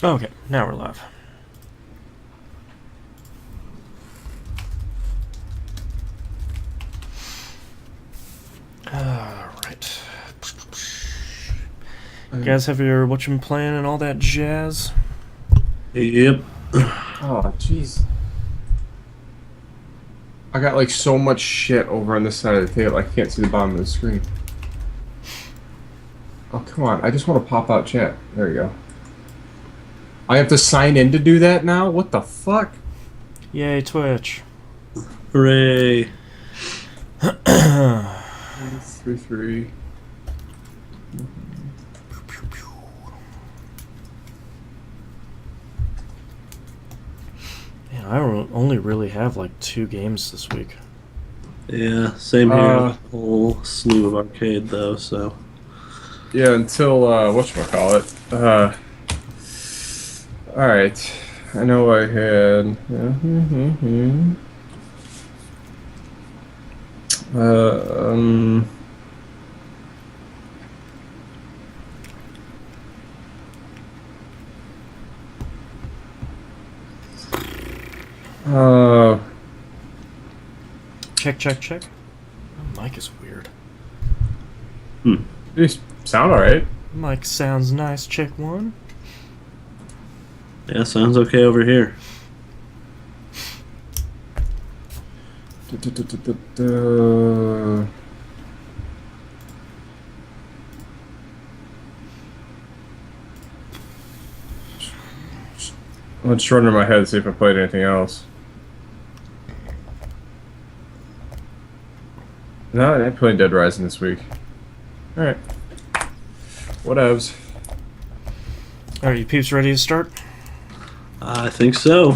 Okay, now we're live. Alright. You guys have your what you been playing and all that jazz? Yep. Oh, jeez. I got like so much shit over on this side of the table, I can't see the bottom of the screen. Oh, come on. I just want to pop out chat. There you go. I have to sign in to do that now? What the fuck? Yay, Twitch. Hooray. 3-3. Man, I only really have like 2 games this week. Yeah, same here. A whole slew of arcade, though, so. Yeah, until, whatchamacallit. Alright. I know I had... Check, check, check. My mic is weird. You sound alright. Mic sounds nice. Check 1. Yeah, sounds okay over here. I'm just running in my head to see if I played anything else. No, I didn't play Dead Rising this week. Alright. Whatevs. Alright, you peeps ready to start? I think so.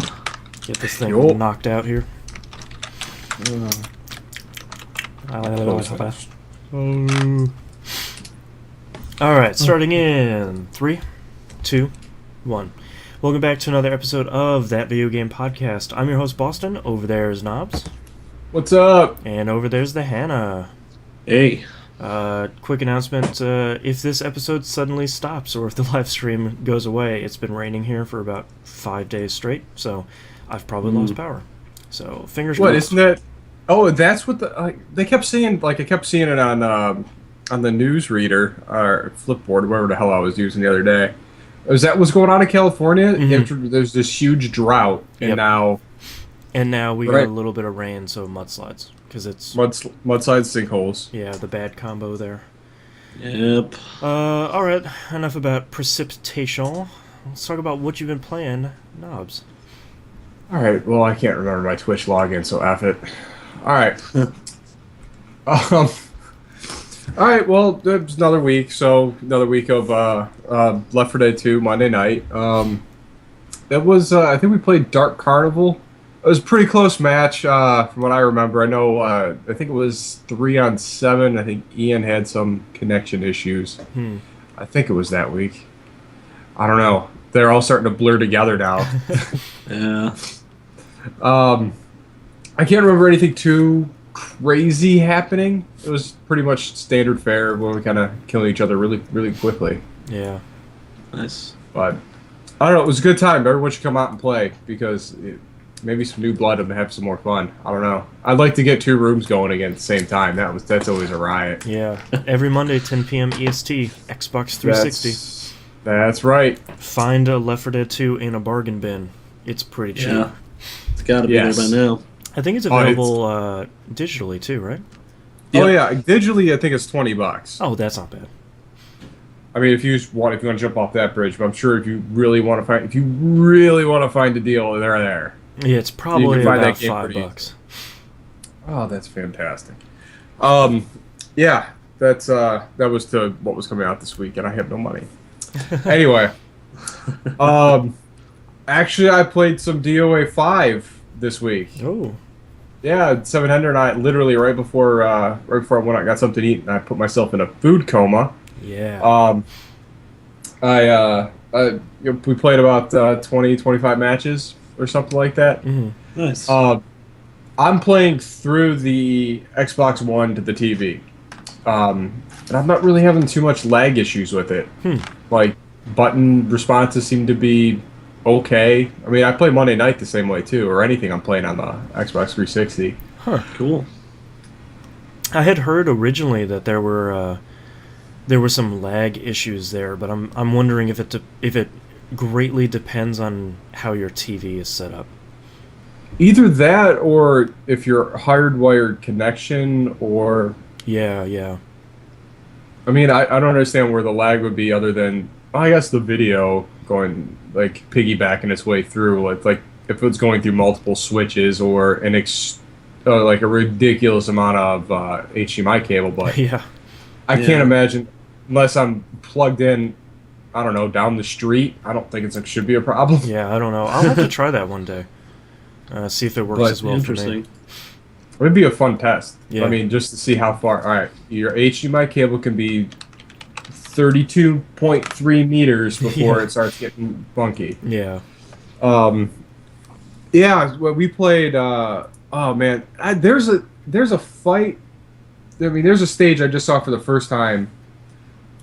Get this thing Yo. knocked out here. Alright, starting in 3, 2, 1. Welcome back to another episode of That Video Game Podcast. I'm your host, Boston. Over there is Knobs. What's up? And over there's the Hannah. Hey. Quick announcement, if this episode suddenly stops or if the live stream goes away, it's been raining here for about 5 days straight, so I've probably lost power. So, fingers What, crossed. isn't that... Oh, that's what the... they kept saying, like, I kept seeing it on the news reader, or Flipboard, whatever the hell I was using the other day. Is that what's going on in California? Mhm. There's this huge drought, and Yep. now... And now we got Right. a little bit of rain, so mudslides. Because it's, Mudslides, sinkholes. yeah, the bad combo there. Yep. Alright, enough about precipitation. Let's talk about what you've been playing, Knobs. Alright, well, I can't remember my Twitch login, so F it. Alright. Alright, well, it's another week, so another week of Left 4 Dead 2 Monday night. It was, I think we played Dark Carnival. It was a pretty close match, from what I remember. I know, I think it was 3-on-7. I think Ian had some connection issues. I think it was that week. I don't know. They're all starting to blur together now. Yeah. I can't remember anything too crazy happening. It was pretty much standard fare when we kind of killing each other really, really quickly. Yeah. Nice. But I don't know. It was a good time. Everyone should come out and play because maybe some new blood and have some more fun. I don't know. I'd like to get 2 rooms going again at the same time. That's always a riot. Yeah. Every Monday, 10 p.m. EST, Xbox 360. That's right. Find a Left 4 Dead 2 in a bargain bin. It's pretty cheap. Yeah. It's gotta be Yes. there by now. I think it's Oh, it's- available digitally too, right? Oh Yep. yeah, digitally I think it's $20. Oh, that's not bad. I mean, if you want to jump off that bridge, but I'm sure if you really want to find a deal, they're there. Yeah, it's probably find about that game pretty $5. Oh, that's fantastic. Yeah, that was to what was coming out this week, and I have no money. Anyway, actually, I played some DOA 5 this week. Oh, Yeah, 700. And I literally right before I went out, got something to eat, and I put myself in a food coma. yeah. We played about 20, 25 matches or something like that. Mhm. Nice. I'm playing through the Xbox One to the TV. And I'm not really having too much lag issues with it. Like, button responses seem to be okay. I mean, I play Monday Night the same way too, or anything I'm playing on the Xbox 360. Huh. Cool. I had heard originally that there were some lag issues there, but I'm wondering if it greatly depends on how your TV is set up. Either that, or if your hardwired connection, or Yeah. I mean, I don't understand where the lag would be other than I guess the video going like piggybacking its way through, like if it's going through multiple switches or like a ridiculous amount of HDMI cable, but Yeah. I can't imagine unless I'm plugged in. I don't know, down the street. I don't think it should be a problem. Yeah, I don't know. I'll have to try that one day. See if it works as well for me. It would be a fun test. Yeah. I mean, just to see how far. All right, your HDMI cable can be 32.3 meters before it starts getting funky. Yeah. Yeah. When we played. Oh man, there's a fight. I mean, there's a stage I just saw for the first time.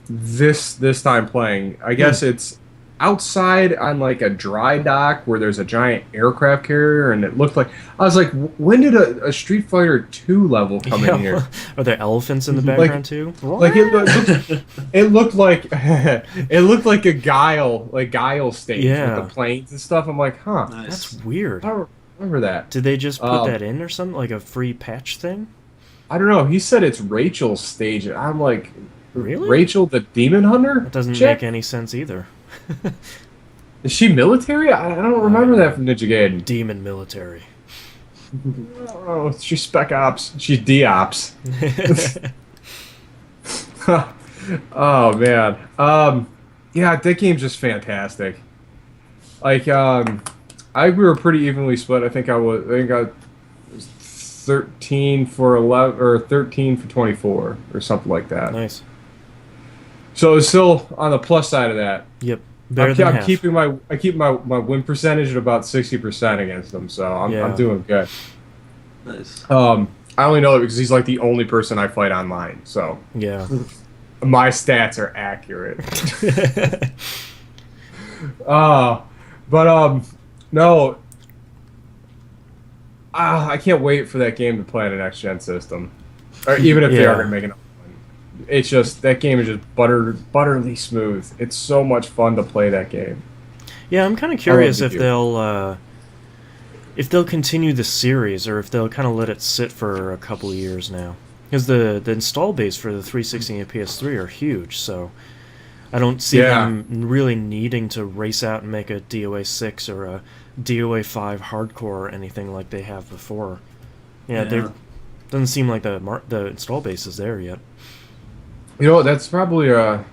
This time playing, I guess it's outside on like a dry dock where there's a giant aircraft carrier, and it looked like I was like, when did a Street Fighter 2 level come in here? Are there elephants in the background too? Like it looked like it looked like a Guile stage with the planes and stuff. I'm like, huh, Nice. That's weird. I don't remember that. Did they just put that in or something, like a free patch thing? I don't know. He said it's Rachel's stage, and I'm like, Really? Rachel the Demon Hunter? That doesn't chick? make any sense either. Is she military? I don't remember that from Ninja Gaiden. Demon military. Oh, she's Spec Ops. She's D-Ops. Oh, man. Yeah, that game's just fantastic. Like, we were pretty evenly split. I think I was 13 for 11 or 13 for 24 or something like that. Nice. So it's still on the plus side of that. Yep. Better than half. I keep my win percentage at about 60% against them, so I'm doing good. Nice. I only know that because he's like the only person I fight online, so Yeah. my stats are accurate. No. I can't wait for that game to play on a next gen system, or even if they are going to make another one. It's just that game is just butterly smooth. It's so much fun to play that game. Yeah, I'm kind of curious if they'll continue the series or if they'll kind of let it sit for a couple of years now. Because the install base for the 360 and PS3 are huge, so I don't see them really needing to race out and make a DOA 6 or a DOA 5 hardcore or anything like they have before. Doesn't seem like the install base is there yet. You know, that's probably a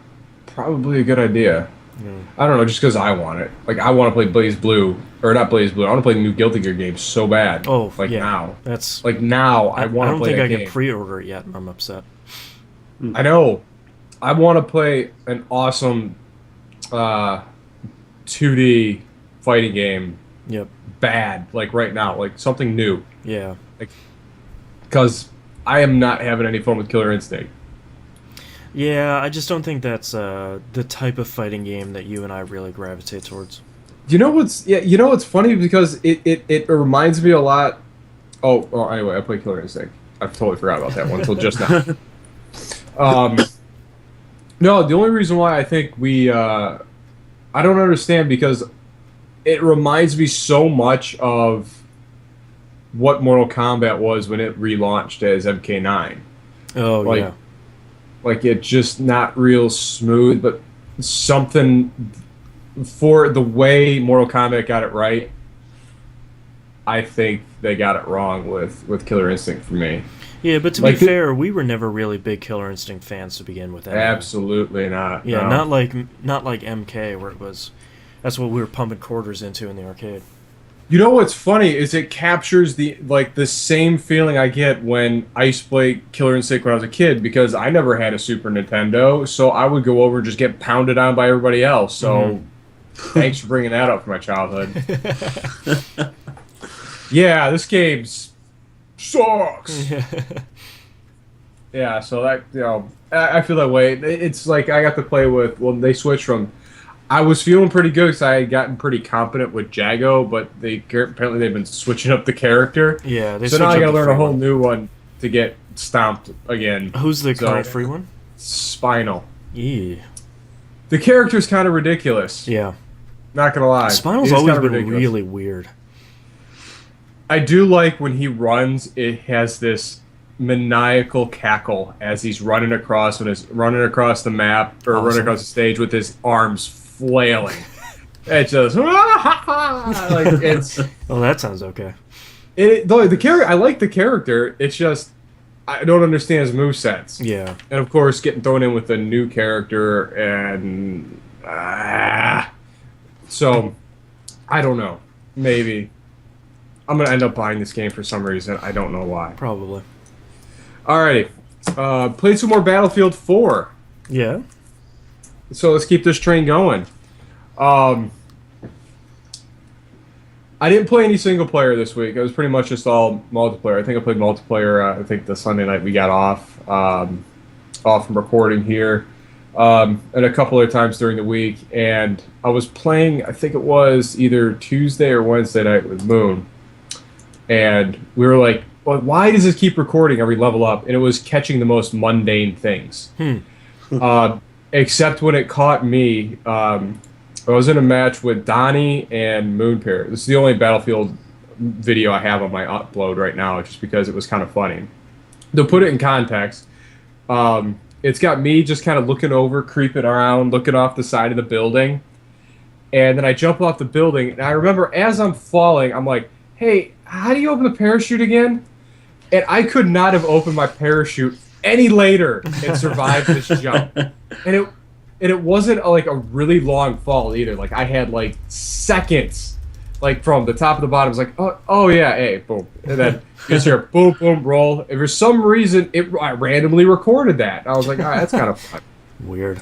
good idea. Yeah. I don't know, just because I want it. Like, I want to play Blaze Blue, or not Blaze Blue. I want to play the new Guilty Gear game so bad. Oh, now. That's like now. I want to play. I don't think I game. can pre-order it yet. I'm upset. I know. I want to play an awesome 2D fighting game. Yep. Bad, like right now, like something new. Yeah. Like, because I am not having any fun with Killer Instinct. Yeah, I just don't think that's the type of fighting game that you and I really gravitate towards. You know what's funny, because it reminds me a lot. Oh, anyway, I play Killer Instinct. I totally forgot about that one until just now. No, the only reason why I think I don't understand, because it reminds me so much of what Mortal Kombat was when it relaunched as MK9. Oh, yeah. Like, it's just not real smooth, but something for the way Mortal Kombat got it right, I think they got it wrong with Killer Instinct for me. Yeah, but to be fair, we were never really big Killer Instinct fans to begin with. Anyway. Absolutely not. Yeah, no. not like MK, where that's what we were pumping quarters into in the arcade. You know what's funny is it captures the same feeling I get when I used to play Killer Instinct when I was a kid, because I never had a Super Nintendo, so I would go over and just get pounded on by everybody else. So thanks for bringing that up for my childhood. Yeah, this game sucks. Yeah, so that, I feel that way. It's like I got to play with, they switched from, I was feeling pretty good because I had gotten pretty competent with Jago, but apparently they've been switching up the character. Yeah, they so now I switched got up to the learn a free whole one. new one to get stomped again. Who's the current free one? Spinal. Yeah. The character's kind of ridiculous. Yeah. Not gonna lie. Spinal's It is always kinda been ridiculous. really weird. I do like when he runs. It has this maniacal cackle as he's running across the map or Awesome. running across the stage with his arms flailing. It's just like it's. Oh, that sounds okay. The character. I like the character. It's just I don't understand his movesets. Yeah. And of course, getting thrown in with a new character and so I don't know. Maybe I'm gonna end up buying this game for some reason. I don't know why. Probably. Alrighty. Played some more Battlefield 4. Yeah. So let's keep this train going. I didn't play any single player this week. It was pretty much just all multiplayer. I think I played multiplayer. I think the Sunday night we got off from recording here, and a couple other times during the week. And I was playing. I think it was either Tuesday or Wednesday night with Moon, and we were like, "Well, why does this keep recording every level up?" And it was catching the most mundane things. Except when it caught me. I was in a match with Donnie and Moonpair. This is the only Battlefield video I have on my upload right now, just because it was kind of funny. To put it in context, it's got me just kind of looking over, creeping around, looking off the side of the building. And then I jump off the building, and I remember as I'm falling, I'm like, hey, how do you open the parachute again? And I could not have opened my parachute any later and survived this jump. And it wasn't like a really long fall either. Like I had like seconds, like from the top of the bottom. It's like, oh yeah, hey, boom, and then just here, boom, boom, roll. And for some reason, I randomly recorded that. I was like, all right, that's kind of fun. Weird.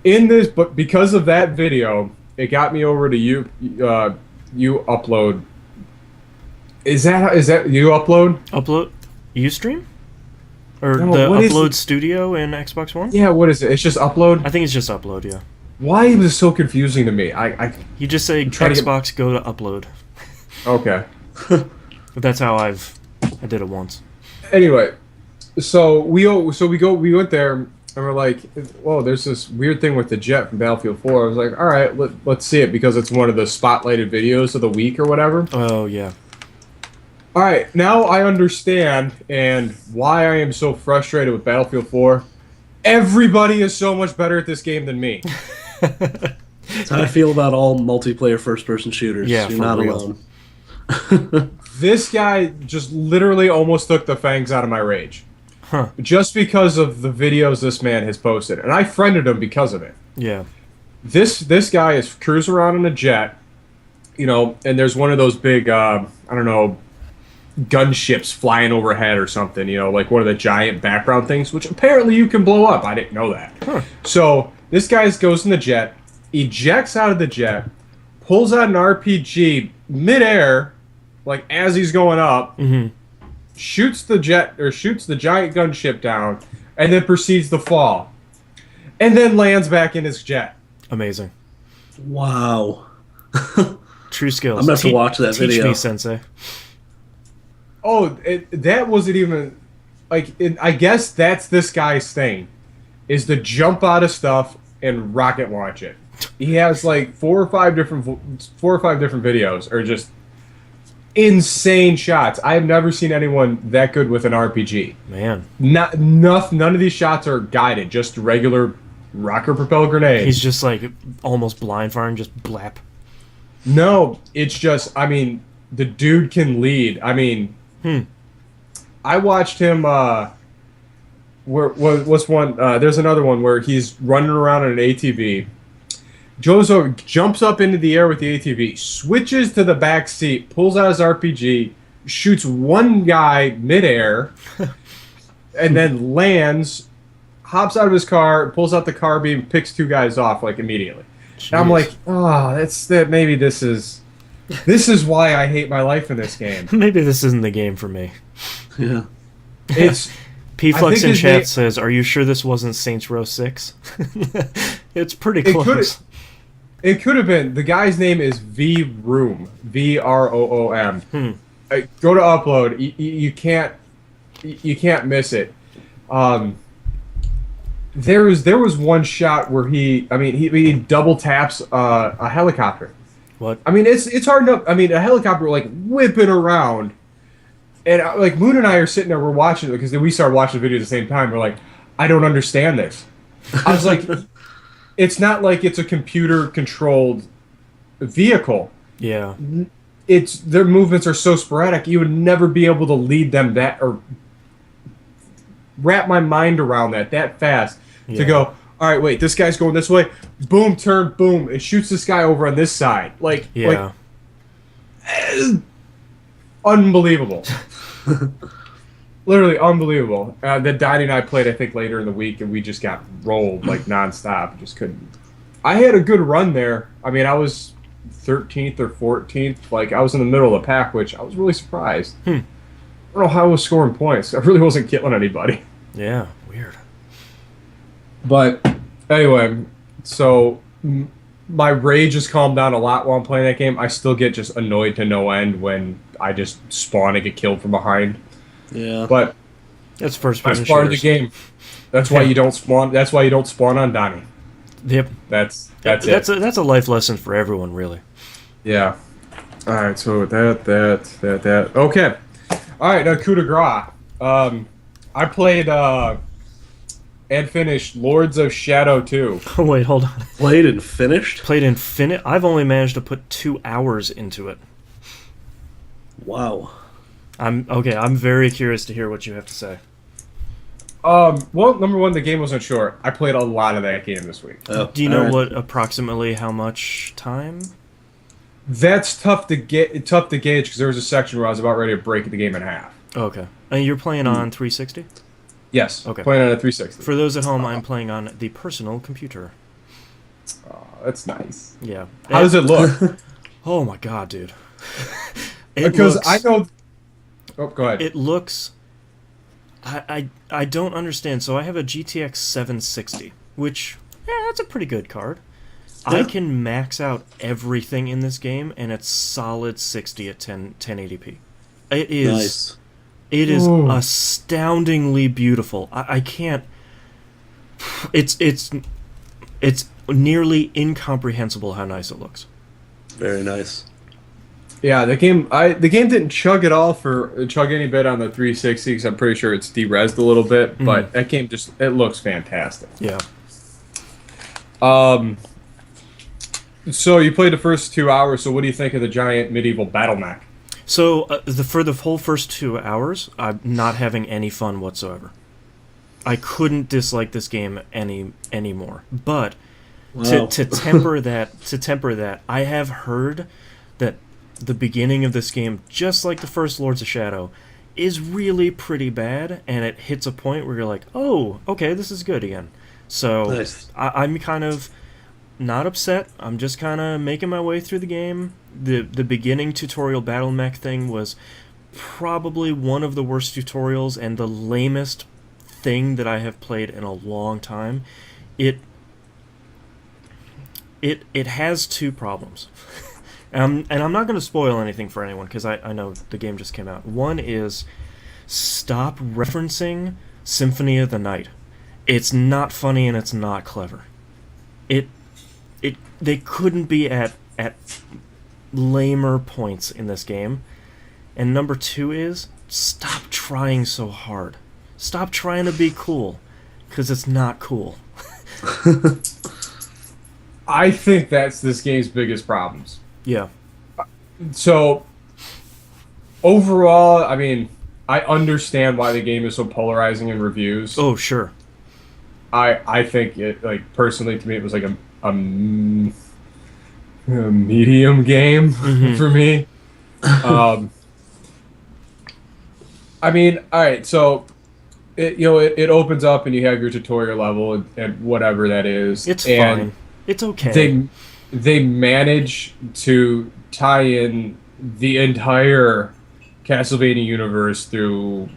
But because of that video, it got me over to you upload. Is that you upload? Upload? Ustream? Or No, the what is Upload it? Studio in Xbox One? Yeah, what is it? It's just upload. I think it's just Upload, yeah. Why is it so confusing to me? I You just say trying to get- Xbox, go to Upload. okay. But that's how I did it once. Anyway, so we went there and we're like, whoa, there's this weird thing with the jet from Battlefield 4. I was like, all right, let's see it because it's one of the spotlighted videos of the week or whatever. Oh, yeah. All right, now I understand and why I am so frustrated with Battlefield 4. Everybody is so much better at this game than me. That's how I feel about all multiplayer first-person shooters. Yeah, You're for not real. alone. This guy just literally almost took the fangs out of my rage. Huh. Just because of the videos this man has posted. And I friended him because of it. Yeah. This guy is cruising around in a jet, and there's one of those big, I don't know, gunships flying overhead or something, like one of the giant background things, which apparently you can blow up. I didn't know that. Huh. So this guy goes in the jet, ejects out of the jet, pulls out an RPG midair, like as he's going up, shoots the giant gunship down, and then proceeds to fall. And then lands back in his jet. Amazing. Wow. True skills. I'm going to have to watch that Teach video. me, Sensei. Oh, that wasn't even I guess that's this guy's thing, is to jump out of stuff and rocket launch it. He has like four or five different videos, or just insane shots. I have never seen anyone that good with an RPG. Man. None of these shots are guided, just regular rocket propelled grenades. He's just like almost blind firing, just blap. No, it's just, the dude can lead. I watched him. What's one? There's another one where he's running around in an ATV. Jozo jumps up into the air with the ATV, switches to the back seat, pulls out his RPG, shoots one guy midair, and then lands, hops out of his car, pulls out the carbine, picks two guys off like immediately. And I'm like, maybe this is why I hate my life in this game. Maybe this isn't the game for me. Yeah. It's P-Flux I think in his chat name- says, are you sure this wasn't Saints Row 6? It's pretty It close. It could have been. The guy's name is V Room. VROOM. Go to upload. You can't miss it. There was one shot where he double taps a helicopter. What? I mean, it's hard enough. I mean, a helicopter like whipping around, and like Moon and I are sitting there, we're watching it because we started watching the video at the same time. We're like, I don't understand this. I was like, it's not like it's a computer controlled vehicle. Yeah. It's their movements are so sporadic. You would never be able to lead them that or wrap my mind around that fast to go. All right, wait. This guy's going this way. Boom, turn, boom. It shoots this guy over on this side. Like unbelievable. Literally unbelievable. Then Donnie and I played, I think, later in the week, and we just got rolled like nonstop. Just couldn't. I had a good run there. I mean, I was 13th or 14th. Like, I was in the middle of the pack, which I was really surprised. I don't know how I was scoring points. I really wasn't killing anybody. Yeah, weird. But anyway, so my rage has calmed down a lot while I'm playing that game. I still get just annoyed to no end when I just spawn and get killed from behind. Yeah, but that's first-person that's part of the shooters. game. That's why you don't spawn. That's why you don't spawn on Donnie. Yep. That's That's a life lesson for everyone, really. Yeah. All right. So that. Okay. All right. Now coup de grace. I played and finished Lords of Shadow 2. Oh, wait, hold on. played and finished. Played Infinite? I've only managed to put 2 hours into it. Wow. I'm very curious to hear what you have to say. Well, number one, the game wasn't short. I played a lot of that game this week. Oh, Do you know all right. what approximately how much time? That's tough to gauge because there was a section where I was about ready to break the game in half. Okay. And you're playing on 360? Yes. Okay. Playing on a 360. For those at home, I'm playing on the personal computer. Oh, that's nice. Yeah. How does it look? Oh my god, dude. Because I know. Oh, go ahead. It looks. I don't understand. So I have a GTX 760, which that's a pretty good card. Yeah. I can max out everything in this game, and it's solid 60 at 1080p. It is. Nice. It is Ooh. astoundingly beautiful. I can't. It's nearly incomprehensible how nice it looks. Very nice. Yeah, the game didn't chug any bit on the 360 because I'm pretty sure it's de-resed a little bit, but that game it looks fantastic. Yeah. So you played the first 2 hours. So what do you think of the giant medieval battle mech? So for the whole first 2 hours, I'm not having any fun whatsoever. I couldn't dislike this game anymore. But Wow. to temper that, I have heard that the beginning of this game, just like the first Lords of Shadow, is really pretty bad, and it hits a point where you're like, oh, okay, this is good again. So Nice. I'm kind of not upset. I'm just kind of making my way through the game. The beginning tutorial battle mech thing was probably one of the worst tutorials and the lamest thing that I have played in a long time. It has 2 problems. And I'm not going to spoil anything for anyone because I know the game just came out. One is stop referencing Symphony of the Night. It's not funny and it's not clever. They couldn't be at lamer points in this game. And number 2 is stop trying so hard. Stop trying to be cool because it's not cool. I think that's this game's biggest problems. Yeah. So, overall, I mean, I understand why the game is so polarizing in reviews. Oh, sure. I think it, like, personally, to me, it was like a medium game for me. I mean, all right, so it opens up and you have your tutorial level and whatever that is. It's and fine. It's okay. They manage to tie in the entire Castlevania universe through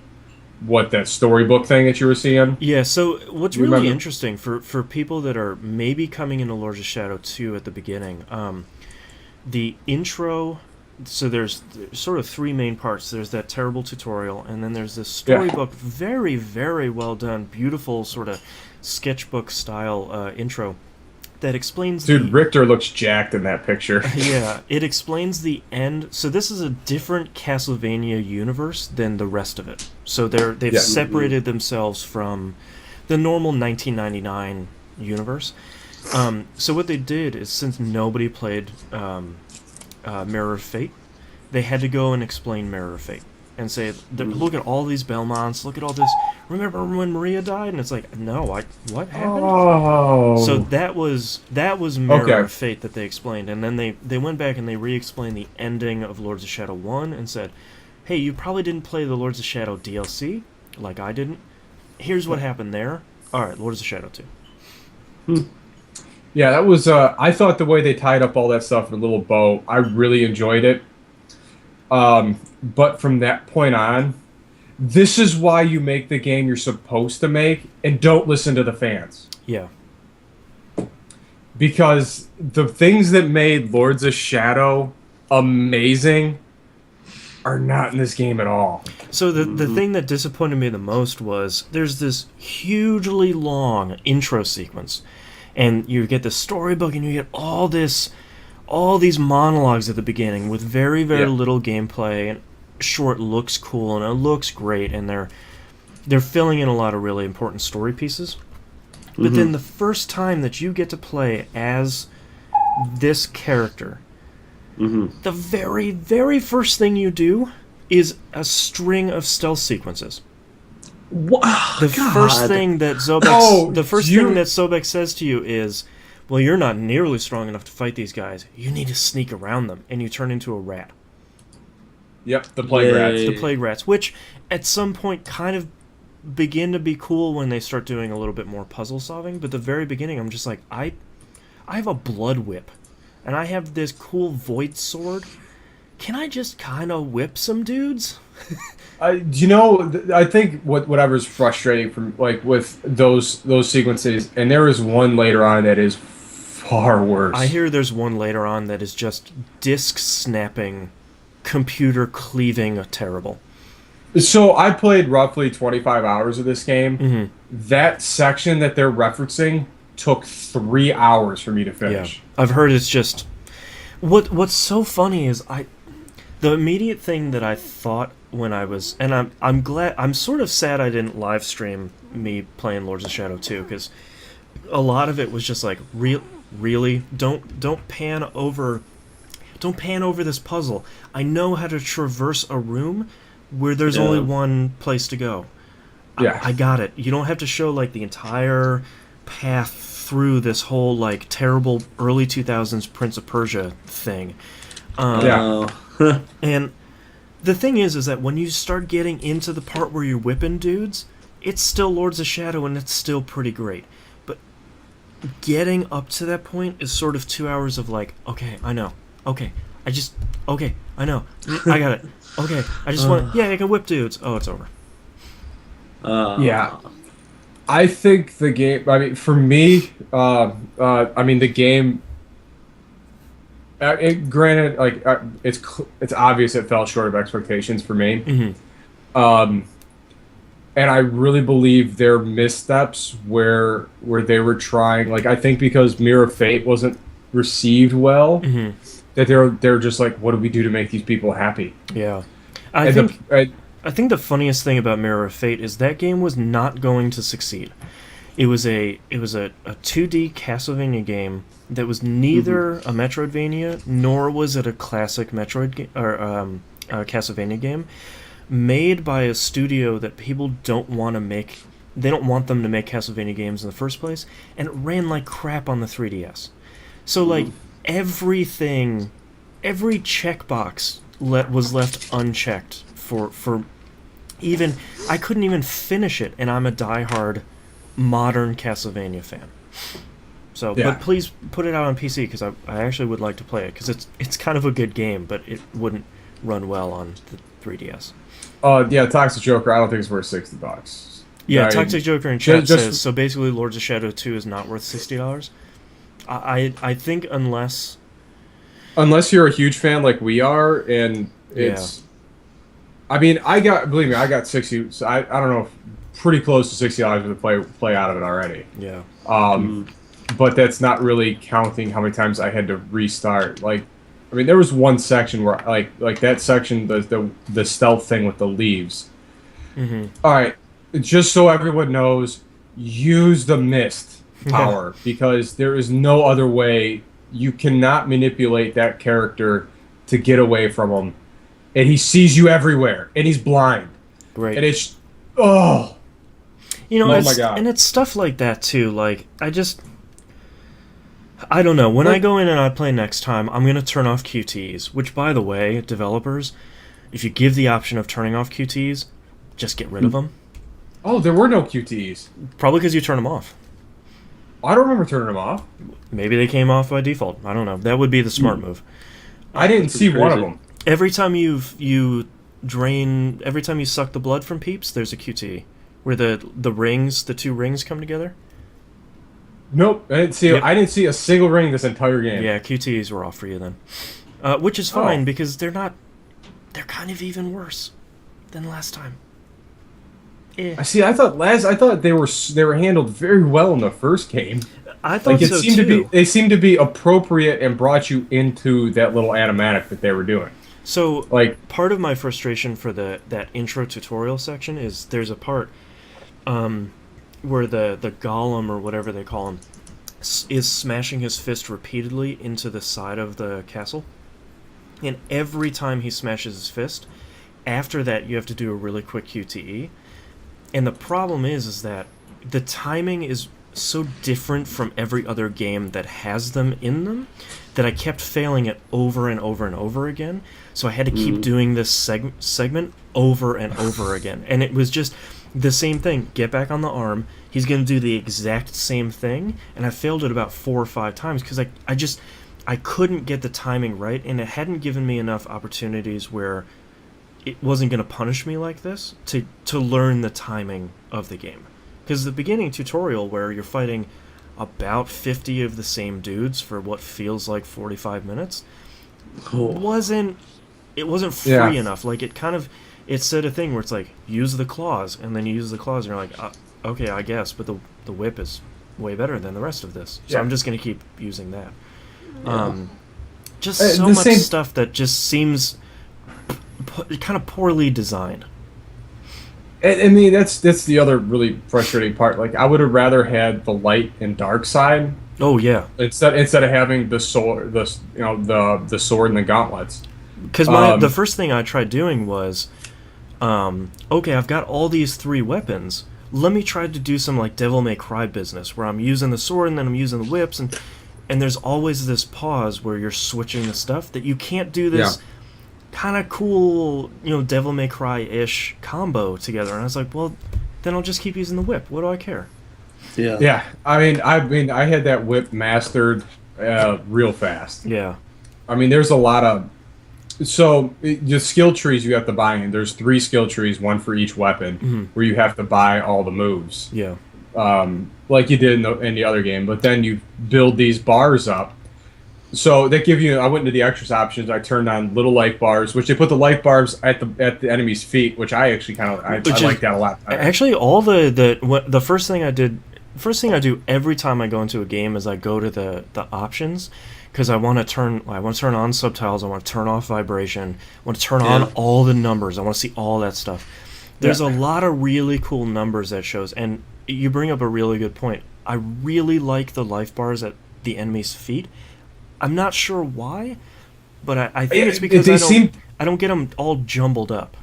what that storybook thing that you were seeing. Yeah, so what's You really remember? interesting for people that are maybe coming into Lords of Shadow 2 at the beginning, the intro, so there's sort of three main parts. There's that terrible tutorial, and then there's this Yeah. storybook, very, very well done, beautiful sort of sketchbook style intro that explains Dude, Richter looks jacked in that picture. yeah, it explains the end. So this is a different Castlevania universe than the rest of it. So they've Yeah. separated themselves from the normal 1999 universe. So what they did is, since nobody played Mirror of Fate, they had to go and explain Mirror of Fate and say, look at all these Belmonts, look at all this. Remember when Maria died? And it's like, no, what happened? Oh. So that was Mirror Okay. of Fate that they explained, and then they went back and they re-explained the ending of Lords of Shadow 1 and said, hey, you probably didn't play the Lords of Shadow DLC, like I didn't. Here's what happened there. Alright, Lords of Shadow 2. Yeah, that was. I thought the way they tied up all that stuff in a little bow, I really enjoyed it. But from that point on, this is why you make the game you're supposed to make, and don't listen to the fans. Yeah. Because the things that made Lords of Shadow amazing are not in this game at all. So the thing that disappointed me the most was there's this hugely long intro sequence, and you get the storybook and you get all these monologues at the beginning with very, very little gameplay, and sure, it looks cool and it looks great, and they're filling in a lot of really important story pieces. But then the first time that you get to play as this character, the very, very first thing you do is a string of stealth sequences. The first thing that Sobek says to you is, well, you're not nearly strong enough to fight these guys. You need to sneak around them, and you turn into a rat. Yep, the plague rats. The plague rats, which at some point kind of begin to be cool when they start doing a little bit more puzzle solving. But the very beginning, I'm just like, I have a blood whip, and I have this cool void sword. Can I just kind of whip some dudes? I think whatever's frustrating from with those sequences, and there is one later on that is far worse. I hear there's one later on that is just disc snapping, computer cleaving terrible. So I played roughly 25 hours of this game. Mm-hmm. That section that they're referencing took 3 hours for me to finish. Yeah, I've heard it's just what's so funny is the immediate thing that I thought when I was, and I'm glad, I'm sort of sad I didn't live stream me playing Lords of Shadow 2, because a lot of it was just like, really don't pan over this puzzle. I know how to traverse a room where there's only one place to go. Yeah, I got it. You don't have to show like the entire path through this whole like terrible early 2000s Prince of Persia thing. And the thing is that when you start getting into the part where you're whipping dudes, it's still Lords of Shadow and it's still pretty great. But getting up to that point is sort of 2 hours of like, okay, I know. Okay, I know. I got it. Okay, I just want... Yeah, I can whip dudes. Oh, it's over. Yeah. I think the game... I mean, for me, the game... granted, it's obvious it fell short of expectations for me. Mm-hmm. And I really believe their missteps where they were trying... Like, I think because Mirror of Fate wasn't received well... Mm-hmm. That they're just like, what do we do to make these people happy? Yeah. I think the funniest thing about Mirror of Fate is that game was not going to succeed. It was a 2D Castlevania game that was neither a Metroidvania nor was it a classic Castlevania game, made by a studio that people don't want to make. They don't want them to make Castlevania games in the first place, and it ran like crap on the 3DS. So like every checkbox was left unchecked for even... I couldn't even finish it, and I'm a diehard modern Castlevania fan. So, Yeah. But please put it out on PC, because I actually would like to play it, because it's kind of a good game, but it wouldn't run well on the 3DS. Yeah, Toxic Joker. I don't think it's worth $60. Yeah, I- Toxic Joker in chat just- says, so basically Lords of Shadow 2 is not worth $60? I think unless you're a huge fan like we are, and it's. I mean, believe me, I got 60. So I don't know, pretty close to $60 to play out of it already. Yeah. But that's not really counting how many times I had to restart. Like, I mean, there was one section where like that section, the stealth thing with the leaves. Mm-hmm. All right, just so everyone knows, use the mist power because there is no other way. You cannot manipulate that character to get away from him, and he sees you everywhere, and he's blind. Right. And it's you know, oh it's, my God. And it's stuff like that too. Like I don't know. When I go in and I play next time, I'm gonna turn off QTs. Which, by the way, developers, if you give the option of turning off QTs, just get rid of them. Oh, there were no QTs. Probably because you turn them off. I don't remember turning them off. Maybe they came off by default. I don't know. That would be the smart move. I didn't see one of crazy. them. Every time every time you suck the blood from peeps, there's a QT where the two rings come together. Nope, I didn't see. Yep. I didn't see a single ring this entire game. Yeah, QTs were off for you then, which is fine because they're kind of even worse than last time. I see. I thought they were handled very well in the first game. I thought so seemed too. they seemed to be appropriate and brought you into that little animatic that they were doing. So, Like, part of my frustration for that intro tutorial section is there's a part where the golem or whatever they call him is smashing his fist repeatedly into the side of the castle, and every time he smashes his fist, after that you have to do a really quick QTE, and the problem is that the timing is so different from every other game that has them in them that I kept failing it over and over and over again. So I had to keep doing this segment over and over again. And it was just the same thing. Get back on the arm. He's going to do the exact same thing. And I failed it about 4 or 5 times because I couldn't get the timing right. And it hadn't given me enough opportunities where it wasn't going to punish me like this to learn the timing of the game. Because the beginning tutorial where you're fighting about 50 of the same dudes for what feels like 45 minutes wasn't free enough. Like it said a thing where it's like, use the claws, and then you use the claws and you're like, okay, I guess, but the whip is way better than the rest of this. So I'm just going to keep using that. Just so much stuff that just seems kind of poorly designed. I mean, that's the other really frustrating part. Like, I would have rather had the light and dark side. Oh yeah. Instead of having the sword, the sword and the gauntlets. Because the first thing I tried doing was, okay, I've got all these 3 weapons. Let me try to do some like Devil May Cry business where I'm using the sword and then I'm using the whips, and there's always this pause where you're switching the stuff that you can't do this. Yeah. Kind of cool, Devil May Cry-ish combo together, and I was like, well, then I'll just keep using the whip. What do I care? Yeah. Yeah. I mean, I had that whip mastered real fast. Yeah. I mean, there's a lot of the skill trees you have to buy in. There's 3 skill trees, one for each weapon, where you have to buy all the moves. Yeah. Like you did in the other game, but then you build these bars up. So they give you. I went into the extras options. I turned on little life bars, which they put the life bars at the enemy's feet, which I actually I like that a lot. Actually, all the first thing I do every time I go into a game is I go to the options, because I want to turn on subtitles. I want to turn off vibration. I want to turn on all the numbers. I want to see all that stuff. There's a lot of really cool numbers that shows, and you bring up a really good point. I really like the life bars at the enemy's feet. I'm not sure why, but I think it's because I don't get them all jumbled up.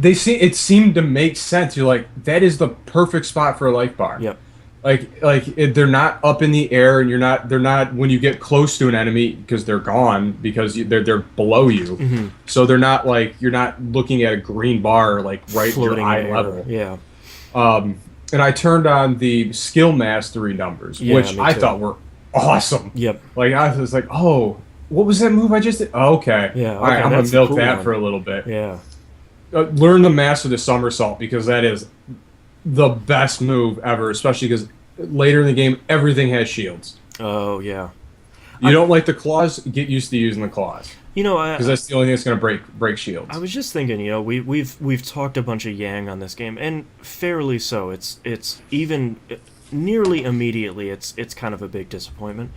It seemed to make sense. You're like, that is the perfect spot for a life bar. Yep. They're not up in the air, and they're not when you get close to an enemy, because they're gone, because they're below you. Mm-hmm. So they're not like, you're not looking at a green bar like right floating at your eye level. Yeah. And I turned on the skill mastery numbers, which I thought were awesome. Yep. Like, I was like, oh, what was that move I just did? Oh, okay. Yeah. All right, I'm gonna milk that for a little bit. Yeah. learn to master the somersault, because that is the best move ever, especially because later in the game everything has shields. Oh yeah. You don't like the claws? Get used to using the claws. You know, Because that's the only thing that's going to break shields. I was just thinking, you know, we've talked a bunch of Yang on this game, and fairly so. It's even nearly immediately it's kind of a big disappointment.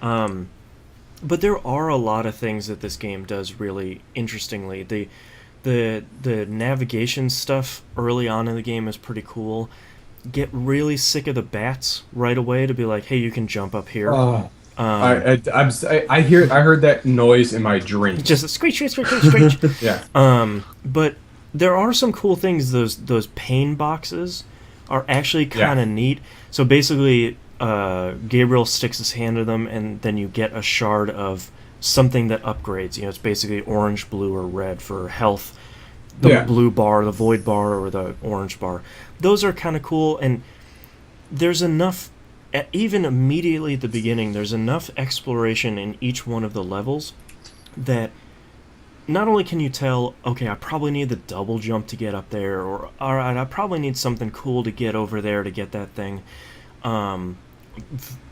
But there are a lot of things that this game does really interestingly. The navigation stuff early on in the game is pretty cool. Get really sick of the bats right away to be like, hey, you can jump up here. I heard that noise in my dreams. Just a screech, screech, screech, screech, screech. Yeah. But there are some cool things. Those pain boxes are actually kind of neat. So basically, Gabriel sticks his hand to them, and then you get a shard of something that upgrades. You know, it's basically orange, blue, or red for health. The blue bar, the void bar, or the orange bar. Those are kind of cool, and there's enough. Even immediately at the beginning, there's enough exploration in each one of the levels that not only can you tell, okay, I probably need the double jump to get up there, or all right, I probably need something cool to get over there to get that thing.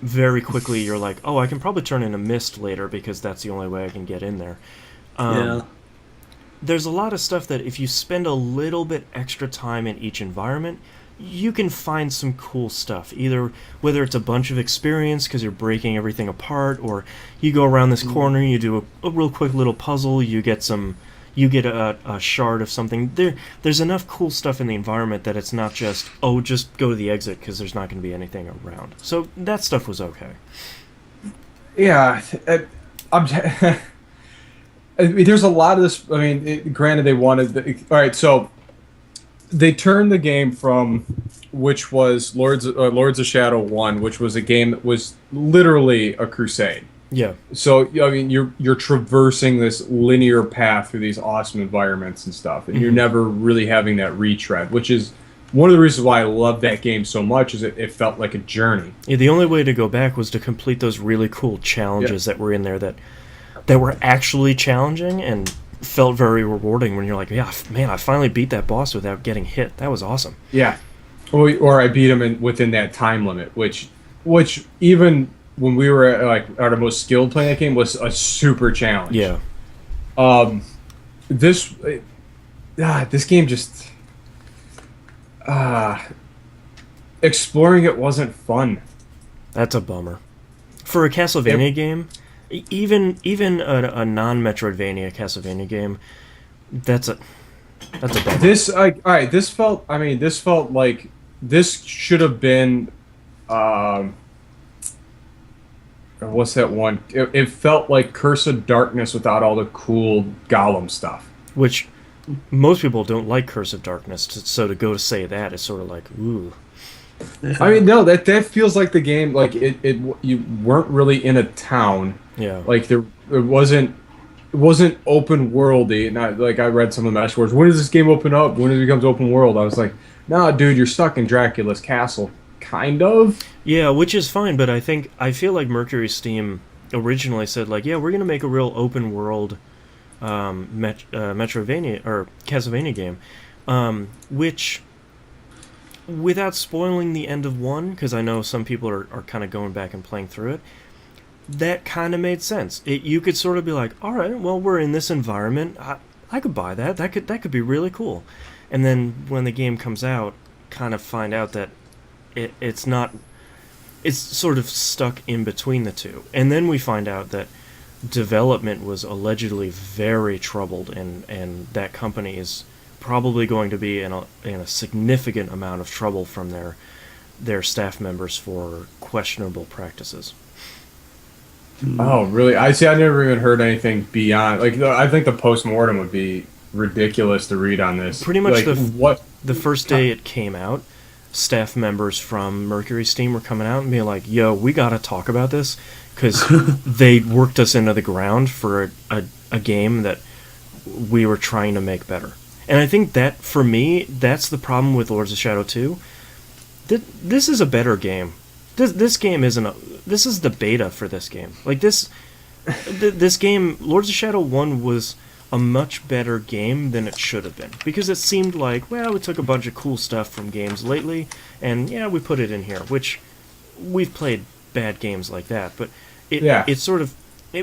Very quickly, you're like, oh, I can probably turn into mist later because that's the only way I can get in there. There's a lot of stuff that if you spend a little bit extra time in each environment, you can find some cool stuff. Either whether it's a bunch of experience because you're breaking everything apart, or you go around this corner, you do a real quick little puzzle, you get a shard of something. There's enough cool stuff in the environment that it's not just, oh, just go to the exit because there's not going to be anything around. So that stuff was okay. Yeah, there's a lot of this. I mean, granted, they wanted. All right, so they turned the game from, which was Lords of Shadow 1, which was a game that was literally a crusade. Yeah. So I mean, you're traversing this linear path through these awesome environments and stuff, and you're never really having that retread, which is one of the reasons why I love that game so much. Is it felt like a journey. Yeah, the only way to go back was to complete those really cool challenges that were in there that were actually challenging and felt very rewarding when you're like, yeah, man, I finally beat that boss without getting hit. That was awesome. Yeah. Or I beat him within that time limit, which even when we were at our most skilled playing that game was a super challenge. Yeah. This game just exploring it wasn't fun. That's a bummer. For a Castlevania game, even a non-Metroidvania Castlevania game, that's a bummer. This all right. This felt like this should have been. What's that one? It felt like Curse of Darkness without all the cool Gollum stuff. Which most people don't like Curse of Darkness, so to go to say that is sort of like, ooh. I mean, no, that feels like the game. Like you weren't really in a town. Yeah. Like it wasn't open worldy. Not like I read some of the message words. When does this game open up? When it becomes open world? I was like, nah, dude, you're stuck in Dracula's castle. Kind of. Yeah, which is fine, but I feel like Mercury Steam originally said like, yeah, we're gonna make a real open world Metrovania or Castlevania game, which, without spoiling the end of 1, because I know some people are kind of going back and playing through it, that kind of made sense. You could sort of be like, all right, well, we're in this environment. I could buy that. That could be really cool. And then when the game comes out, kind of find out that it's not. It's sort of stuck in between the two. And then we find out that development was allegedly very troubled, and that company is probably going to be in a significant amount of trouble from their staff members for questionable practices. Oh, really? I never even heard anything beyond. Like, I think the post-mortem would be ridiculous to read on this. Pretty much like, the first day it came out, staff members from Mercury Steam were coming out and being like, yo, we gotta talk about this, because they worked us into the ground for a game that we were trying to make better. And I think that, for me, that's the problem with Lords of Shadow 2. This is a better game. This game isn't this is the beta for this game. Like, this game, Lords of Shadow 1 was a much better game than it should have been. Because it seemed like, well, we took a bunch of cool stuff from games lately, and yeah, we put it in here, which we've played bad games like that, but it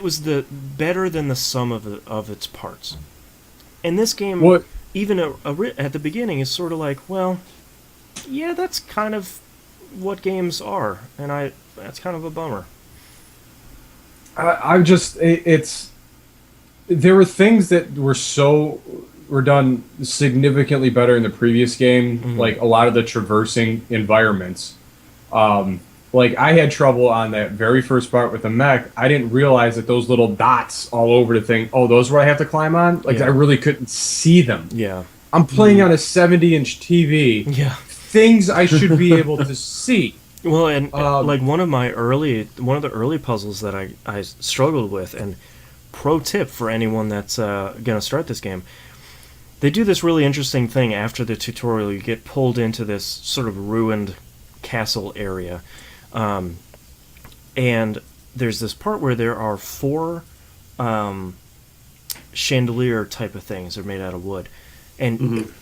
was the better than the sum of its parts. And this game, even at the beginning, is sort of like, well, yeah, that's kind of what games are, and that's kind of a bummer. There were things that were done significantly better in the previous game, like a lot of the traversing environments. Like, I had trouble on that very first part with the mech. I didn't realize that those little dots all over the thing, those where I have to climb on? Like, I really couldn't see them. Yeah. I'm playing on a 70-inch TV. Yeah. Things I should be able to see. Well, and like one of the early puzzles that I struggled with, and pro tip for anyone that's going to start this game, they do this really interesting thing after the tutorial. You get pulled into this sort of ruined castle area. And there's this part where there are 4 chandelier type of things. They're made out of wood. And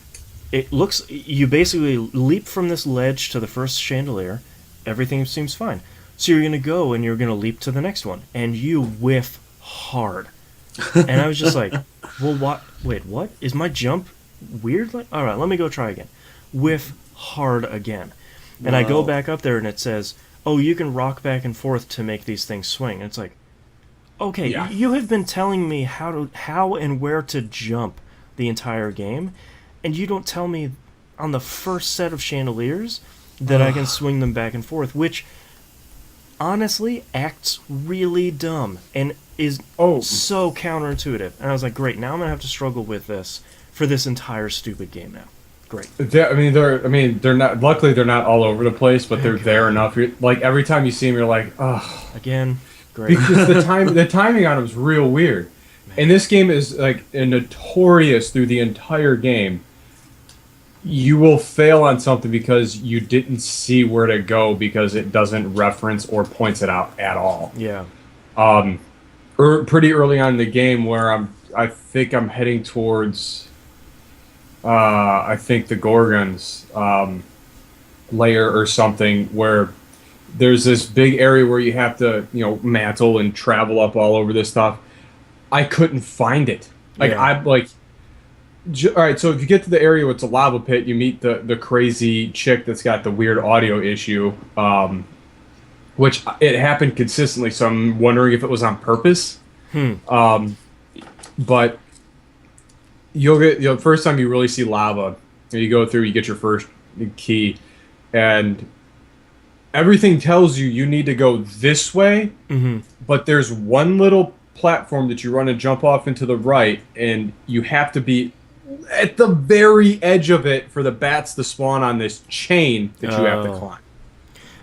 it looks... You basically leap from this ledge to the first chandelier. Everything seems fine. So you're going to go and you're going to leap to the next one. And you whiff hard. And I was just like, well, what? Wait, what? Is my jump weird? Like, all right, let me go try again. Whiff hard again. And I go back up there and it says, oh, you can rock back and forth to make these things swing. And it's like, okay, you have been telling me how and where to jump the entire game, and you don't tell me on the first set of chandeliers that I can swing them back and forth, which honestly acts really dumb and is so counterintuitive. And I was like, great, now I'm going to have to struggle with this for this entire stupid game now. Great. They're not. Luckily, they're not all over the place, but they're there enough. Like, every time you see them, you're like, oh. Again, great. Because the timing on them is real weird. Man. And this game is like notorious through the entire game. You will fail on something because you didn't see where to go because it doesn't reference or points it out at all. Yeah. Pretty early on in the game, where I think I'm heading towards. I think the Gorgon's layer or something, where there's this big area where you have to, mantle and travel up all over this stuff. I couldn't find it. Like, all right, so if you get to the area where it's a lava pit, you meet the crazy chick that's got the weird audio issue, which it happened consistently, so I'm wondering if it was on purpose. But you'll get first time you really see lava, and you go through, you get your first key, and everything tells you need to go this way, but there's one little platform that you run and jump off into the right, and you have to be at the very edge of it for the bats to spawn on this chain that you have to climb.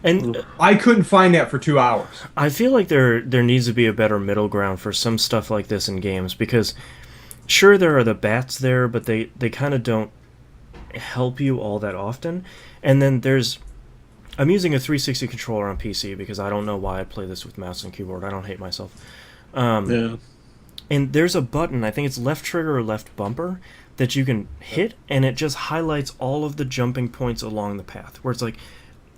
And I couldn't find that for 2 hours. I feel like there needs to be a better middle ground for some stuff like this in games, because sure, there are the bats there, but they kind of don't help you all that often. And then I'm using a 360 controller on PC because I don't know why I play this with mouse and keyboard. I don't hate myself. Yeah. And there's a button, I think it's left trigger or left bumper, that you can hit, and it just highlights all of the jumping points along the path. Where it's like,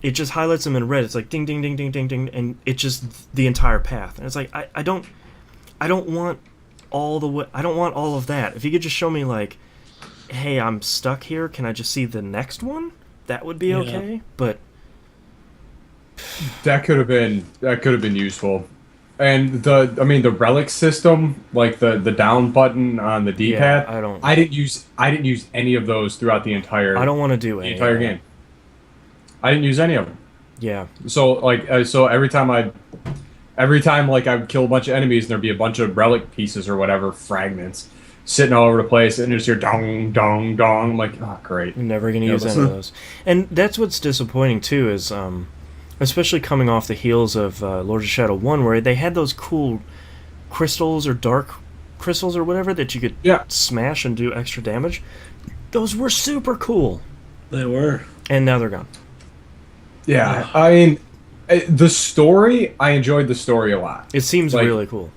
it just highlights them in red. It's like ding, ding, ding, ding, ding, ding, and it's just the entire path. And it's like, I don't want all the way. I don't want all of that. If you could just show me, like, hey, I'm stuck here, can I just see the next one? That would be okay. But that could have been useful. And the relic system, like the down button on the D-pad, I didn't use any of those throughout the entire. I don't want to do the entire game. I didn't use any of them. Yeah. So every time I would kill a bunch of enemies, and there'd be a bunch of relic pieces or whatever, fragments, sitting all over the place, and you just hear dong, dong, dong. I'm like, oh, great. I'm never going to use any of those. And that's what's disappointing, too, is especially coming off the heels of Lords of Shadow 1, where they had those cool crystals or dark crystals or whatever that you could smash and do extra damage. Those were super cool. They were. And now they're gone. Yeah, I mean, the story, I enjoyed the story a lot. It seems really cool.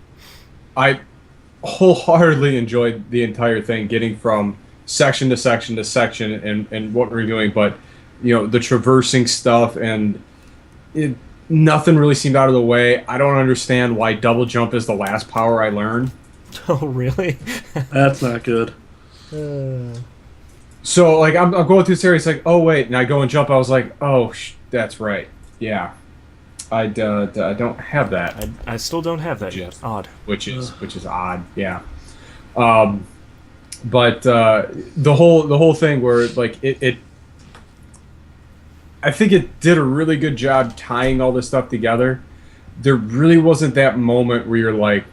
I wholeheartedly enjoyed the entire thing, getting from section to section to section and what we're doing, but the traversing stuff and nothing really seemed out of the way. I don't understand why double jump is the last power I learned. Oh, really? That's not good. So, like, I'm going through the series, like, oh, wait, and I go and jump, I was like, oh, that's right. Yeah. I don't have that. I still don't have that yet. Odd. Which is odd, yeah. But the whole thing where, like, it I think it did a really good job tying all this stuff together. There really wasn't that moment where you're like,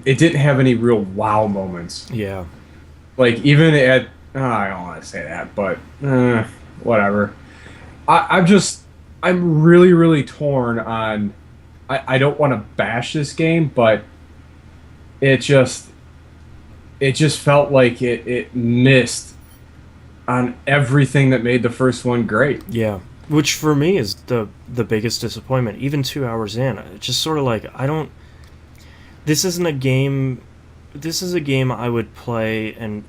it didn't have any real wow moments. Yeah. Like, even at, I don't want to say that, but whatever. I'm really, really torn on, I don't want to bash this game, but it just felt like it missed on everything that made the first one great. Yeah. Which for me is the biggest disappointment. Even 2 hours in, it's just sort of like, this isn't a game. This is a game I would play and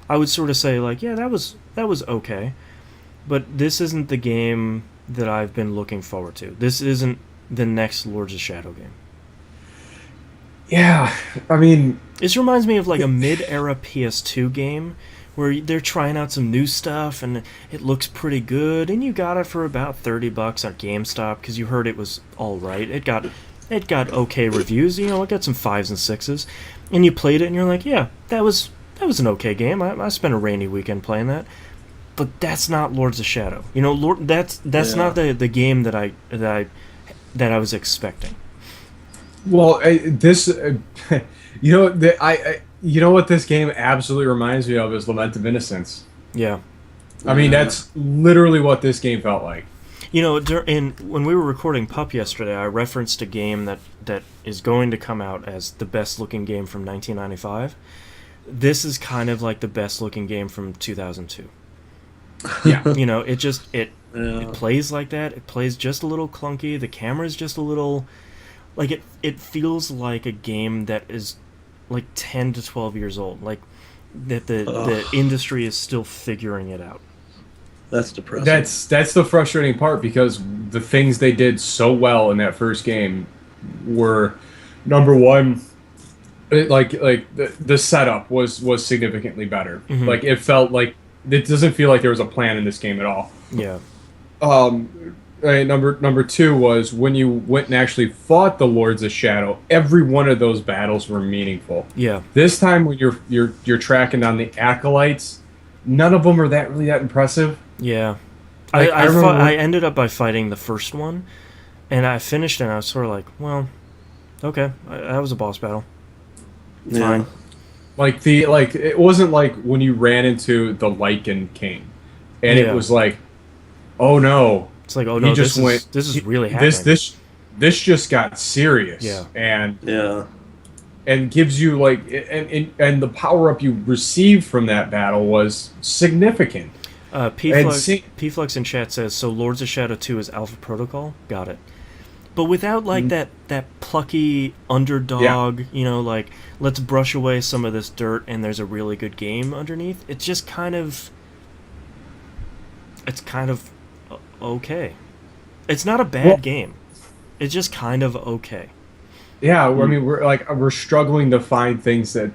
I would sort of say, like, yeah, that was okay, but this isn't the game that I've been looking forward to. This isn't the next Lords of Shadow game. Yeah, I mean, this reminds me of like a mid-era PS2 game where they're trying out some new stuff and it looks pretty good, and you got it for about $30 at GameStop because you heard it was all right. It got okay reviews. It got some 5s and 6s, and you played it and you're like, yeah, that was an okay game. I spent a rainy weekend playing that. But that's not Lords of Shadow. That's not the game that I was expecting. Well, you know what this game absolutely reminds me of is Lament of Innocence. Yeah. I mean, that's literally what this game felt like. When we were recording Pup yesterday, I referenced a game that is going to come out as the best looking game from 1995. This is kind of like the best looking game from 2002. Yeah. It plays like that. It plays just a little clunky. The camera's just a little, like, it feels like a game that is like 10 to 12 years old. Like that the industry is still figuring it out. That's depressing. That's the frustrating part, because the things they did so well in that first game were, number one, the setup was significantly better. Mm-hmm. Like, it felt like it doesn't feel like there was a plan in this game at all. Yeah. Number two was when you went and actually fought the Lords of Shadow, every one of those battles were meaningful. Yeah. This time when you're tracking down the acolytes, none of them are really that impressive. Yeah. I ended up by fighting the first one, and I finished it and I was sort of like, well, okay, that was a boss battle. Fine. It wasn't like when you ran into the Lycan King, and it was like, oh no. It's like, oh no, this is really happening. This just got serious. Yeah. And gives you and the power up you received from that battle was significant. P-Flux in chat says, so Lords of Shadow 2 is Alpha Protocol? Got it. But without that plucky underdog, let's brush away some of this dirt and there's a really good game underneath. It's just kind of okay. It's not a bad game. It's just kind of okay. Yeah, I mean, we're struggling to find things that,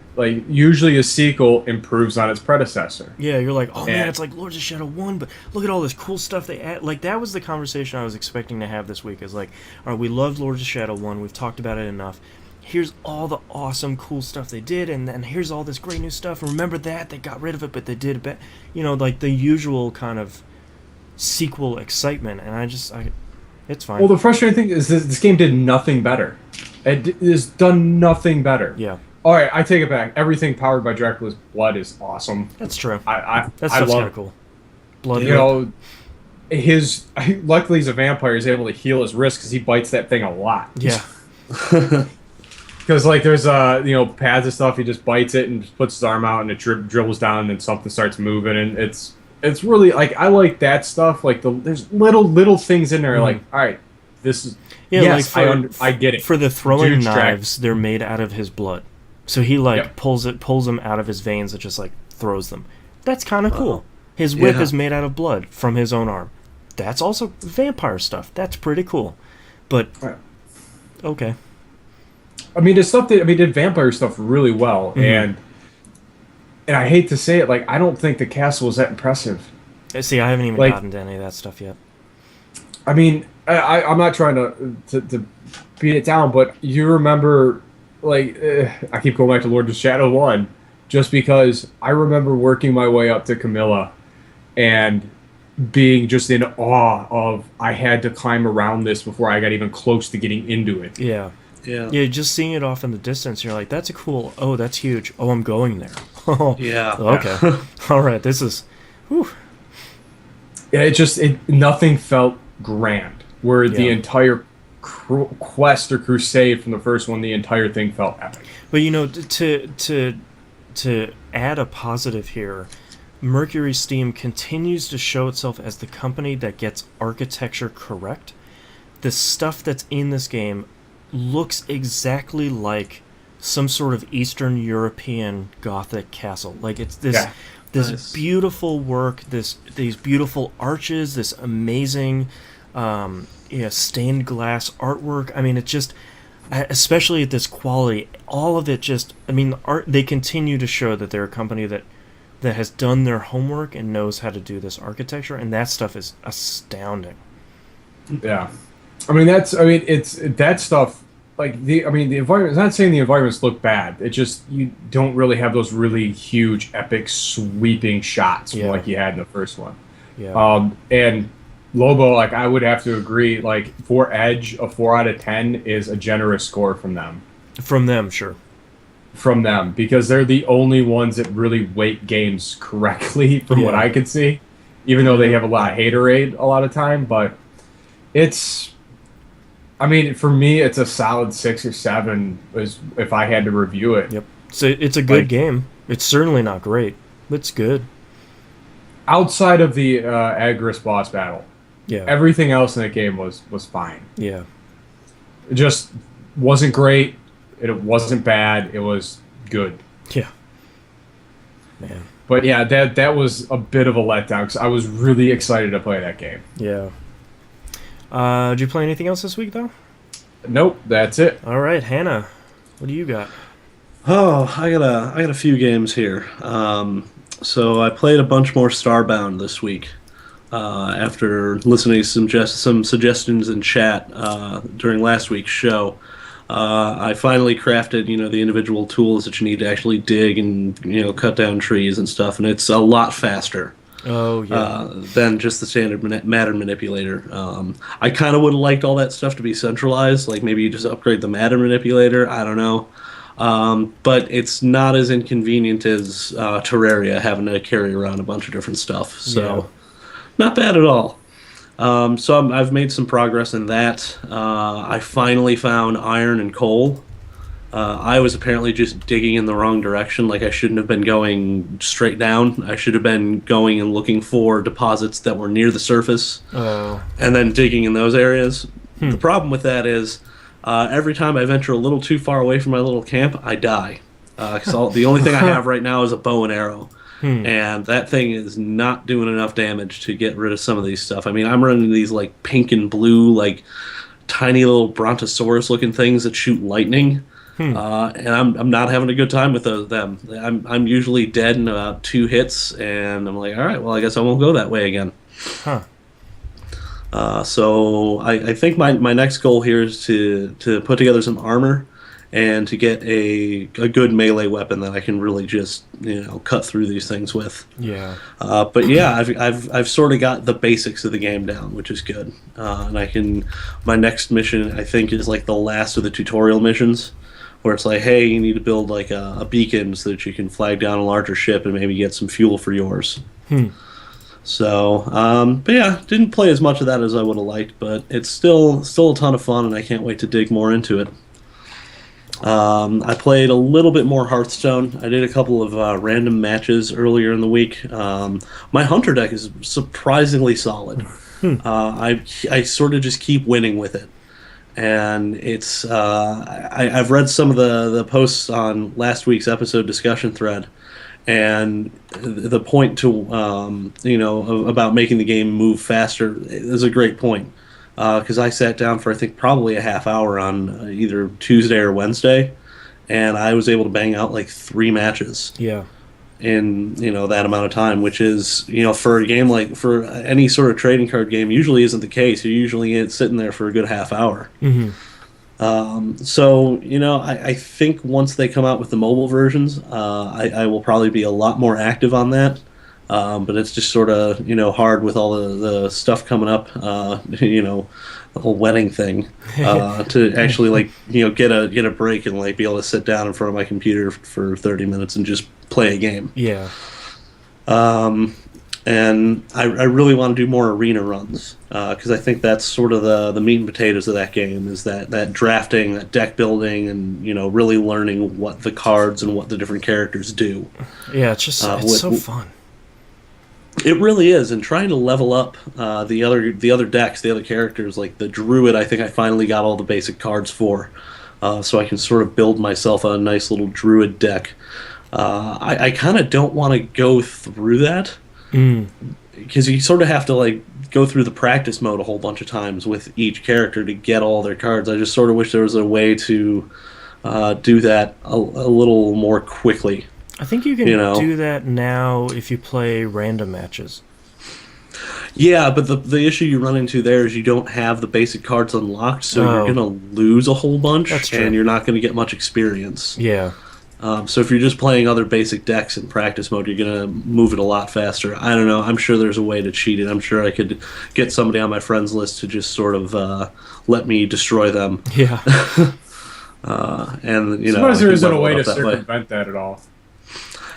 usually a sequel improves on its predecessor. Yeah, you're like, oh man, it's like Lords of Shadow 1, but look at all this cool stuff they add. Like, that was the conversation I was expecting to have this week, is like, all right, we loved Lords of Shadow 1, we've talked about it enough. Here's all the awesome, cool stuff they did, and then here's all this great new stuff. And remember that? They got rid of it, but they did it. Like the usual kind of sequel excitement, and it's fine. Well, the frustrating thing is this game did nothing better. It has done nothing better. Yeah. All right, I take it back. Everything powered by Dracula's blood is awesome. That's true. That's kind of cool. Blood. Luckily he's a vampire. He's able to heal his wrist because he bites that thing a lot. Yeah. Because there's pads and stuff. He just bites it and just puts his arm out, and it dribbles down, and then something starts moving, and it's really I like that stuff. There's little things in there. All right, this is I get it. For the throwing knives, they're made out of his blood. So he Yep. pulls them out of his veins and just like throws them. That's kind of cool. His whip is made out of blood from his own arm. That's also vampire stuff. That's pretty cool. But okay. I mean, did vampire stuff really well, and I hate to say it, like I don't think the castle was that impressive. See, I haven't even Like- gotten to any of that stuff yet. I mean, I'm not trying to beat it down, but you remember, like, I keep going back to Lord of Shadow 1, just because I remember working my way up to Camilla and being just in awe of I had to climb around this before I got even close to getting into it. Yeah. Yeah. Yeah, just seeing it off in the distance, you're like, that's a cool, oh, that's huge. Oh, I'm going there. Oh, Yeah. okay. All right, this is, whew. Yeah, nothing felt grand. Where the Yeah. entire quest or crusade from the first one, the entire thing felt epic. But you know, to add a positive here, Mercury Steam continues to show itself as the company that gets architecture correct. The stuff that's in this game looks exactly like some sort of Eastern European Gothic castle. Like it's this Nice. beautiful work, these beautiful arches, this amazing stained glass artwork. I mean, it's just, especially at this quality, all of it just, I mean, they continue to show that they're a company that has done their homework and knows how to do this architecture, and that stuff is astounding. Yeah, it's that stuff. Like the environment. It's not saying the environments look bad. It just you don't really have those really huge, epic, sweeping shots like you had in the first one. Yeah. And Lobo, like I would have to agree. Like for Edge, a 4 out of 10 is a generous score from them. From them, sure. From them, because they're the only ones that really weight games correctly, from what I could see. Even though they have a lot of haterade a lot of time, but it's. I mean, for me, it's a solid 6 or 7. If I had to review it. Yep. So it's a good game. It's certainly not great, but it's good. Outside of the Agris boss battle, everything else in that game was fine. Yeah. It just wasn't great. It wasn't bad. It was good. Yeah. Man. But yeah, that was a bit of a letdown because I was really excited to play that game. Yeah. Did you play anything else this week, though? Nope, that's it. All right, Hannah, what do you got? Oh, I got a few games here. So I played a bunch more Starbound this week. After listening to some suggestions in chat during last week's show, I finally crafted the individual tools that you need to actually dig and cut down trees and stuff, and it's a lot faster. Oh, yeah. Than just the standard matter manipulator. I kind of would have liked all that stuff to be centralized, like maybe you just upgrade the matter manipulator, I don't know. But it's not as inconvenient as Terraria, having to carry around a bunch of different stuff. So, not bad at all. So I've made some progress in that. I finally found iron and coal. I was apparently just digging in the wrong direction. Like I shouldn't have been going straight down. I should have been going and looking for deposits that were near the surface, and then digging in those areas. The problem with that is every time I venture a little too far away from my little camp, I die. Because the only thing I have right now is a bow and arrow. And that thing is not doing enough damage to get rid of some of these stuff. I mean, I'm running these like pink and blue, like tiny little brontosaurus-looking things that shoot lightning. And I'm not having a good time with them. I'm usually dead in about 2 hits, and I'm like, all right, well, I guess I won't go that way again. So I think my next goal here is to put together some armor and to get a good melee weapon that I can really just cut through these things with. Yeah. But yeah, I've sort of got the basics of the game down, which is good. And my next mission I think is like the last of the tutorial missions, where it's like, hey, you need to build like a beacon so that you can flag down a larger ship and maybe get some fuel for yours. So, but yeah, didn't play as much of that as I would have liked, but it's still a ton of fun, and I can't wait to dig more into it. I played a little bit more Hearthstone. I did a couple of random matches earlier in the week. My Hunter deck is surprisingly solid. I sort of just keep winning with it. and it's I've read some of the posts on last week's episode discussion thread, and the point to about making the game move faster is a great point, because I sat down for I think probably a half hour on either Tuesday or Wednesday, and I was able to bang out like 3 matches Yeah. in that amount of time, which is for a game like for any sort of trading card game usually isn't the case. You're usually sitting there for a good half hour. Mm-hmm. So I think once they come out with the mobile versions, I will probably be a lot more active on that. But it's just sort of hard with all the stuff coming up. The whole wedding thing to actually get a break and like be able to sit down in front of my computer for 30 minutes and just play a game. Yeah. And I really want to do more arena runs, because I think that's sort of the meat and potatoes of that game, is that drafting, that deck building, and really learning what the cards and what the different characters do. Yeah, it's just it's so fun. It really is, and trying to level up the other decks, the other characters, like the Druid. I think I finally got all the basic cards for, so I can sort of build myself a nice little Druid deck. I kind of don't want to go through that. Because you sort of have to like go through the practice mode a whole bunch of times with each character to get all their cards. I just sort of wish there was a way to do that a little more quickly. I think you can do that now if you play random matches. Yeah, but the issue you run into there is you don't have the basic cards unlocked, so you're going to lose a whole bunch, and you're not going to get much experience. Yeah. So if you're just playing other basic decks in practice mode, you're going to move it a lot faster. I don't know. I'm sure there's a way to cheat it. I'm sure I could get somebody on my friends list to just sort of let me destroy them. Yeah. And suppose there isn't a way to circumvent that at all.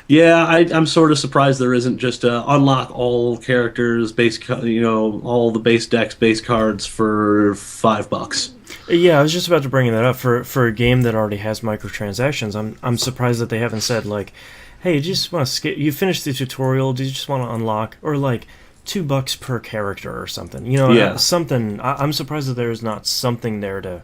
Yeah, I'm sort of surprised there isn't just unlock all characters, all the base decks, base cards for $5. Yeah, I was just about to bring that up. For a game that already has microtransactions, I'm surprised that they haven't said like, hey, you just want to skip? You finished the tutorial? Do you just want to unlock, or like $2 per character or something? Something. I'm surprised that there's not something there to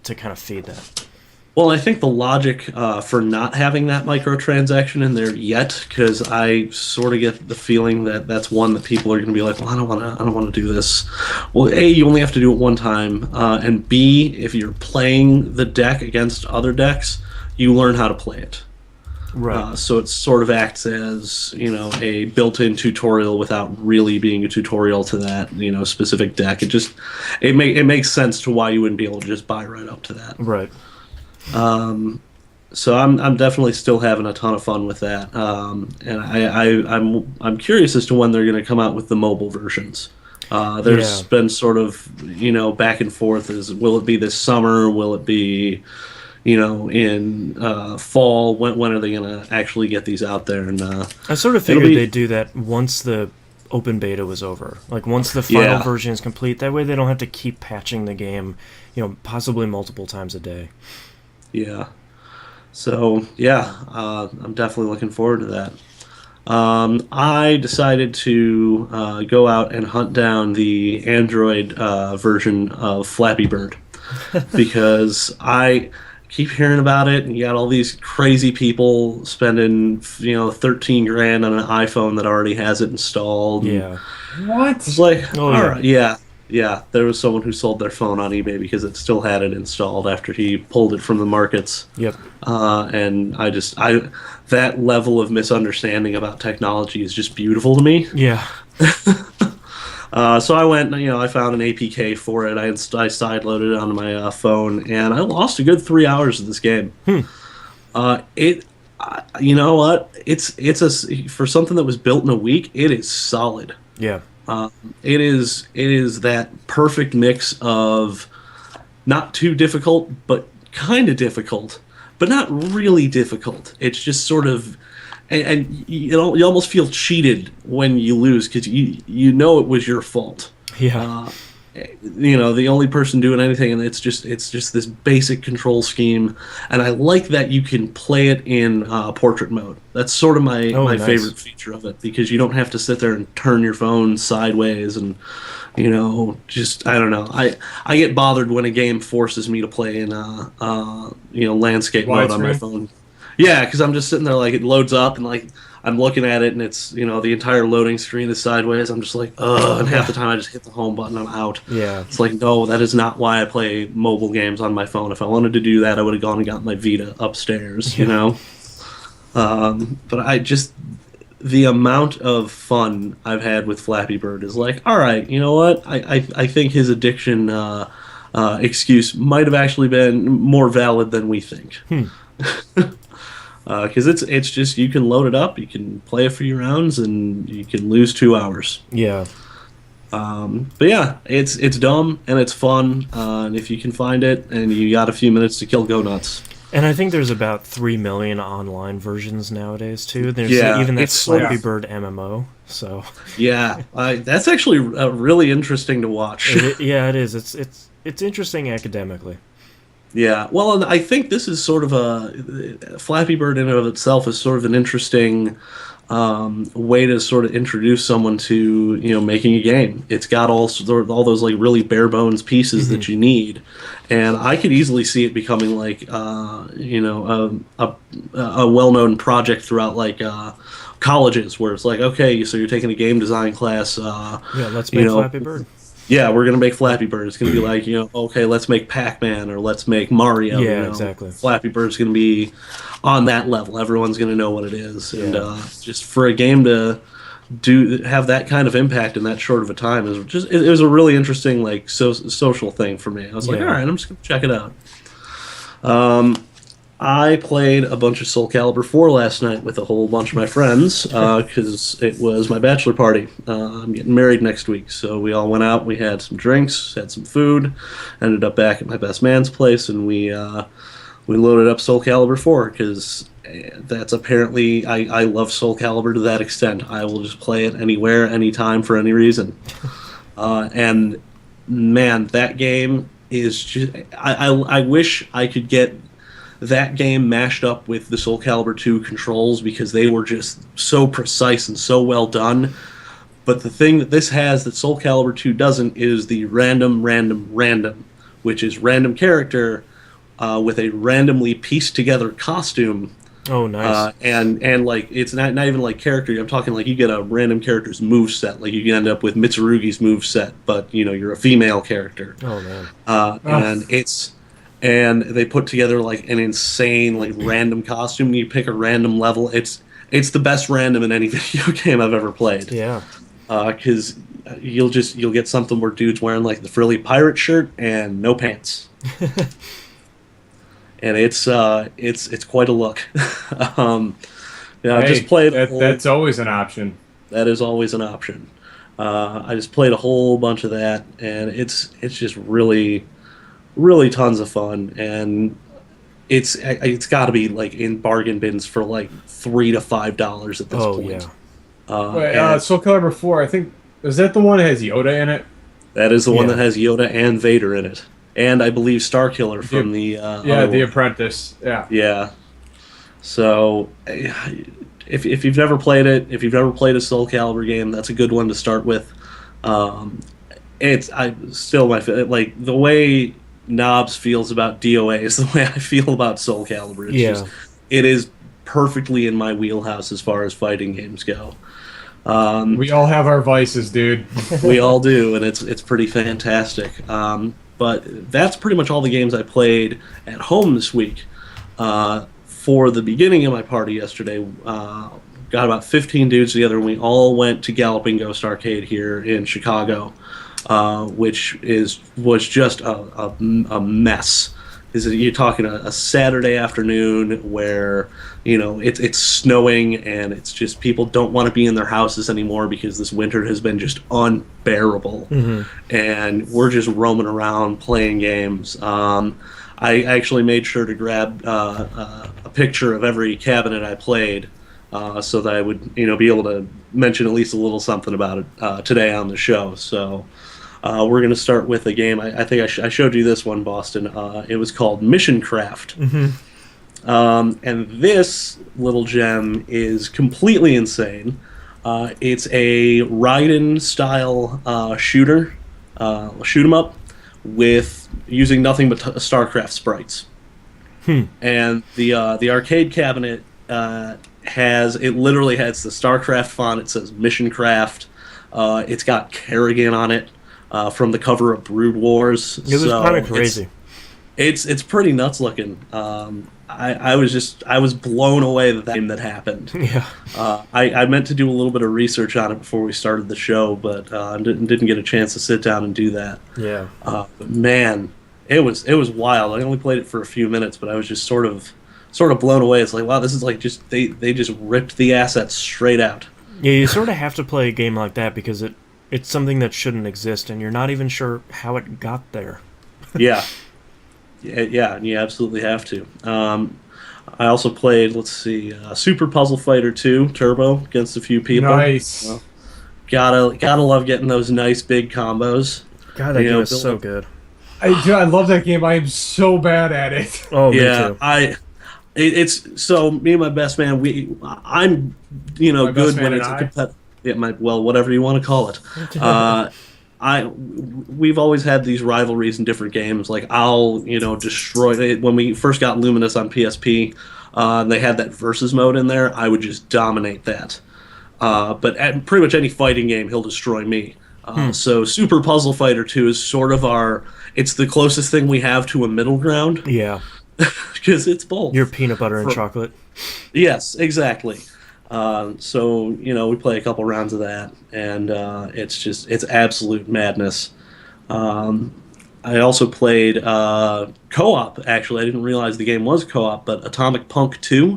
kind of feed that. Well, I think the logic for not having that microtransaction in there yet, because I sort of get the feeling that that's one that people are going to be like, well, I don't want to do this. Well, A, you only have to do it one time, and B, if you're playing the deck against other decks, you learn how to play it. Right. So it sort of acts as a built-in tutorial without really being a tutorial to that specific deck. It makes sense to why you wouldn't be able to just buy right up to that. Right. So I'm definitely still having a ton of fun with that, and I'm curious as to when they're going to come out with the mobile versions. There's been sort of back and forth. Will it be this summer? Will it be in fall? When are they going to actually get these out there? And I sort of figured they'd do that once the open beta was over, like once the final version is complete. That way they don't have to keep patching the game, possibly multiple times a day. Yeah. So, I'm definitely looking forward to that. I decided to go out and hunt down the Android version of Flappy Bird because I keep hearing about it, and you got all these crazy people spending, $13,000 on an iPhone that already has it installed. Yeah. What? It's like, all right, yeah, there was someone who sold their phone on eBay because it still had it installed after he pulled it from the markets. Yep. And that level of misunderstanding about technology is just beautiful to me. Yeah. So I went, I found an APK for it. I sideloaded it onto my phone, and I lost a good 3 hours of this game. You know what? It's for something that was built in a week. It is solid. Yeah. It is that perfect mix of not too difficult, but kind of difficult, but not really difficult. It's just sort of, and you almost feel cheated when you lose because you know it was your fault. Yeah. the only person doing anything, and it's just this basic control scheme, and I like that you can play it in portrait mode. That's sort of my Nice. favorite feature of it, because you don't have to sit there and turn your phone sideways and just I don't know. I get bothered when a game forces me to play in landscape mode on my Widescreen? phone. Yeah, because I'm just sitting there, like, it loads up, and like I'm looking at it, and it's the entire loading screen is sideways. I'm just like, ugh, and half the time I just hit the home button, I'm out. Yeah. It's like, no, that is not why I play mobile games on my phone. If I wanted to do that, I would have gone and got my Vita upstairs, But the amount of fun I've had with Flappy Bird is like, all right, you know what? I think his addiction excuse might have actually been more valid than we think. Because it's just, you can load it up, you can play a few rounds, and you can lose 2 hours. Yeah. But yeah, it's dumb and it's fun, and if you can find it and you got a few minutes to kill, go nuts. And I think there's about 3 million online versions nowadays too. There's Yeah, even that it's sort Flappy of- Bird MMO. So Yeah, that's actually really interesting to watch. yeah, it is. It's interesting academically. Yeah, well, and I think this is sort of Flappy Bird in and of itself is sort of an interesting way to sort of introduce someone to making a game. It's got all those like really bare bones pieces that you need, and I could easily see it becoming like a well known project throughout like colleges, where it's like, okay, so you're taking a game design class. Yeah, let's make Flappy Bird. Yeah, we're gonna make Flappy Bird. It's gonna be like, okay, let's make Pac-Man or let's make Mario. Yeah, exactly. Flappy Bird's gonna be on that level. Everyone's gonna know what it is, and Yeah. just for a game to have that kind of impact in that short of a time it was a really interesting like social thing for me. I was like, Yeah. all right, I'm just gonna check it out. I played a bunch of Soul Calibur 4 last night with a whole bunch of my friends because it was my bachelor party. I'm getting married next week, so we all went out. We had some drinks, had some food, ended up back at my best man's place, and we loaded up Soul Calibur 4 because that's apparently I love Soul Calibur to that extent. I will just play it anywhere, anytime, for any reason. And man, that game is just I wish I could get that game mashed up with the Soul Calibur 2 controls, because they were just so precise and so well done. But the thing that this has that Soul Calibur 2 doesn't is the random, which is random character with a randomly pieced together costume. Oh, nice. And like, it's not even like character. I'm talking like you get a random character's move set. Like you can end up with Mitsurugi's move set, but you're a female character. Oh man. And they put together like an insane like random costume. And you pick a random level. It's the best random in any video game I've ever played. Yeah. Because you'll get something where dude's wearing like the frilly pirate shirt and no pants. And it's quite a look. I just played. That's always an option. That is always an option. I just played a whole bunch of that, and it's just really, really tons of fun. And it's got to be like in bargain bins for like $3 to $5 at this point. Yeah. Wait, Soul Calibur 4, I think, is that the one that has Yoda in it? That is the one Yeah. that has Yoda and Vader in it, and I believe Starkiller from the The Apprentice. Yeah. Yeah. So, if you've never played it, if you've never played a Soul Calibur game, that's a good one to start with. Like the way Knobs feels about DOA is the way I feel about Soul Calibur. It is perfectly in my wheelhouse as far as fighting games go. We all have our vices, dude. We all do, and it's pretty fantastic. But that's pretty much all the games I played at home this week. For the beginning of my party yesterday, got about 15 dudes together, and we all went to Galloping Ghost Arcade here in Chicago, which was just a mess. You're talking a Saturday afternoon where it's snowing, and it's just people don't want to be in their houses anymore because this winter has been just unbearable. And we're just roaming around playing games. I actually made sure to grab a picture of every cabinet I played, so that I would be able to mention at least a little something about it today on the show. So We're going to start with a game. I think I showed you this one, Boston. It was called Mission Craft. And this little gem is completely insane. It's a Raiden style shooter, shoot 'em up, with using nothing but StarCraft sprites. And the arcade cabinet literally has the StarCraft font. It says Mission Craft. It's got Kerrigan on it from the cover of Brood Wars. It was kind of crazy. It's pretty nuts looking. I was blown away that game that happened. Yeah. I meant to do a little bit of research on it before we started the show, but didn't get a chance to sit down and do that. Yeah. But man, it was wild. I only played it for a few minutes, but I was just sort of blown away. It's like, wow, this is like they just ripped the assets straight out. Yeah, you sort of have to play a game like that because it's something that shouldn't exist, and you're not even sure how it got there. Yeah. Yeah, you absolutely have to. I also played, Super Puzzle Fighter 2 Turbo against a few people. Nice. Gotta love getting those nice big combos. God, that game is so good. I love that game. I am so bad at it. Oh, Yeah, me too. it's so me and my best man. I'm My good best man when and it's a I? competitive. Yeah, whatever you want to call it. We've always had these rivalries in different games. Like I'll destroy it. When we first got Luminous on PSP, and they had that versus mode in there. I would just dominate that. But at pretty much any fighting game, he'll destroy me. So Super Puzzle Fighter 2 is sort of it's the closest thing we have to a middle ground. Yeah. Because it's both. Your peanut butter and chocolate. Yes, exactly. So we play a couple rounds of that, and it's absolute madness. I also played co-op. Actually, I didn't realize the game was co-op, but Atomic Punk 2,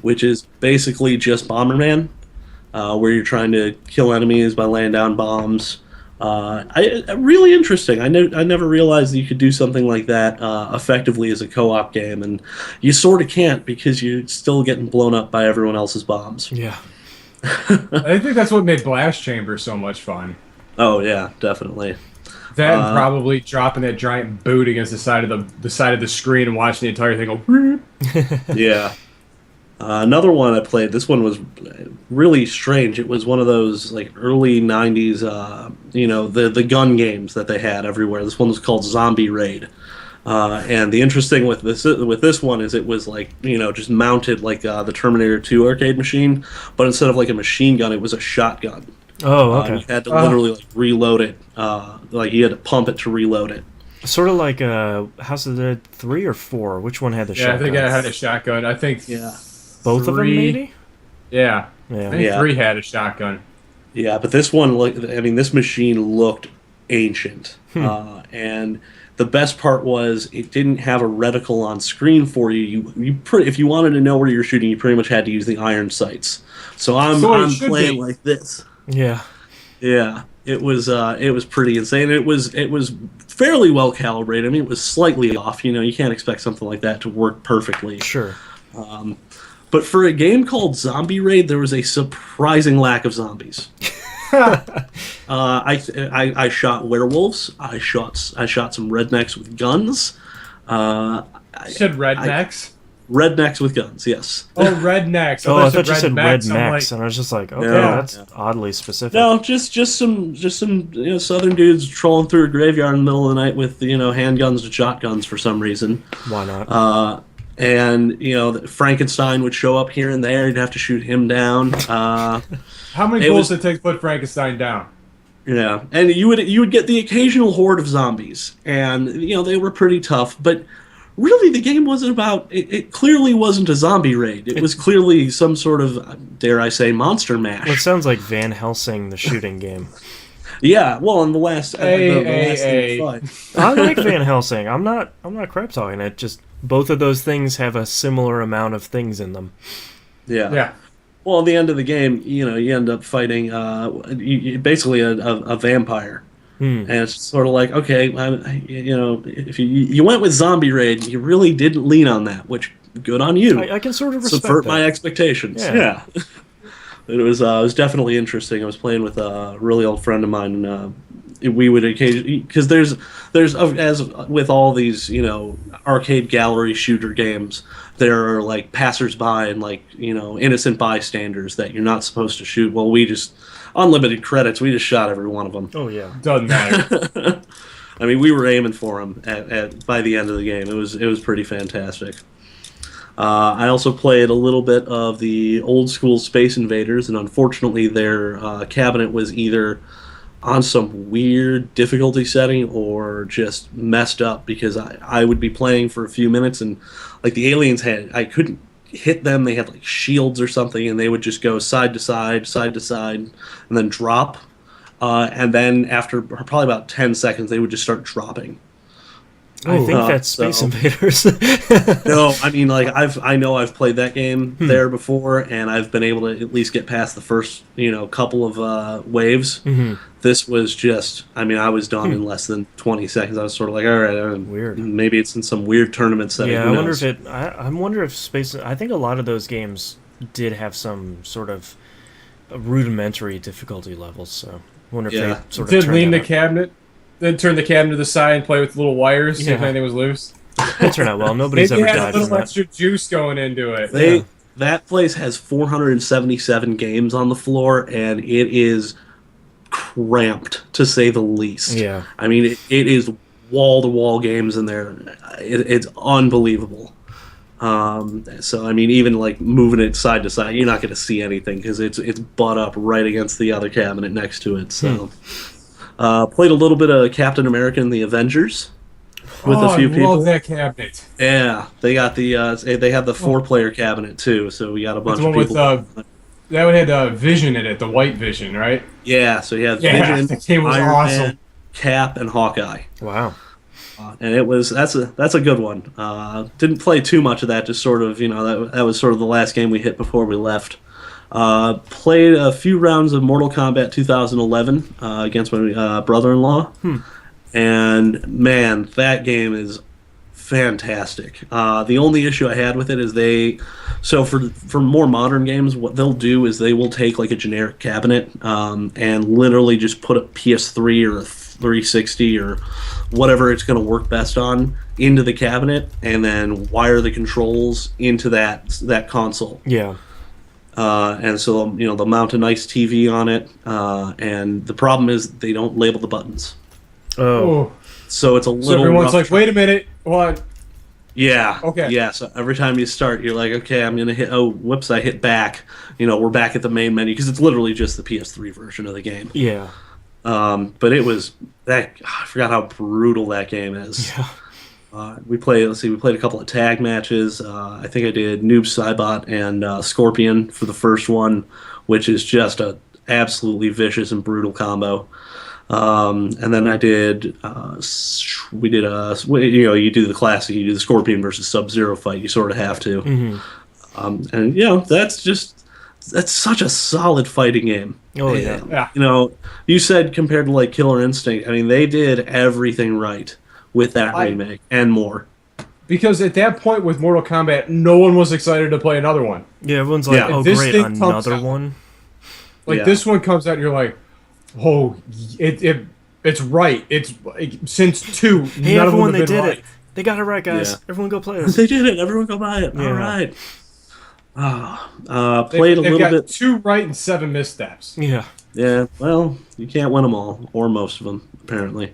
which is basically just Bomberman, where you're trying to kill enemies by laying down bombs. Really interesting. I never realized that you could do something like that effectively as a co-op game, and you sort of can't because you're still getting blown up by everyone else's bombs. Yeah. I think that's what made Blast Chamber so much fun. Oh yeah, definitely. That and probably dropping that giant boot against the side of the screen and watching the entire thing go. Whoop. Yeah. Another one I played. This one was really strange. It was one of those like early '90s, the gun games that they had everywhere. This one was called Zombie Raid, and the interesting with this one is it was like just mounted like the Terminator 2 arcade machine, but instead of like a machine gun, it was a shotgun. Oh, okay. You had to literally like reload it. Like you had to pump it to reload it. Sort of like House of the Dead 3 or 4. Which one had the shotgun? Yeah, I think I had a shotgun. I think both of them maybe. Yeah. Yeah. I think 3 had a shotgun. Yeah, but this one, this machine looked ancient, and the best part was it didn't have a reticle on screen for you. If you wanted to know where you're shooting, you pretty much had to use the iron sights. So I'm playing like this. Yeah. Yeah, it was pretty insane. It was fairly well calibrated. I mean, it was slightly off. You can't expect something like that to work perfectly. Sure. But for a game called Zombie Raid, there was a surprising lack of zombies. I shot werewolves. I shot some rednecks with guns. You said rednecks? Rednecks with guns, yes. Oh, rednecks. I thought you said rednecks, like, and I was just like, okay, Yeah. that's oddly specific. No, just some southern dudes trolling through a graveyard in the middle of the night with handguns and shotguns for some reason. Why not? And Frankenstein would show up here and there. You'd have to shoot him down. How many bullets did it take to put Frankenstein down? Yeah, and you would get the occasional horde of zombies, and they were pretty tough. But really, the game wasn't about. It clearly wasn't a zombie raid. It was clearly some sort of, dare I say, monster mash. Well, it sounds like Van Helsing, the shooting game. Yeah, well, in the last Hey. I like Van Helsing. I'm not crap talking it. Just both of those things have a similar amount of things in them. Yeah. Well, at the end of the game, you end up fighting basically a vampire. And it's sort of like, okay, if you went with Zombie Raid, you really didn't lean on that, which good on you. I can sort of respect Subvert that. my expectations. Yeah. It was definitely interesting. I was playing with a really old friend of mine, and we would occasionally, because there's as with all these arcade gallery shooter games, there are like passersby and like innocent bystanders that you're not supposed to shoot. Well, we just unlimited credits. We just shot every one of them. Oh yeah, Doesn't matter. I mean, we were aiming for them by the end of the game. It was pretty fantastic. I also played a little bit of the old school Space Invaders, and unfortunately, their cabinet was either on some weird difficulty setting or just messed up, because I would be playing for a few minutes and like the aliens I couldn't hit them. They had like shields or something, and they would just go side to side, and then drop. And then after probably about 10 seconds, they would just start dropping. I think that's Space Invaders. No, I mean, like I know I've played that game there before, and I've been able to at least get past the first couple of waves. Mm-hmm. This was just, I mean, I was done in less than 20 seconds. I was sort of like, all right, weird. Maybe it's in some weird tournament setting. Yeah, I wonder if Space. I think a lot of those games did have some sort of rudimentary difficulty levels. So I wonder if they sort of did turned lean the that out. cabinet. Then turn the cabinet to the side and play with little wires, see if anything was loose. That turned out well. Nobody's Maybe ever had died a from little that. extra juice going into it. That place has 477 games on the floor, and it is cramped, to say the least. Yeah. I mean, it is wall-to-wall games in there. It's unbelievable. So, I mean, even like moving it side to side, you're not going to see anything because it's butt up right against the other cabinet next to it. So, played a little bit of Captain America and the Avengers with a few people. I love that cabinet. Yeah, they got they have the 4-player cabinet too. So we got a bunch of people. That one had Vision in it, the white Vision, right? Yeah, so you had Vision, the game was Iron awesome. Man, Cap, and Hawkeye. Wow. And that's a good one. Didn't play too much of that. Just sort of that was sort of the last game we hit before we left. Played a few rounds of Mortal Kombat 2011 against my brother-in-law, and man, that game is fantastic. The only issue I had with it is for more modern games, what they'll do is they will take like a generic cabinet and literally just put a PS3 or a 360 or whatever it's going to work best on into the cabinet, and then wire the controls into that console. Yeah. And so they'll mount a nice TV on it, and the problem is they don't label the buttons. Oh. So it's a little. So everyone's rough. like, "Wait a minute, what?" Yeah. Okay. Yeah. So every time you start, you're like, "Okay, I'm gonna hit. Oh, whoops! I hit back. We're back at the main menu because it's literally just the PS3 version of the game." Yeah. But it was that. I forgot how brutal that game is. Yeah. We played a couple of tag matches. I think I did Noob Saibot and Scorpion for the first one, which is just a absolutely vicious and brutal combo. And then I did, you do the classic, you do the Scorpion versus Sub-Zero fight. You sort of have to. Mm-hmm. And that's such a solid fighting game. Oh yeah. You said compared to like Killer Instinct, I mean, they did everything right with that remake and more. Because at that point with Mortal Kombat, no one was excited to play another one. Yeah, everyone's like, "Oh, this great, thing comes another out- one." This one comes out and you're like, "Oh, it's right. It's like, since 2, Hey, none everyone, of them they have been did right." it. They got it right, guys. Yeah. Everyone go play this. They did it. Everyone go buy it. Yeah. All right. Played a They've little got bit. 2 right and 7 missteps. Yeah. Yeah, well, you can't win them all, or most of them, apparently.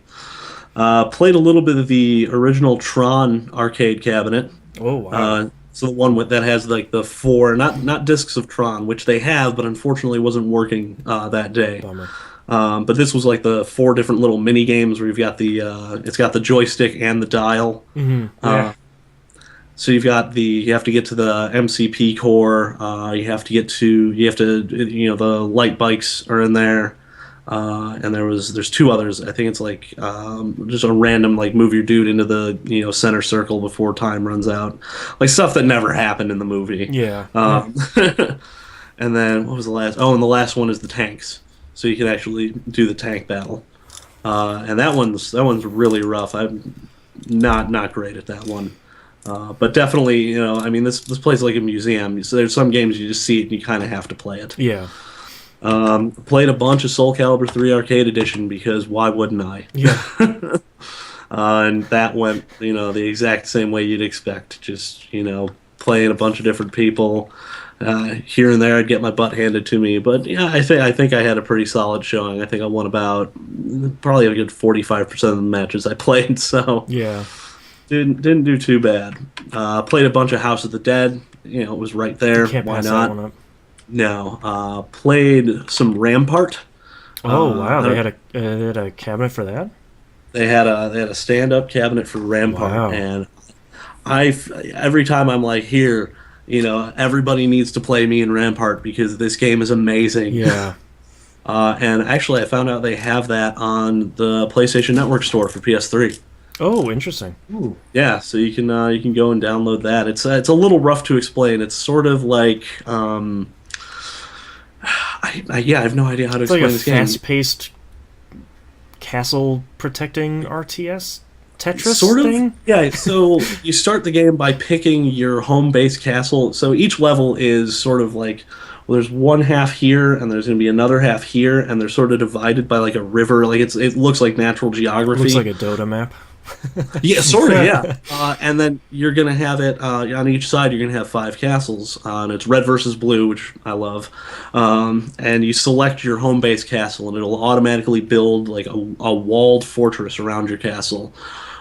Played a little bit of the original Tron arcade cabinet. Oh wow. So the one that has like the 4, not discs of Tron, which they have, but unfortunately wasn't working that day. Bummer. But this was like the 4 different little mini games where you've got it's got the joystick and the dial. Mm-hmm. Yeah. So you have to get to the MCP core. You have to the light bikes are in there. And there's 2 others. I think it's like just a random like move your dude into the center circle before time runs out, like stuff that never happened in the movie. Yeah. And then what was the last? Oh, and the last one is the tanks. So you can actually do the tank battle. And that one's really rough. I'm not great at that one. But definitely, I mean, this place is like a museum. So there's some games you just see it and you kind of have to play it. Yeah. Played a bunch of Soul Calibur 3 Arcade Edition because why wouldn't I? Yeah. And that went, the exact same way you'd expect. Just, playing a bunch of different people. Here and there, I'd get my butt handed to me. But yeah, I think I had a pretty solid showing. I think I won about probably a good 45% of the matches I played. So Yeah. didn't do too bad. Played a bunch of House of the Dead. It was right there. You can't Why pass not? that one up. No. Played some Rampart. Oh wow, they had a cabinet for that. They had a stand-up cabinet for Rampart, Wow. and every time I'm like, here, everybody needs to play me in Rampart because this game is amazing. Yeah. And actually, I found out they have that on the PlayStation Network store for PS3. Oh, interesting. Ooh. Yeah, so you can go and download that. It's a little rough to explain. It's sort of like I have no idea how to It's explain like a this game. fast-paced castle protecting RTS Tetris Sort of. thing. Yeah, so you start the game by picking your home base castle. So each level is sort of like, well, there's one half here, and there's going to be another half here, and they're sort of divided by like a river. Like it looks like natural geography. Looks like a Dota map. Yeah, sort of, yeah. And then you're going to have it on each side. You're going to have 5 castles, and it's red versus blue, which I love. And you select your home base castle, and it'll automatically build like a walled fortress around your castle.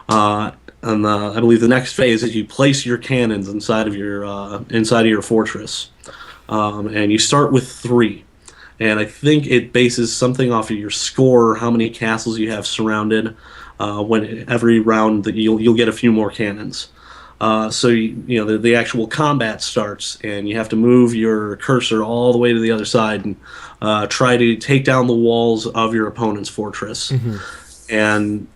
And I believe the next phase is you place your cannons inside of your fortress, and you start with 3. And I think it bases something off of your score, how many castles you have surrounded. When every round that you'll get a few more cannons. So the actual combat starts, and you have to move your cursor all the way to the other side and try to take down the walls of your opponent's fortress. Mm-hmm. And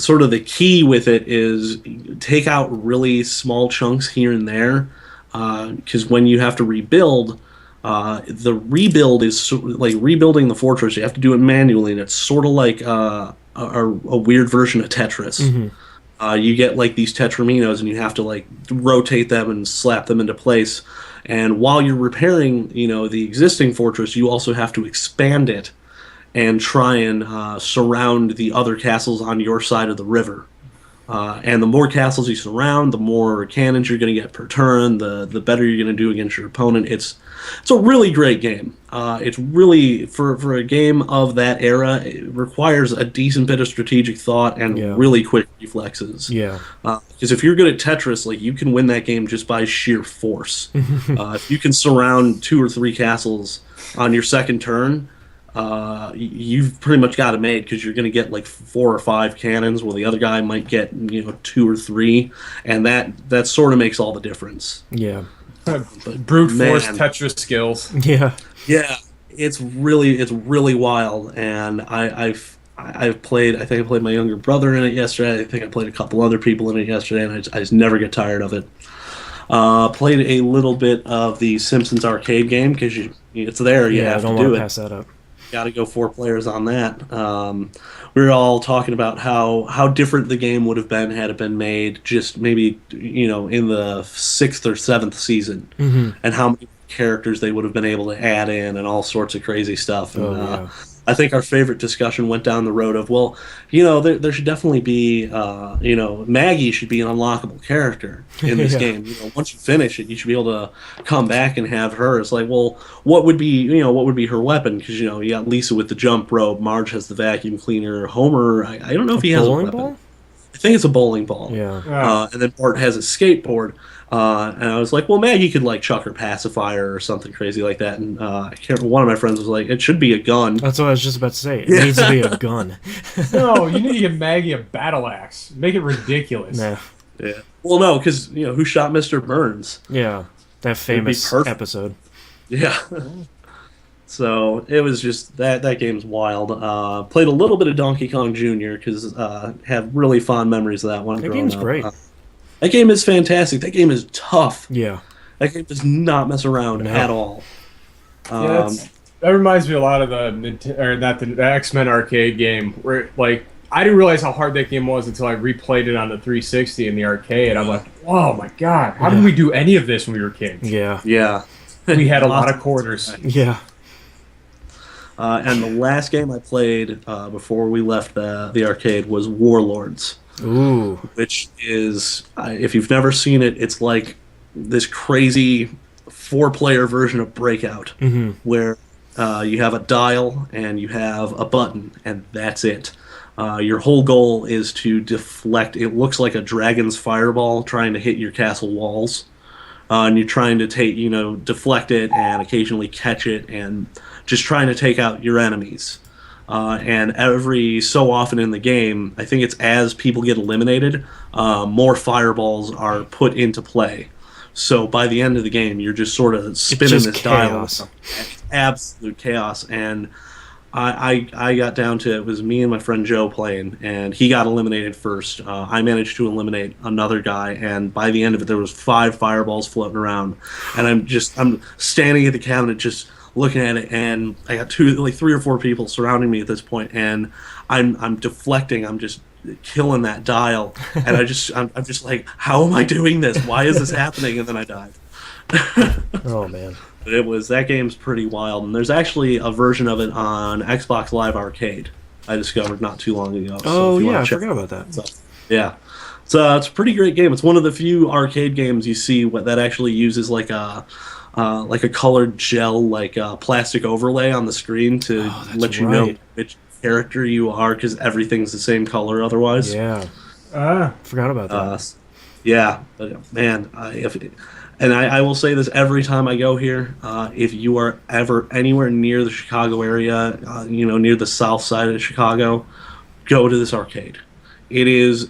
sort of the key with it is take out really small chunks here and there, because when you have to rebuild. The rebuild is like rebuilding the fortress. You have to do it manually, and it's sort of like a weird version of Tetris. Mm-hmm. You get like these tetraminos, and you have to like rotate them and slap them into place. And while you're repairing, the existing fortress, you also have to expand it and try and surround the other castles on your side of the river. And the more castles you surround, the more cannons you're going to get per turn, the better you're going to do against your opponent. It's a really great game. It's really, for a game of that era, it requires a decent bit of strategic thought and really quick reflexes. Yeah. Because if you're good at Tetris, like you can win that game just by sheer force. If you can surround 2 or 3 castles on your second turn, you've pretty much got it made, because you're going to get like 4 or 5 cannons, while the other guy might get 2 or 3, and that sort of makes all the difference. Yeah. Brute force Tetris skills. Yeah. Yeah, it's really wild, and I've played. I think I played my younger brother in it yesterday. I think I played a couple other people in it yesterday, and I just never get tired of it. Played a little bit of the Simpsons arcade game, because it's there. You have I don't to do want it. to pass that up. Got to go 4 players on that. We were all talking about how different the game would have been had it been made just maybe in the 6th or 7th season, and how many characters they would have been able to add in and all sorts of crazy stuff. And, I think our favorite discussion went down the road of, well, there should definitely be, Maggie should be an unlockable character in this game. Once you finish it, you should be able to come back and have her. It's like, well, what would be her weapon? Because you got Lisa with the jump rope, Marge has the vacuum cleaner, Homer. I don't know if he has a weapon. Ball? I think it's a bowling ball. Yeah. And then Bart has a skateboard. And I was like, well, Maggie could like chuck her pacifier or something crazy like that. And I can't remember, one of my friends was like, it should be a gun. That's what I was just about to say. It needs to be a gun. No, you need to give Maggie a battle axe. Make it ridiculous. Nah. Yeah. Well, no, because who shot Mr. Burns? Yeah. That famous episode. Yeah. So it was just that game's wild. Played a little bit of Donkey Kong Jr. because have really fond memories of that one. That game's great. That game is fantastic. That game is tough. Yeah. That game does not mess around at all. That reminds me a lot of the X-Men arcade game, where like I didn't realize how hard that game was until I replayed it on the 360 in the arcade. I'm like, oh my god, how did we do any of this when we were kids? Yeah. Yeah. We had a lot of quarters. Yeah. And the last game I played before we left the arcade was Warlords, Ooh. which is, if you've never seen it, it's like this crazy four-player version of Breakout, Mm-hmm. where you have a dial and you have a button, and that's it. Your whole goal is to deflect. It looks like a dragon's fireball trying to hit your castle walls, and you're trying to deflect it and occasionally catch it, and just trying to take out your enemies. And every so often in the game, I think it's as people get eliminated, more fireballs are put into play. So by the end of the game, you're just sort of spinning just this chaos. dial. It's absolute chaos. And I got down to, it was me and my friend Joe playing, and he got eliminated first. I managed to eliminate another guy, and by the end of it, there was 5 fireballs floating around, and I'm standing at the cabinet just looking at it, and I got 3 or 4 people surrounding me at this point, and I'm deflecting, I'm just killing that dial, and I'm just like, how am I doing this? Why is this happening? And then I died. Oh man. That game's pretty wild, and there's actually a version of it on Xbox Live Arcade I discovered not too long ago. Oh if you yeah, wanna I check forgot about that. yeah, it's a pretty great game. It's one of the few arcade games you see that actually uses like a colored gel, like a plastic overlay on the screen to that's let you know right. which character you are, because everything's the same color otherwise. Yeah, Ah, forgot about that. Yeah, but man, I will say this every time I go here. If you are ever anywhere near the Chicago area, near the south side of Chicago, go to this arcade. It is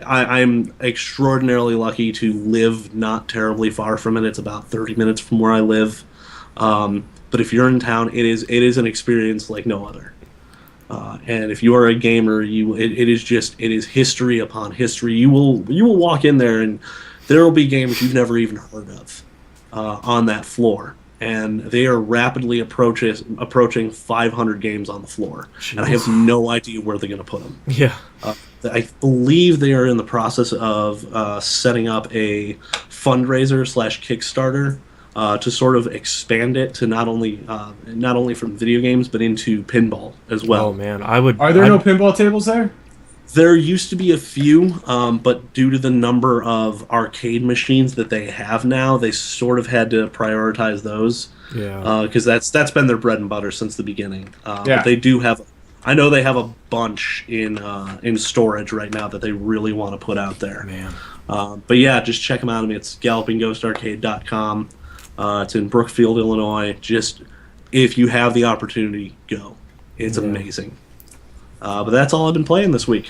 I'm extraordinarily lucky to live not terribly far from it. It's about 30 minutes from where I live. But if you're in town, it is an experience like no other. And if you are a gamer, it is history upon history. You will walk in there, and there will be games you've never even heard of on that floor, and they are rapidly approaching 500 games on the floor, and I have no idea where they're going to put them. Yeah. I believe they are in the process of setting up a fundraiser / Kickstarter to sort of expand it to not only from video games but into pinball as well. Oh man, I would. are there no pinball tables there? There used to be a few, but due to the number of arcade machines that they have now, they sort of had to prioritize those. Yeah. Because that's been their bread and butter since the beginning. Yeah. But they do have. I know they have a bunch in storage right now that they really want to put out there. Man. But yeah, just check them out. I mean, it's gallopingghostarcade.com. It's in Brookfield, Illinois. Just if you have the opportunity, go. It's amazing. But that's all I've been playing this week.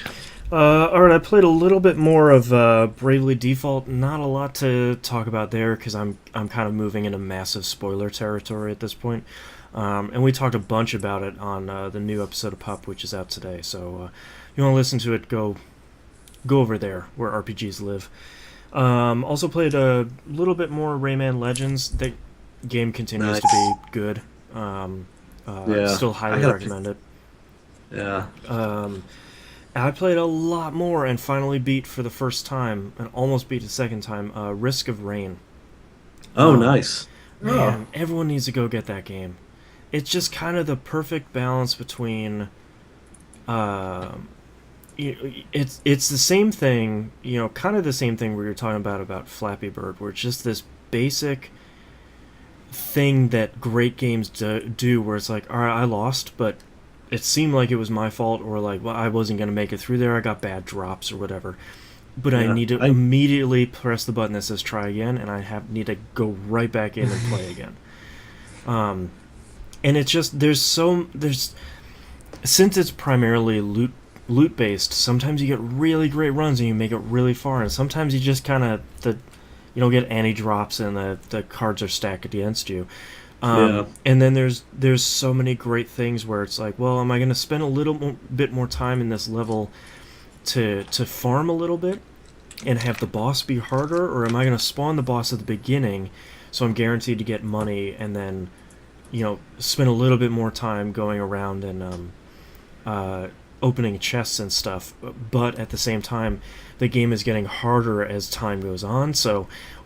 All right, I played a little bit more of Bravely Default. Not a lot to talk about there because I'm kind of moving into massive spoiler territory at this point. And we talked a bunch about it on the new episode of Pup, which is out today. So if you want to listen to it, go over there where RPGs live. Also played a little bit more Rayman Legends. The game continues to be good. Still highly recommend it. Yeah. I played a lot more and finally beat for the first time, and almost beat the second time, Risk of Rain. Oh, nice. Man, everyone needs to go get that game. It's just kind of the perfect balance between... it's the same thing, kind of the same thing where you're talking about Flappy Bird, where it's just this basic thing that great games do where it's like, all right, I lost, but it seemed like it was my fault, or like, well, I wasn't going to make it through there, I got bad drops or whatever. But I need to immediately press the button that says try again, and I need to go right back in and play again. And it's just, since it's primarily loot based, sometimes you get really great runs and you make it really far, and sometimes you just kind of, you don't get any drops and the cards are stacked against you. And then there's so many great things where it's like, well, am I going to spend a little bit more time in this level to farm a little bit and have the boss be harder, or am I going to spawn the boss at the beginning so I'm guaranteed to get money, and then spend a little bit more time going around and opening chests and stuff, but at the same time the game is getting harder as time goes on,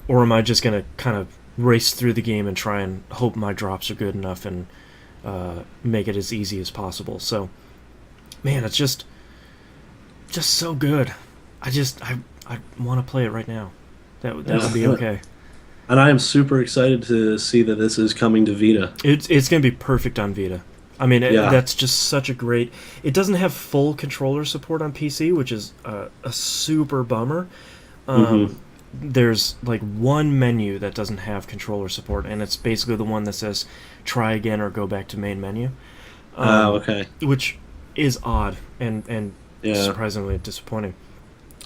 or am I just going to kind of race through the game and try and hope my drops are good enough and make it as easy as possible. So, man, it's just so good. I want to play it right now. That would be okay. And I am super excited to see that this is coming to Vita. It's going to be perfect on Vita. I mean, Yeah. that's just such a great... It doesn't have full controller support on PC, which is a super bummer. There's like one menu that doesn't have controller support, and it's basically the one that says try again or go back to main menu. Okay. Which is odd and Yeah. surprisingly disappointing.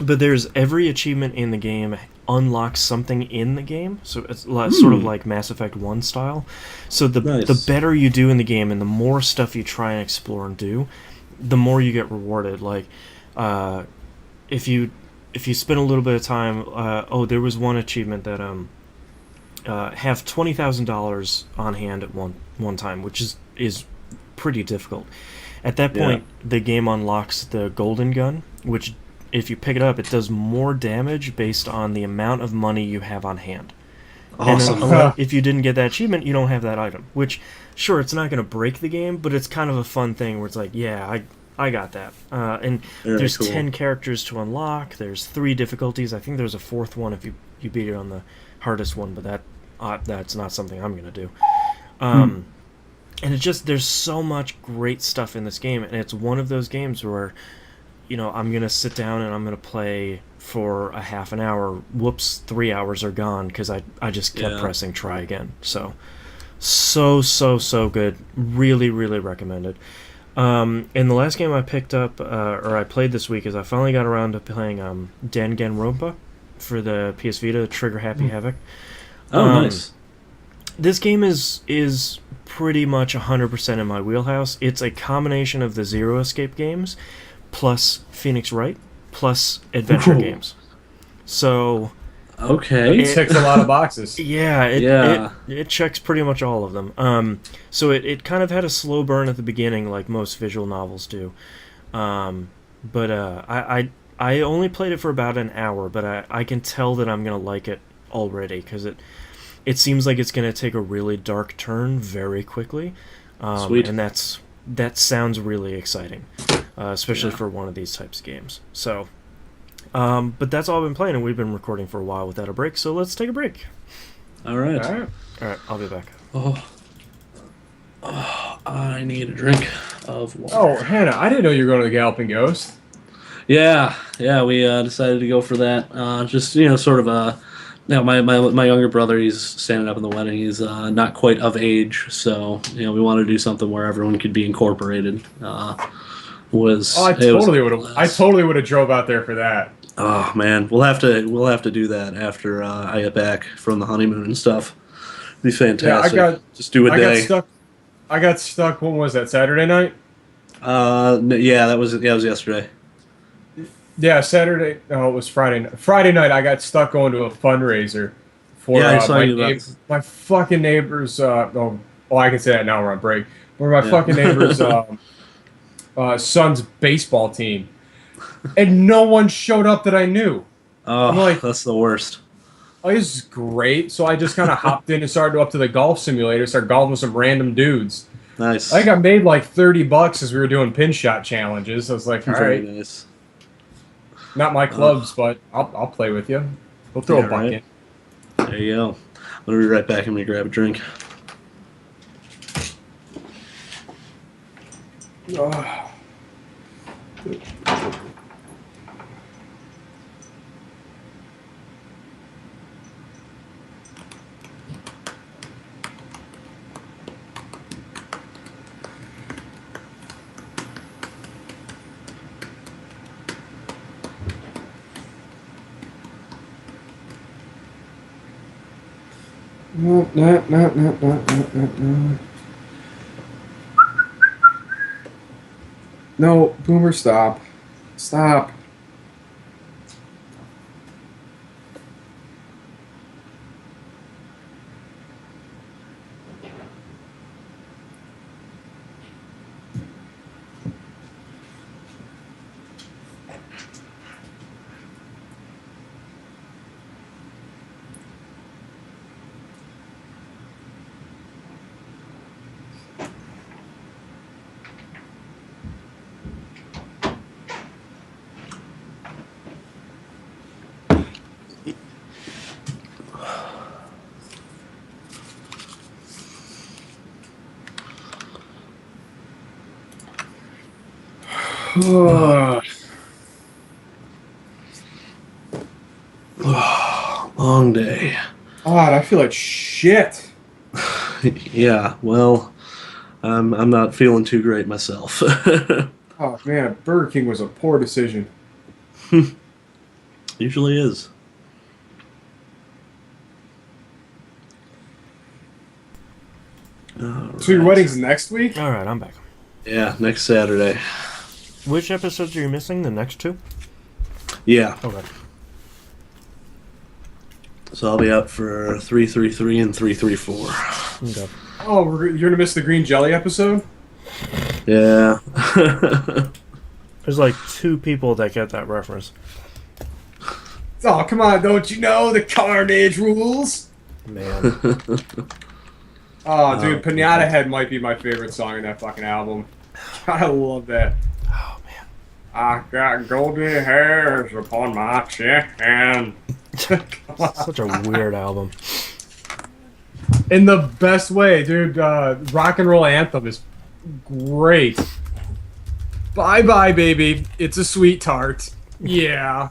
But there's every achievement in the game unlocks something in the game, so it's sort of like Mass Effect 1 style. So the better you do in the game and the more stuff you try and explore and do, the more you get rewarded. Like if you spend a little bit of time, there was one achievement that have $20,000 on hand at one time, which is pretty difficult. At that point, the game unlocks the golden gun, which if you pick it up, it does more damage based on the amount of money you have on hand. Awesome. And if you didn't get that achievement, you don't have that item. Which, sure, it's not going to break the game, but it's kind of a fun thing where it's like, yeah, I got that. And Very there's cool. 10 characters to unlock. There's 3 difficulties. I think there's a 4th one if you beat it on the hardest one, but that's not something I'm going to do. And there's so much great stuff in this game, and it's one of those games where, I'm going to sit down and I'm going to play for a half an hour. Whoops, 3 hours are gone because I just kept pressing try again. So good. Really, really recommended. And the last game I picked up, or I played this week, is I finally got around to playing Danganronpa for the PS Vita, Trigger Happy Havoc. Oh, nice. This game is pretty much 100% in my wheelhouse. It's a combination of the Zero Escape games plus Phoenix Wright plus adventure games. So Okay. It ticks a lot of boxes. yeah, it checks pretty much all of them. So it kind of had a slow burn at the beginning, like most visual novels do. But I only played it for about an hour, but I can tell that I'm gonna like it already because it seems like it's gonna take a really dark turn very quickly. Sweet. And that sounds really exciting, especially for one of these types of games. So. But that's all I've been playing, and we've been recording for a while without a break, so let's take a break. All right. All right. I'll be back. Oh, I need a drink of water. Oh, Hannah, I didn't know you were going to the Galloping Ghost. Yeah, we decided to go for that. Just sort of my younger brother, he's standing up in the wedding. He's not quite of age, so we want to do something where everyone could be incorporated. I totally would have drove out there for that. Oh man, we'll have to do that after I get back from the honeymoon and stuff. It'd be fantastic. Just do a day. I got stuck. When was that? Saturday night? That was yesterday. Yeah, Saturday. No, it was Friday night. Friday night, I got stuck going to a fundraiser for I saw you about this. my fucking neighbor's. I can say that now we're on break. For my fucking neighbor's son's baseball team, and no one showed up that I knew. Oh, I'm like, that's the worst. oh, this is great. So I just kind of hopped in and started up to the golf simulator, started golfing with some random dudes. Nice. I think I made like $30 as we were doing pin shot challenges. I was like, all Very right, nice. not my clubs, but I'll play with you. We'll throw a bucket. Right. There you go. I'm gonna be right back. I'm gonna grab a drink. Oh. No, Boomer, stop. Stop. Long day. God, I feel like shit. Yeah, well, I'm not feeling too great myself. Oh man, Burger King was a poor decision. Usually is. So your wedding's next week? All right, I'm back. Yeah, next Saturday. Which episodes are you missing? The next two? Yeah, Okay. so I'll be out for 333 and 334. Okay. Oh, you're gonna miss the green jelly episode? Yeah. There's like 2 people that get that reference. Oh, come on, don't you know the Carnage rules? Man. Oh, dude, Pinata Head might be my favorite song in that fucking album. I love that. Oh, man. I got golden hairs upon my chin. Such a weird album. In the best way, dude. Rock and Roll Anthem is great. Bye bye, baby. It's a sweet tart. Yeah.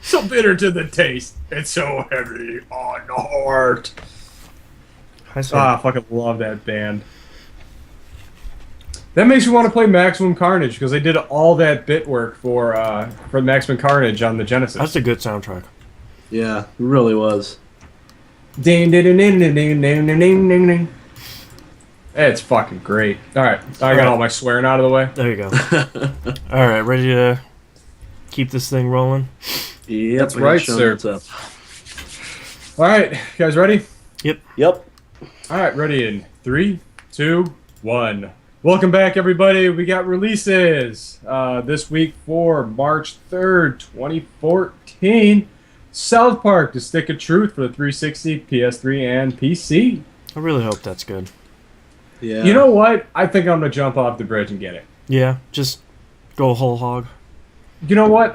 So bitter to the taste. It's so heavy on the heart. I say, Ah, I fucking love that band. That makes you want to play Maximum Carnage because they did all that bit work for Maximum Carnage on the Genesis. that's a good soundtrack. Yeah, it really was. Ding ding ding ding ding ding ding ding ding ding. It's fucking great. All right, I got all my swearing out of the way. There you go. All right, ready to keep this thing rolling? Yep, That's I got right, show sir. notes up. All right, you guys ready? Yep. All right, ready in 3, 2, 1. Welcome back, everybody. We got releases this week for March 3rd, 2014. South Park: The Stick of Truth for the 360, PS3, and PC. I really hope that's good. Yeah. You know what? I think I'm gonna jump off the bridge and get it. Yeah, just go whole hog. You know what?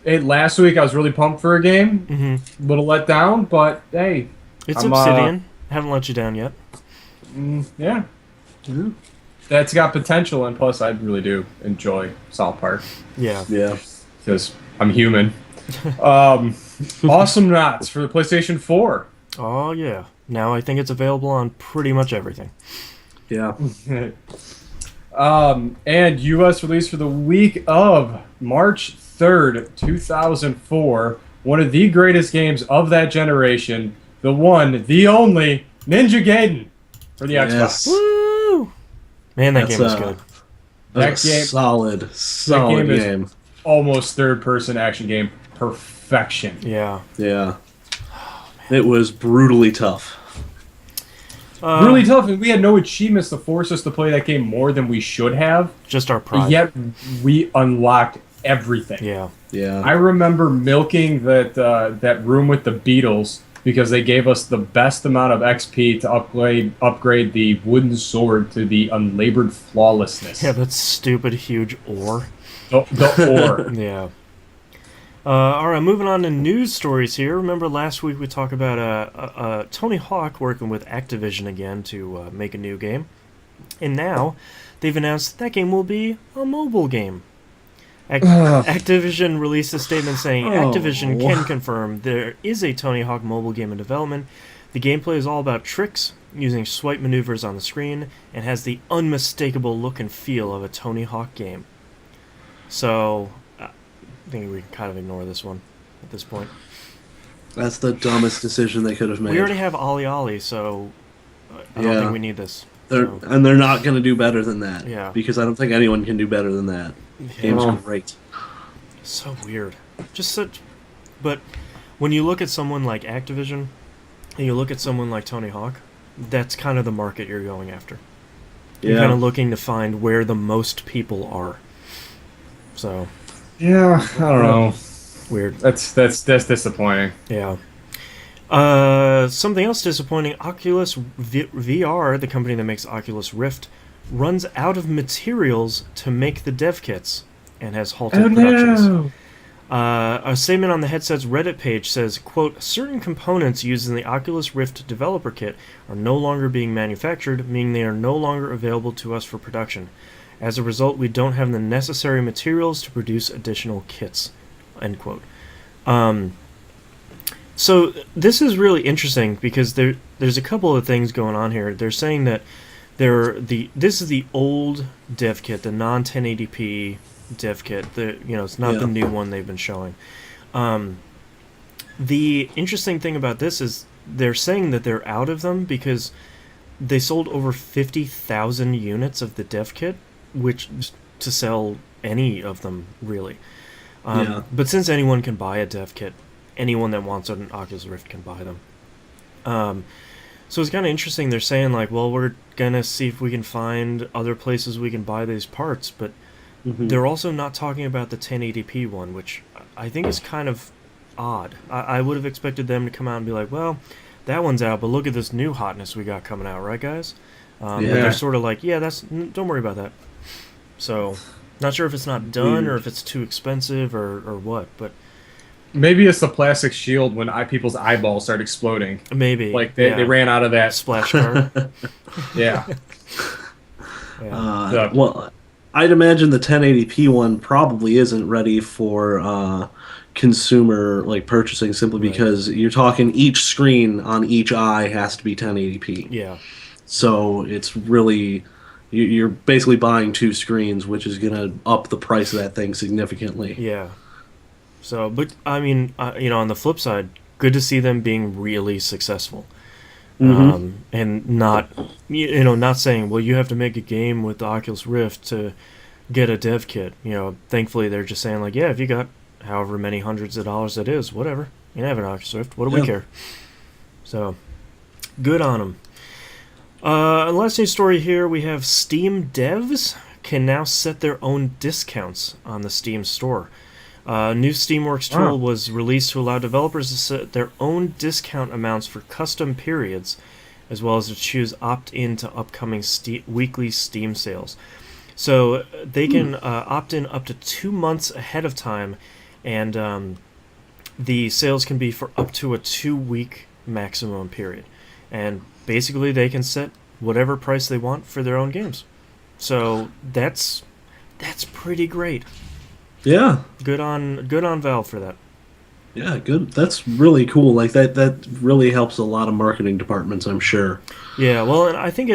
Last week I was really pumped for a game. Mm-hmm. Little let down, but hey, It's I'm, Obsidian. Haven't let you down yet. yeah, that's got potential, and plus I really do enjoy South Park Yeah. Yeah. because I'm human. Awesome Knots for the PlayStation 4. Oh, yeah. Now I think it's available on pretty much everything. Yeah. And US release for the week of March 3rd, 2004. One of the greatest games of that generation. The one, the only, Ninja Gaiden for the Xbox. Woo! Man, that That's, game was good. That's That a game- solid game game. is- Almost third-person action game. Perfection. Yeah. Yeah. It was brutally tough. Really tough, and we had no achievements to force us to play that game more than we should have. Just our pride. Yet we unlocked everything. Yeah. Yeah. I remember milking that room with the Beatles because they gave us the best amount of XP to upgrade the wooden sword to the unlabored flawlessness. Yeah, that stupid huge ore. The ore. Yeah. All right, moving on to news stories here. Remember last week we talked about Tony Hawk working with Activision again to make a new game. And now they've announced that game will be a mobile game. Activision released a statement saying Activision can confirm there is a Tony Hawk mobile game in development. The gameplay is all about tricks, using swipe maneuvers on the screen, and has the unmistakable look and feel of a Tony Hawk game. So, I think we can kind of ignore this one at this point. That's the dumbest decision they could have made. We already have Ollie Ollie, so I don't think we need this. They're not going to do better than that. Yeah. Because I don't think anyone can do better than that. Game's great. So weird. Just such... But when you look at someone like Activision, and you look at someone like Tony Hawk, that's kind of the market you're going after. You're kind of looking to find where the most people are. So... Yeah, I don't know. Weird. That's disappointing. Yeah. Something else disappointing, Oculus VR, the company that makes Oculus Rift, runs out of materials to make the dev kits and has halted productions. A statement on the headset's Reddit page says, quote, certain components used in the Oculus Rift developer kit are no longer being manufactured, meaning they are no longer available to us for production. As a result, we don't have the necessary materials to produce additional kits. End quote. So this is really interesting because there's a couple of things going on here. They're saying that this is the old dev kit, the non 1080p dev kit. It's not the new one they've been showing. The interesting thing about this is they're saying that they're out of them because they sold over 50,000 units of the dev kit, which to sell any of them really. But since anyone can buy a dev kit, anyone that wants an Oculus Rift can buy them. So it's kind of interesting. They're saying like, well, we're gonna see if we can find other places we can buy these parts, but they're also not talking about the 1080p one, which I think is kind of odd. I would have expected them to come out and be like, well, that one's out, but look at this new hotness we got coming out, right, guys? But they're sort of like, yeah, don't worry about that. So, not sure if it's not done or if it's too expensive or what, but maybe it's the plastic shield when people's eyeballs start exploding. Maybe. Like they ran out of that splash guard. Yeah. Well, I'd imagine the 1080p one probably isn't ready for consumer purchasing simply because you're talking each screen on each eye has to be 1080p. Yeah. So it's really you're basically buying two screens, which is going to up the price of that thing significantly. Yeah. So, but I mean, on the flip side, good to see them being really successful, and not saying, well, you have to make a game with the Oculus Rift to get a dev kit. Thankfully they're just saying like, yeah, if you got however many hundreds of dollars it is, whatever, you can have an Oculus Rift. What do we care? So, good on them. Last news story here, we have Steam devs can now set their own discounts on the Steam store. New Steamworks tool was released to allow developers to set their own discount amounts for custom periods, as well as to choose opt-in to upcoming weekly Steam sales. So they can opt in up to 2 months ahead of time, and the sales can be for up to a 2-week maximum period. And basically they can set whatever price they want for their own games. So that's pretty great. Yeah. Good on Valve for that. Yeah, good. That's really cool. Like that really helps a lot of marketing departments, I'm sure. Yeah, well, and I think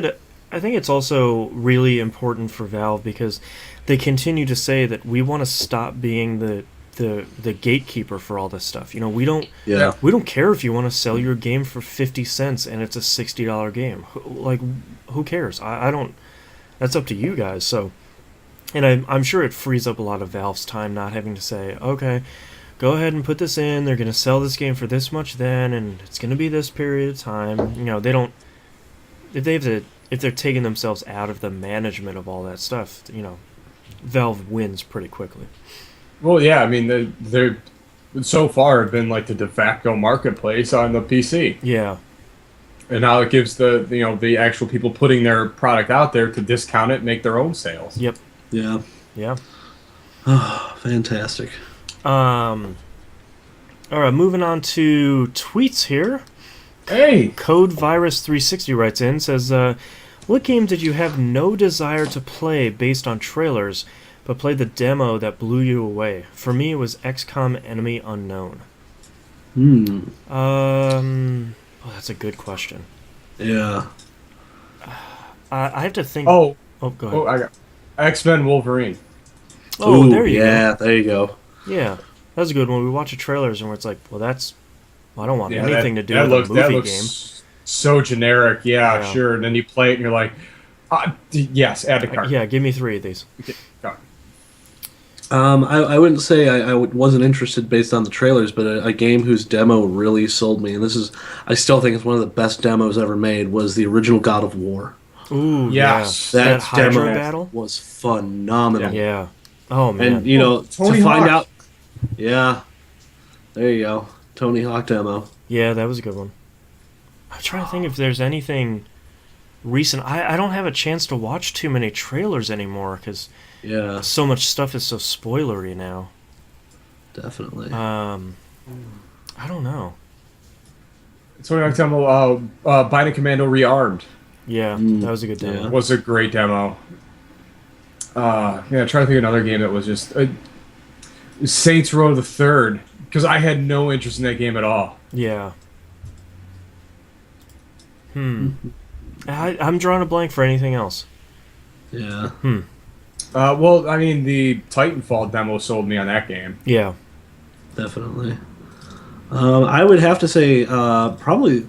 it's also really important for Valve because they continue to say that we want to stop being the gatekeeper for all this stuff. We don't care if you want to sell your game for 50 cents and it's a $60 game. Who cares? I don't. That's up to you guys. So, and I'm sure it frees up a lot of Valve's time not having to say, okay, go ahead and put this in. They're going to sell this game for this much then, and it's going to be this period of time. They don't. If they're taking themselves out of the management of all that stuff, Valve wins pretty quickly. Well, yeah, I mean, they're so far have been like the de facto marketplace on the PC. Yeah. And now it gives the actual people putting their product out there to discount it, make their own sales. Yep. Yeah. Yeah. Oh, fantastic. All right, moving on to tweets here. Hey! Code Virus 360 writes in, says, what game did you have no desire to play based on trailers, but played the demo that blew you away? For me, it was XCOM Enemy Unknown. Oh, that's a good question. Yeah. I have to think. Oh, go ahead. I got X-Men Wolverine. Oh, Ooh, there you go. Yeah, there you go. Yeah, that was a good one. We watch the trailers and we're like, well, I don't want anything to do that with looks, a movie that looks game. So generic. Yeah, sure. And then you play it and you're like, yes, add a card. Yeah, give me 3 of these. Okay, go. I wouldn't say I wasn't interested based on the trailers, but a game whose demo really sold me, and I still think it's one of the best demos ever made, was the original God of War. Ooh, yes. Yeah. That Hydra demo battle was phenomenal. Yeah. Oh, man. And, Tony to find Hawk. out... Yeah. There you go. Tony Hawk demo. Yeah, that was a good one. I'm trying to think if there's anything recent. I don't have a chance to watch too many trailers anymore because so much stuff is so spoilery now. Definitely. I don't know. Tony Hawk demo, Binding Commando Rearmed. Yeah, that was a good demo. Was a great demo. Yeah, trying to think of another game that was just Saints Row the Third, because I had no interest in that game at all. Yeah. I'm drawing a blank for anything else. Yeah. Well, I mean, the Titanfall demo sold me on that game. Yeah. Definitely. I would have to say probably.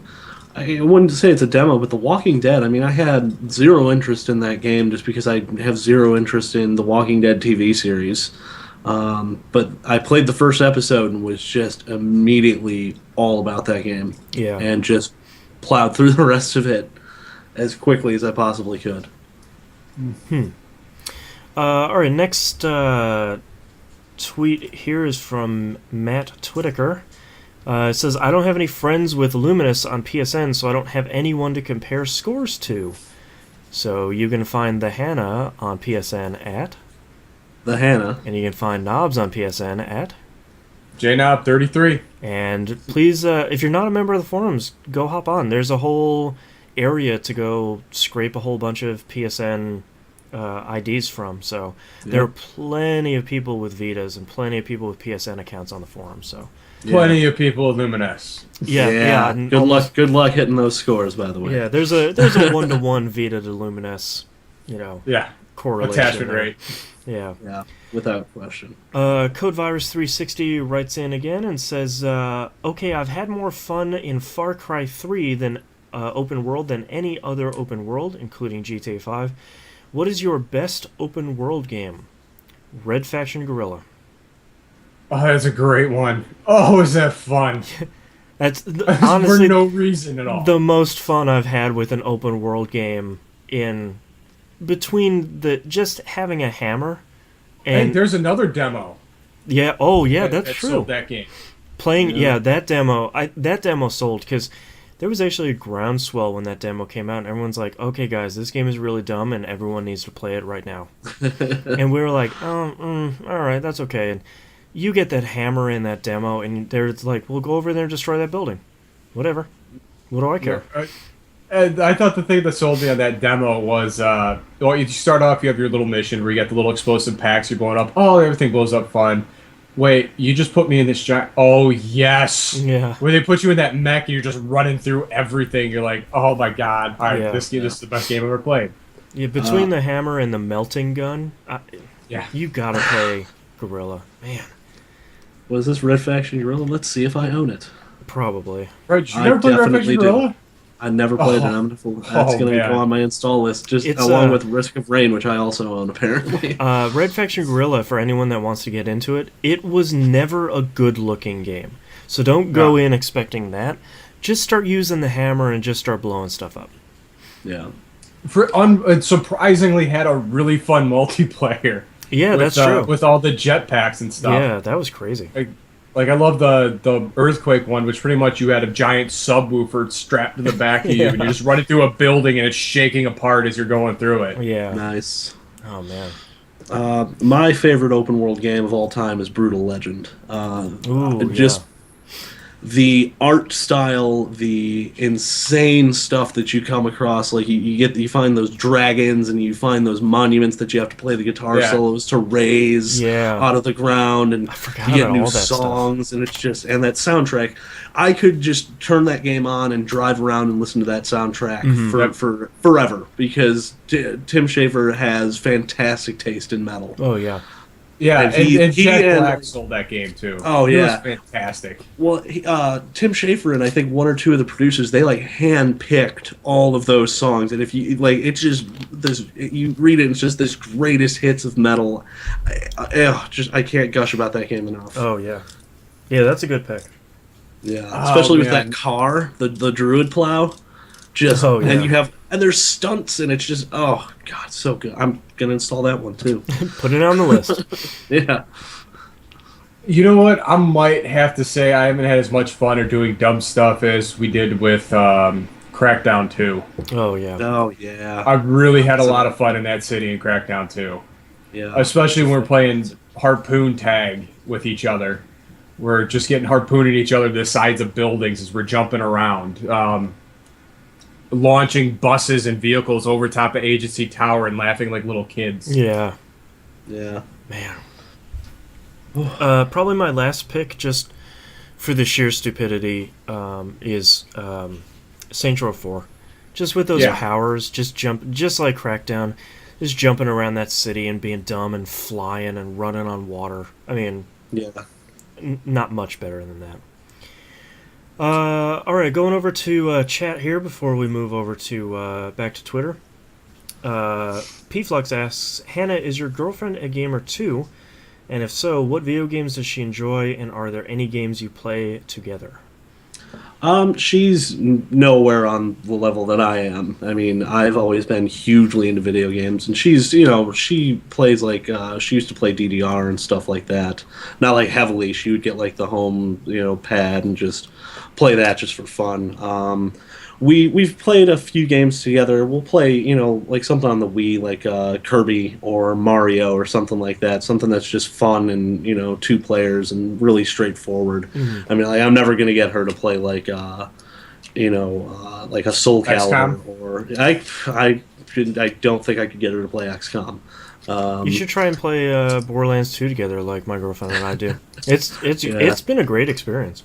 I wouldn't say it's a demo, but The Walking Dead. I mean, I had zero interest in that game just because I have zero interest in the Walking Dead TV series. But I played the first episode and was just immediately all about that game. Yeah. And just plowed through the rest of it as quickly as I possibly could. All right, next tweet here is from Matt Twittiker. It says, I don't have any friends with Luminous on PSN, so I don't have anyone to compare scores to. So you can find the Hannah on PSN at... The Hannah. And you can find Knobs on PSN at... JKnob33. And please, if you're not a member of the forums, go hop on. There's a whole area to go scrape a whole bunch of PSN IDs from. So there are plenty of people with Vitas and plenty of people with PSN accounts on the forum. So plenty of people with Luminous. Yeah. Good luck hitting those scores, by the way. Yeah, there's a 1-to-1 Vita to Luminous, correlation. Attachment rate. Yeah, without question. CodeVirus360 writes in again and says, okay, I've had more fun in Far Cry 3 than open world than any other open world, including GTA 5. What is your best open world game? Red Faction Guerrilla. Oh, that's a great one. Oh, is that fun? That's honestly for no reason at all. The most fun I've had with an open world game in between just having a hammer and hey, there's another demo. Yeah, that's true. Sold that game. That demo sold because there was actually a groundswell when that demo came out, and everyone's like, okay, guys, this game is really dumb, and everyone needs to play it right now. And we were like, all right, that's okay. And you get that hammer in that demo, and they're like, we'll go over there and destroy that building. Whatever. What do I care? And I thought the thing that sold me on that demo was, you start off, you have your little mission where you get the little explosive packs, you're blowing up, everything blows up fun. Wait, you just put me in this giant... Oh, yes! Yeah. Where they put you in that mech and you're just running through everything. You're like, oh my god. All right, this is the best game I've ever played. Yeah, between the hammer and the melting gun, you gotta play Guerrilla. Man. Was this Red Faction Guerrilla? Let's see if I own it. Probably. Right, you never played Red Faction Guerrilla? I never played it. That's going to go on my install list, along with Risk of Rain, which I also own, apparently. Red Faction Guerrilla, for anyone that wants to get into it, it was never a good-looking game. So don't go in expecting that. Just start using the hammer and just start blowing stuff up. Yeah. It surprisingly had a really fun multiplayer. Yeah, that's true. With all the jetpacks and stuff. Yeah, that was crazy. Like I love the Earthquake one, which pretty much you had a giant subwoofer strapped to the back of you, and you're just running through a building and it's shaking apart as you're going through it. Yeah. Nice. Oh, man. My favorite open world game of all time is Brutal Legend. The art style, the insane stuff that you come across, like you find those dragons and you find those monuments that you have to play the guitar solos to raise out of the ground, and you get new songs, and it's just, and that soundtrack. I could just turn that game on and drive around and listen to that soundtrack for forever, because Tim Schafer has fantastic taste in metal. Oh yeah. Yeah, and Jack Black sold that game too. Oh, it yeah. was fantastic. Well, Tim Schafer and I think one or two of the producers, they hand-picked all of those songs, and if you it's just this. You read it, it's just this greatest hits of metal. I can't gush about that game enough. Oh yeah, that's a good pick. Yeah, especially with that car, the Druid plow. And there's stunts, and it's just, oh god, so good. I'm gonna install that one too. Put it on the list. Yeah. You know what? I might have to say I haven't had as much fun or doing dumb stuff as we did with Crackdown 2. Oh yeah. Oh yeah. I really had a lot of fun in that city in Crackdown 2. Yeah. Especially when we're playing harpoon tag with each other. We're just getting harpooning each other to the sides of buildings as we're jumping around. Launching buses and vehicles over top of Agency Tower and laughing like little kids. Yeah. Yeah. Man. Probably my last pick, just for the sheer stupidity, is Saints Row 4. Just with those powers, just like Crackdown, just jumping around that city and being dumb and flying and running on water. I mean, not much better than that. All right, going over to chat here before we move over to back to Twitter. Pflux asks, Hannah, is your girlfriend a gamer too? And if so, what video games does she enjoy, and are there any games you play together? She's nowhere on the level that I am. I mean, I've always been hugely into video games, and she's, she plays like, she used to play DDR and stuff like that. Not like heavily. She would get like the home, pad and just play that just for fun. We've played a few games together. We'll play, like something on the Wii, like Kirby or Mario or something like that. Something that's just fun and 2 players and really straightforward. Mm-hmm. I mean, like, I'm never gonna get her to play like like a Soul Calibur or I don't think I could get her to play XCOM. You should try and play Borderlands 2 together, like my girlfriend and I do. It's been a great experience.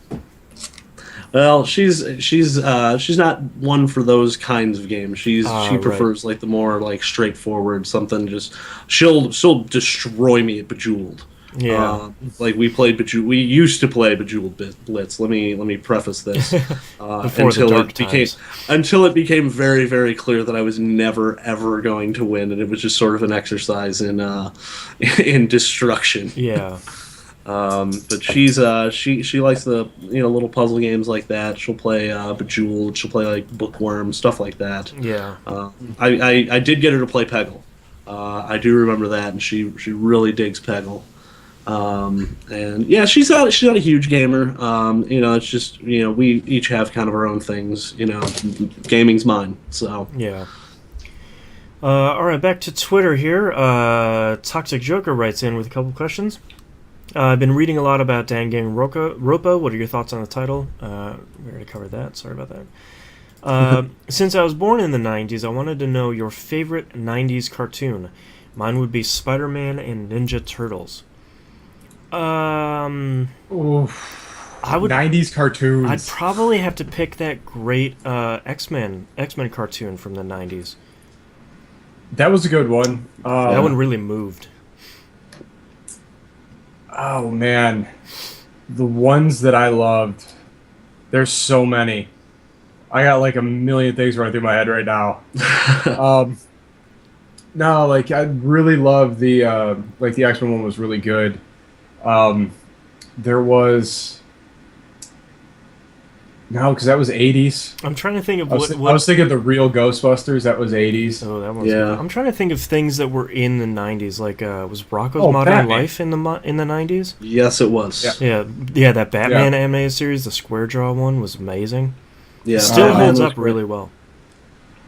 Well, she's not one for those kinds of games. She prefers like the more like straightforward something. Just she'll destroy me at Bejeweled. Yeah, like we played Bejeweled. We used to play Bejeweled Blitz. Let me preface this until it became very, very clear that I was never ever going to win, and it was just sort of an exercise in destruction. Yeah. But she's she likes the little puzzle games like that. She'll play Bejeweled. She'll play like Bookworm, stuff like that. Yeah. I did get her to play Peggle. I do remember that, and she really digs Peggle. And yeah, she's not a huge gamer. It's just we each have kind of our own things. Gaming's mine. So yeah. All right, back to Twitter here. Toxic Joker writes in with a couple questions. I've been reading a lot about Dangang Ropa. What are your thoughts on the title? We already covered that. Sorry about that. Since I was born in the 90s, I wanted to know your favorite 90s cartoon. Mine would be Spider-Man and Ninja Turtles. I would 90s cartoons. I'd probably have to pick that great X-Men cartoon from the 90s. That was a good one. That one really moved. Oh man, the ones that I loved. There's so many. I got like a million things running through my head right now. No, like I really loved the X-Men one was really good. There was because that was 80s. I'm trying to think of I was thinking of the real Ghostbusters. That was 80s. Oh, that was good. I'm trying to think of things that were in the 90s. Like was Rocko's Modern Batman. Life in the 90s? Yes, it was. Yeah. That Batman animated series, the Square Jaw one, was amazing. Yeah, still holds up really well.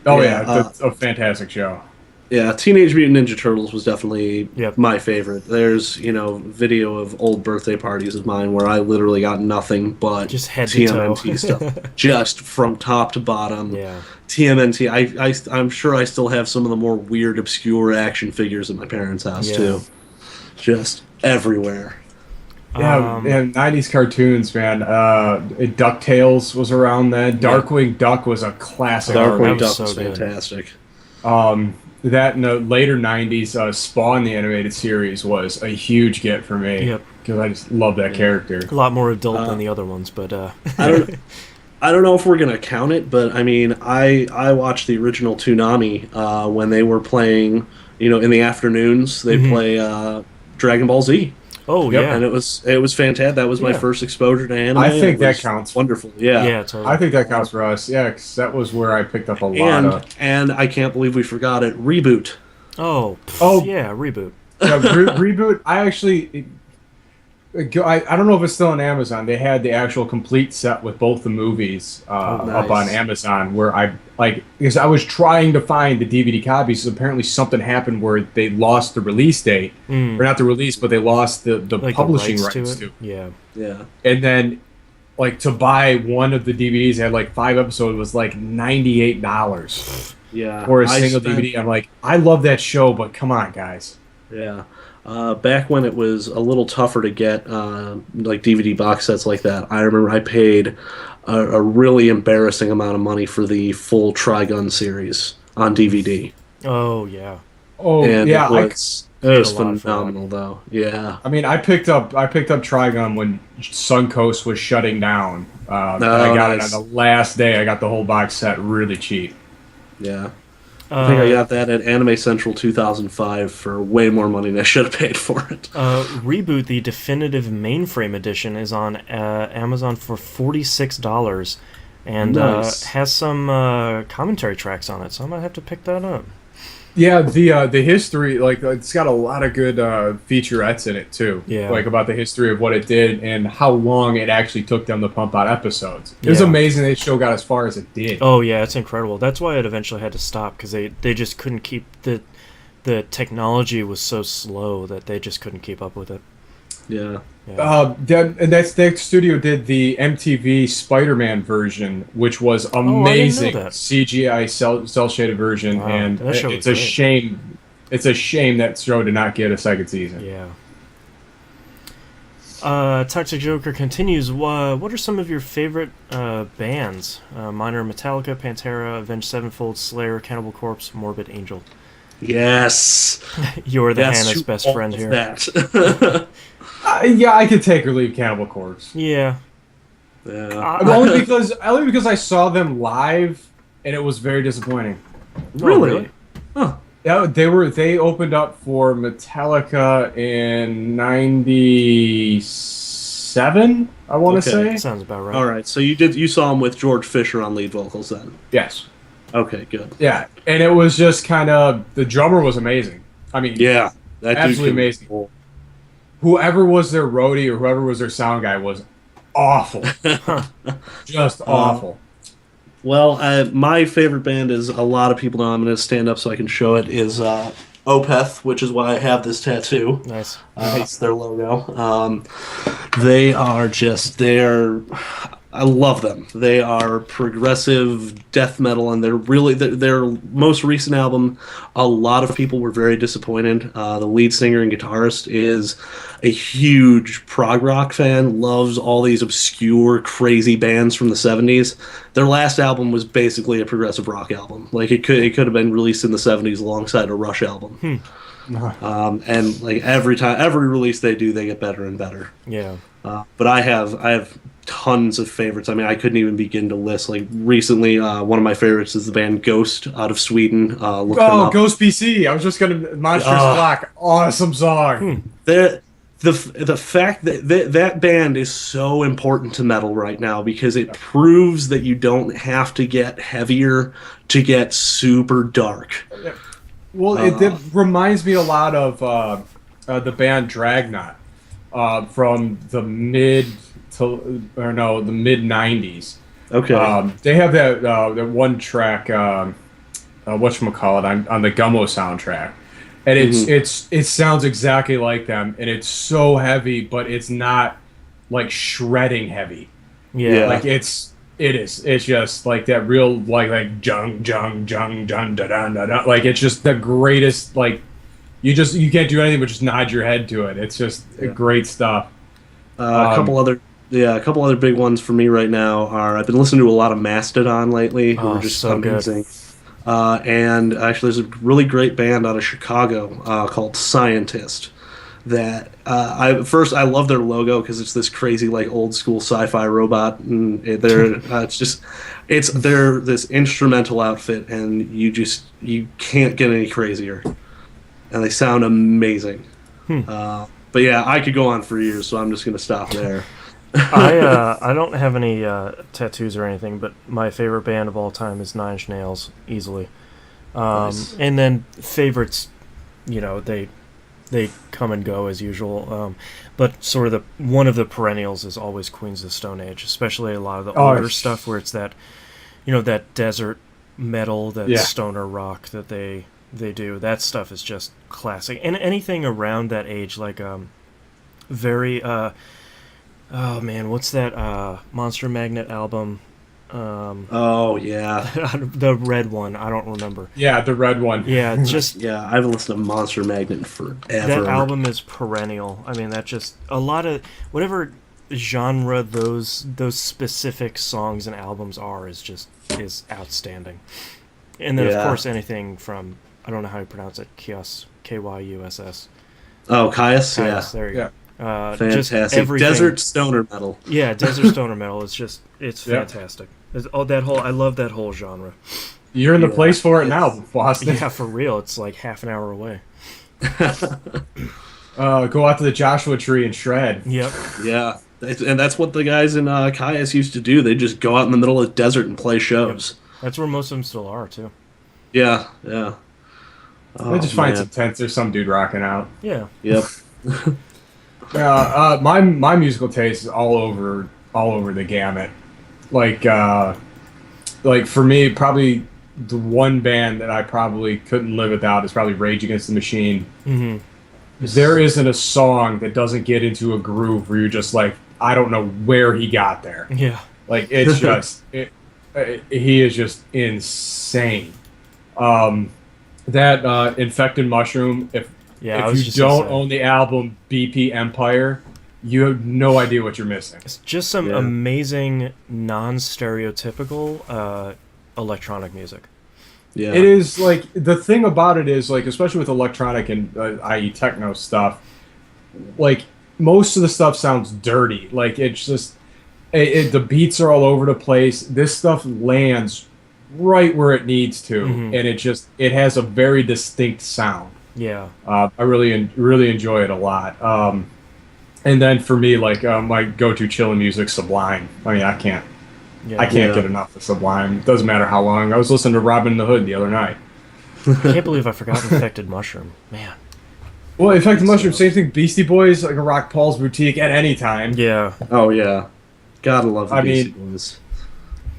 Oh that's a fantastic show. Yeah, Teenage Mutant Ninja Turtles was definitely Yep. my favorite. There's, video of old birthday parties of mine where I literally got nothing but Just head to toe. TMNT stuff. Just from top to bottom. Yeah. TMNT. I'm sure I still have some of the more weird, obscure action figures at my parents' house, too. Just everywhere. Yeah, and 90s cartoons, man. DuckTales was around then. Darkwing Duck was a classic. Darkwing was Duck so was good. fantastic. That in the later 90s, Spawn, the animated series, was a huge get for me. Yep. Because I just love that character. A lot more adult than the other ones, but I don't know if we're gonna count it, but I mean, I watched the original Toonami when they were playing. In the afternoons, they play Dragon Ball Z. Oh yeah, and it was fantastic. That was my first exposure to anime. I think that counts. Wonderful. Yeah. Yeah, totally. I think that counts for us. Yeah, because that was where I picked up a lot of. And I can't believe we forgot it. Reboot. Oh yeah, Reboot. Yeah, Reboot. I actually. I don't know if it's still on Amazon. They had the actual complete set with both the movies up on Amazon. Where because I was trying to find the DVD copies. So apparently something happened where they lost the release date, or not the release, but they lost the publishing rights to it. Yeah. And then, to buy one of the DVDs that had 5 episodes was $98. Yeah. For a single DVD. I'm like, I love that show, but come on, guys. Yeah. Back when it was a little tougher to get like DVD box sets like that, I remember I paid a really embarrassing amount of money for the full Trigun series on DVD, Oh yeah, Oh and yeah, it paid was a lot for that. phenomenal though. Yeah. I mean, I picked up Trigun when Suncoast was shutting down, and I Oh, got it nice. on the last day. I got the whole box set really cheap. Yeah. I think I uh, got that at Anime Central 2005 for way more money than I should have paid for it. Reboot, the definitive mainframe edition, is on Amazon for $46, and Nice. has some commentary tracks on it. So I might have to pick that up. Yeah, the history, like it's got a lot of good featurettes in it too. Yeah. Like about the history of what it did and how long it actually took them to pump out episodes. It was Yeah. amazing the show got as far as it did. Oh yeah, it's incredible. That's why it eventually had to stop, because they just couldn't keep the technology was so slow that they just couldn't keep up with it. Yeah. Yeah. That studio did the MTV Spider-Man version, which was amazing that. CGI cell shaded version, Wow, and that show it's was a great. shame. It's a shame that show did not get a second season. Yeah. Toxic Joker continues. What are some of your favorite bands? Mine are Metallica, Pantera, Avenged Sevenfold, Slayer, Cannibal Corpse, Morbid Angel. Yes. You're the Yes Hannah's to best all friend of here. That. Yeah, I could take or leave Cannibal Corpse. Yeah. Yeah. Only because I saw them live and it was very disappointing. Really? Huh. Yeah, they opened up for Metallica in '97. I want to Okay. say Sounds about right. All right. So you saw him with George Fisher on lead vocals then. yes. Okay, good. Yeah, and it was just kind of the drummer was amazing. I mean, Yeah. That dude Absolutely can amazing. roll. whoever was their roadie or whoever was their sound guy was awful, just awful. Well, my favorite band is a lot of people know. I'm going to stand up so I can show it. Is Opeth, which is why I have this tattoo. Nice. It's their logo. They are just they're. I love them. They are progressive death metal, and they're really their most recent album. A lot of people were very disappointed. The lead singer and guitarist is a huge prog rock fan. Loves all these obscure, crazy bands from the '70s. Their last album was basically a progressive rock album. Like it could have been released in the '70s alongside a Rush album. And like every release they do, they get better and better. Yeah. But I have tons of favorites. I mean, I couldn't even begin to list. Like recently, one of my favorites is the band Ghost out of Sweden. Look them Oh, up. Ghost PC. I was just gonna Monstrous Black. Awesome song. The fact that that band is so important to metal right now because it proves that you don't have to get heavier to get super dark. Well, it reminds me a lot of the band Dragnet from the mid '90s. Okay. They have that one track, whatchamacallit, on the Gummo soundtrack, and it sounds exactly like them, and it's so heavy, but it's not like shredding heavy. Yeah. Like it's just like that real like jung jung jung jung da da da da. Like it's just the greatest. Like you can't do anything but just nod your head to it. It's just great stuff. A couple other big ones for me right now are I've been listening to a lot of Mastodon lately, who are just so good. amazing. And actually, there's a really great band out of Chicago called Scientist. That I love their logo because it's this crazy like old school sci-fi robot, and they're they're this instrumental outfit, and you can't get any crazier, and they sound amazing. But yeah, I could go on for years, so I'm just gonna stop there. I don't have any tattoos or anything, but my favorite band of all time is Nine Inch Nails, easily. Nice. And then favorites, they come and go as usual. But sort of one of the perennials is always Queens of the Stone Age, especially a lot of the older stuff where it's that, that desert metal, that stoner rock that they do. That stuff is just classic. And anything around that age, like very oh man, what's that Monster Magnet album? Oh yeah, The red one. I don't remember. Yeah, the red one. Yeah, just yeah. I haven't listened to Monster Magnet in forever. that album is perennial. I mean, that just a lot of whatever genre those specific songs and albums are is outstanding. And then of course anything from, I don't know how you pronounce it, Kyuss, Kyuss. Oh, Caius, yeah. Kyuss, there you go. Just Fantastic. everything. Desert stoner metal. Yeah, desert stoner metal. It's fantastic. I love that whole genre. You're in the place for it now, Boston. Yeah, for real. It's like half an hour away. Go out to the Joshua Tree and shred. Yep. Yeah. And that's what the guys in Caius used to do. They just go out in the middle of the desert and play shows. Yep. That's where most of them still are, too. Yeah, yeah. I just find some tents. There's some dude rocking out. Yeah. Yep. My musical taste is all over the gamut. Like for me, probably the one band that I probably couldn't live without is probably Rage Against the Machine. Mm-hmm. There isn't a song that doesn't get into a groove where you're just like, I don't know where he got there. Yeah. Like, it's just he is just insane. That Infected Mushroom, if you don't own the album BP Empire, you have no idea what you're missing. It's just some amazing non-stereotypical electronic music. Yeah. It is like, the thing about it is, like, especially with electronic and i.e. techno stuff, like, most of the stuff sounds dirty. Like, it's just the beats are all over the place. This stuff lands right where it needs to, and it has a very distinct sound. Yeah. I really enjoy it a lot. And then for me, like, my go-to chilling music, Sublime. I mean, I can't get enough of Sublime. Doesn't matter how long. I was listening to Robin in the Hood the other night. I can't believe I forgot Infected Mushroom. Man. Well, Infected Mushroom, same thing. Beastie Boys, like a Rock Paul's Boutique at any time. Yeah. Oh yeah. Gotta love the Beastie Boys.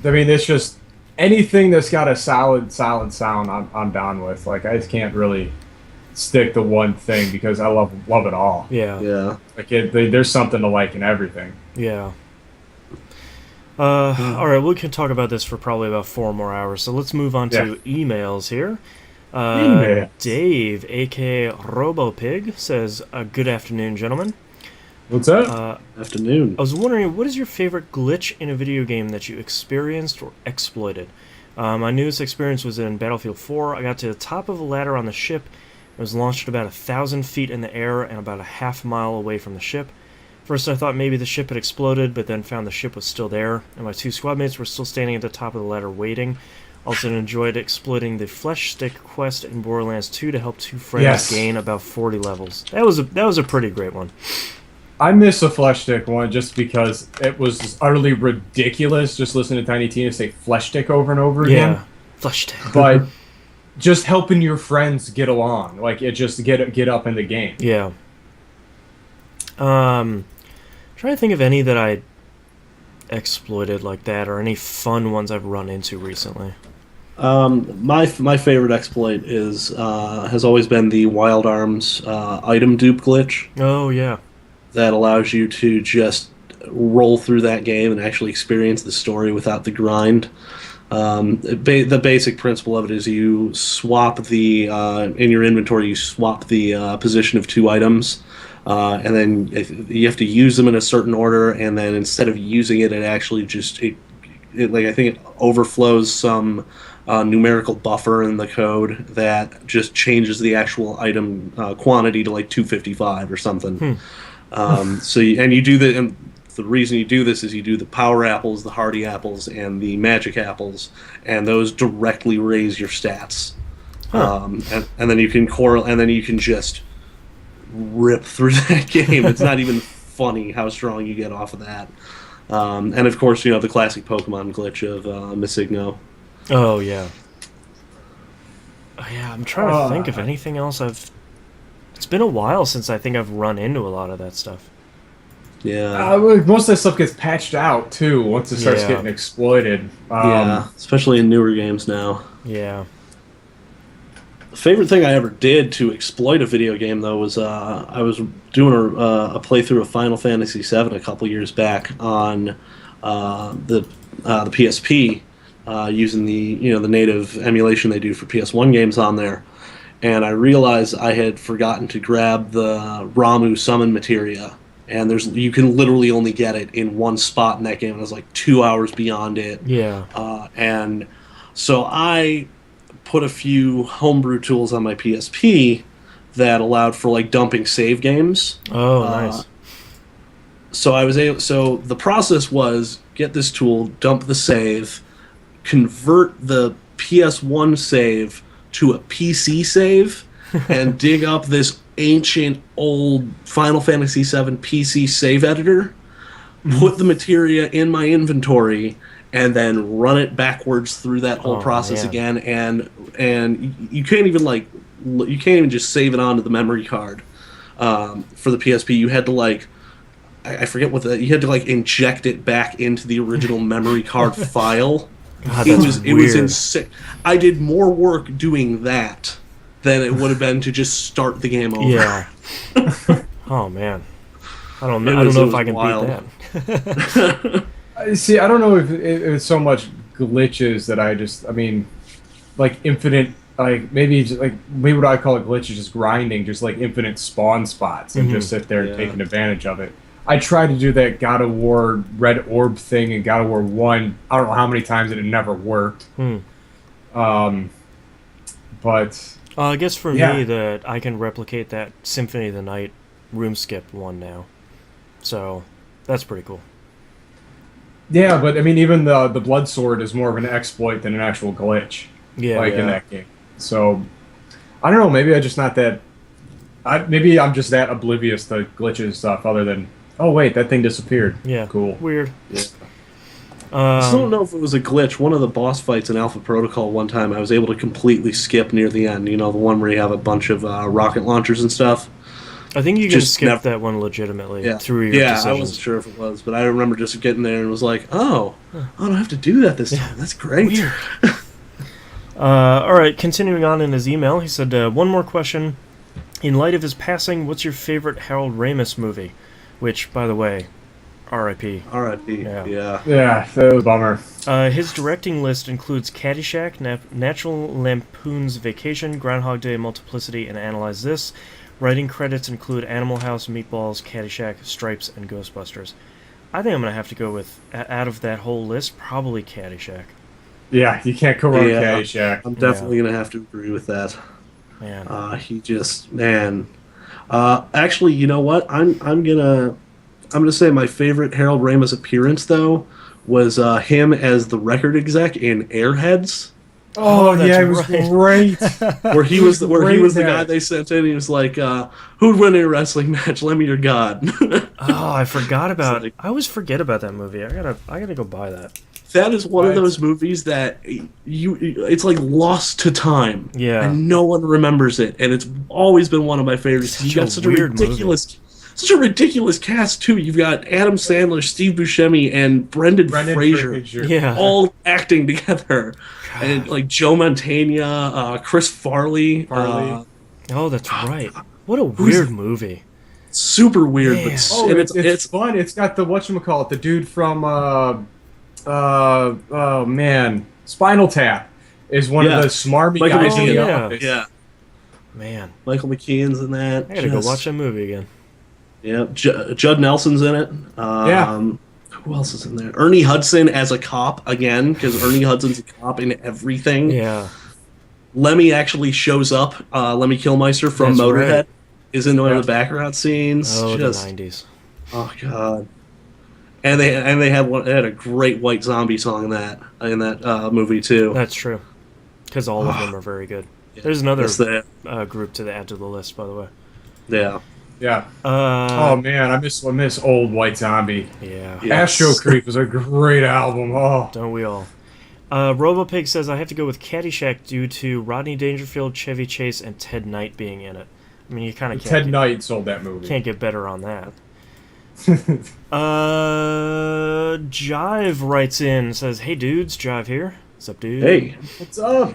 I mean, it's just anything that's got a solid sound, I'm down with. Like, I just can't really stick to one thing because I love it all. Yeah. Yeah. Like, there's something to like in everything. Yeah. All right, we can talk about this for probably about 4 more hours. So let's move on to emails here. Dave, aka RoboPig, says, "Good afternoon, gentlemen. What's up? Afternoon. I was wondering, what is your favorite glitch in a video game that you experienced or exploited? My newest experience was in Battlefield 4. I got to the top of a ladder on the ship. It was launched about 1,000 feet in the air and about a half mile away from the ship. First I thought maybe the ship had exploded, but then found the ship was still there, and my 2 squadmates were still standing at the top of the ladder waiting. Also enjoyed exploiting the Flesh Stick quest in Borderlands 2 to help 2 friends gain about 40 levels. That was a pretty great one. I miss the Flesh Stick one just because it was utterly ridiculous just listening to Tiny Tina say Flesh Stick over and over again. Yeah, Flesh Stick. But just helping your friends get along, like, it just get up in the game. Yeah. Trying to think of any that I exploited like that, or any fun ones I've run into recently. My favorite exploit has always been the Wild Arms item dupe glitch. Oh yeah. That allows you to just roll through that game and actually experience the story without the grind. The basic principle of it is you swap in your inventory, you swap the position of 2 items, and then you have to use them in a certain order, and then instead of using it, it actually just I think it overflows some numerical buffer in the code that just changes the actual item quantity to like 255 or something. You do that, and the reason you do this is you do the power apples, the hardy apples, and the magic apples, and those directly raise your stats. And then you can just rip through that game. It's not even funny how strong you get off of that. And of course, the classic Pokemon glitch of Missigno. Oh yeah. I'm trying to think of anything else It's been a while since I think I've run into a lot of that stuff. Yeah. Most of that stuff gets patched out too once it starts getting exploited. Yeah, especially in newer games now. Yeah. The favorite thing I ever did to exploit a video game, though, was I was doing a playthrough of Final Fantasy VII a couple years back on the the PSP using the native emulation they do for PS1 games on there, and I realized I had forgotten to grab the Ramu summon materia, and you can literally only get it in one spot in that game. And I was like 2 hours beyond it. Yeah. And so I put a few homebrew tools on my PSP that allowed for like dumping save games. Oh, nice. So I was able. So the process was get this tool, dump the save, convert the PS1 save to a PC save, and dig up this ancient old Final Fantasy VII PC save editor, put the materia in my inventory, and then run it backwards through that whole process again. And you can't even just save it onto the memory card for the PSP. You had to I forget you had to inject it back into the original memory card file. God, it was insane. I did more work doing that than it would have been to just start the game over. Yeah. Oh man, I don't know if I can beat that. See, I don't know if it's so much glitches that infinite, maybe what I call a glitch is just grinding, just infinite spawn spots and just sit there and taking advantage of it. I tried to do that God of War Red Orb thing in God of War 1. I don't know how many times it never worked. But I guess for me that I can replicate that Symphony of the Night room skip one now. So that's pretty cool. Yeah, but even the blood sword is more of an exploit than an actual glitch. Yeah, in that game. So I don't know, maybe I'm just not that maybe I'm just that oblivious to glitches stuff other than oh wait, that thing disappeared. Yeah. Cool. Weird. Yeah. I still don't know if it was a glitch. One of the boss fights in Alpha Protocol one time, I was able to completely skip near the end. The one where you have a bunch of rocket launchers and stuff. I think you can skip that one legitimately through your decisions. I wasn't sure if it was, but I remember just getting there and was like, oh, I don't have to do that this time. That's great. Weird. All right, continuing on in his email, he said, one more question. In light of his passing, what's your favorite Harold Ramis movie? Which, by the way, R.I.P. R.I.P. Yeah. Yeah, that was a bummer. His directing list includes Caddyshack, National Lampoon's Vacation, Groundhog Day, Multiplicity, and Analyze This. Writing credits include Animal House, Meatballs, Caddyshack, Stripes, and Ghostbusters. I think I'm going to have to go with, out of that whole list, probably Caddyshack. Yeah, you can't go wrong with Caddyshack. I'm definitely going to have to agree with that. Man. Actually, you know what? I'm gonna say my favorite Harold Ramis appearance though was him as the record exec in Airheads. Oh yeah, it was great. Where he was the guy they sent in. He was like, "Who'd win a wrestling match? Lend me your god." Oh, I forgot about it. I always forget about that movie. I gotta go buy that. That is one of those movies that it's lost to time. Yeah. And no one remembers it. And it's always been one of my favorites. You got such a ridiculous cast too. You've got Adam Sandler, Steve Buscemi, and Brendan Fraser. Yeah. All acting together. God. And Joe Mantegna, Chris Farley. Oh, that's right. What a weird movie. Super weird, but it's fun. It's got the whatchamacallit, the dude from oh man, Spinal Tap is one of the smarmy guys in the office. Yeah, man, Michael McKean's in that. I gotta go watch that movie again. Yeah, Judd Nelson's in it. Who else is in there? Ernie Hudson as a cop again, because Ernie Hudson's a cop in everything. Yeah. Lemmy actually shows up. Lemmy Kilmister from Motorhead is in one of the background scenes. Oh, the 90s. Oh god. And they had a great White Zombie song in that movie too. That's true, because all of them are very good. Yeah. There's another group to add to the list, by the way. Yeah. Yeah. Oh man, I miss old White Zombie. Yeah. Astro Creep is a great album. Oh, don't we all? Robopig says I have to go with Caddyshack due to Rodney Dangerfield, Chevy Chase, and Ted Knight being in it. I mean, you kind of Ted Knight sold that movie. Can't get better on that. Jive writes in, says, "Hey dudes, Jive here. What's up, dude? Hey, what's up?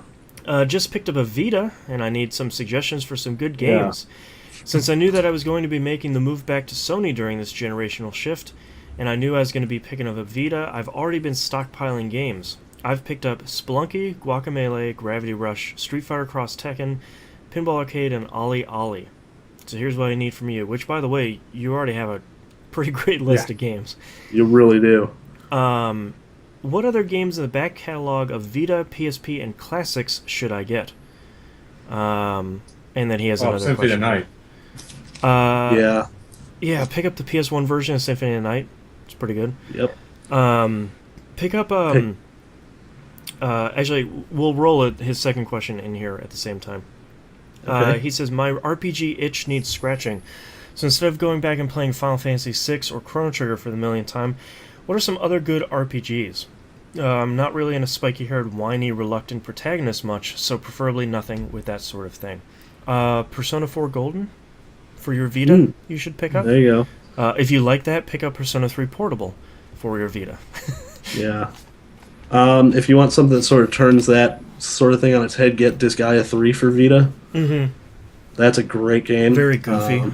Just picked up a Vita, and I need some suggestions for some good games. Since I knew that I was going to be making the move back to Sony during this generational shift, and I knew I was going to be picking up a Vita, I've already been stockpiling games. I've picked up Spelunky, Guacamelee, Gravity Rush, Street Fighter Cross Tekken, Pinball Arcade, and Ollie Ollie. So here's what I need from you, which, by the way, you already have a pretty great list of games. You really do. What other games in the back catalog of Vita, PSP, and Classics should I get? And then he has another Symphony question. of Yeah. Yeah, pick up the PS1 version of Symphony of the Night. It's pretty good. Yep. Pick up... actually, we'll roll his second question in here at the same time. Okay. He says, my RPG itch needs scratching. So instead of going back and playing Final Fantasy VI or Chrono Trigger for the millionth time, what are some other good RPGs? I'm not really into spiky-haired, whiny, reluctant protagonists much, so preferably nothing with that sort of thing. Persona 4 Golden? For your Vita, you should pick up. There you go. If you like that, pick up Persona 3 Portable for your Vita. Yeah. If you want something that sort of turns that sort of thing on its head, get Disgaea 3 for Vita. Mm-hmm. That's a great game. Very goofy.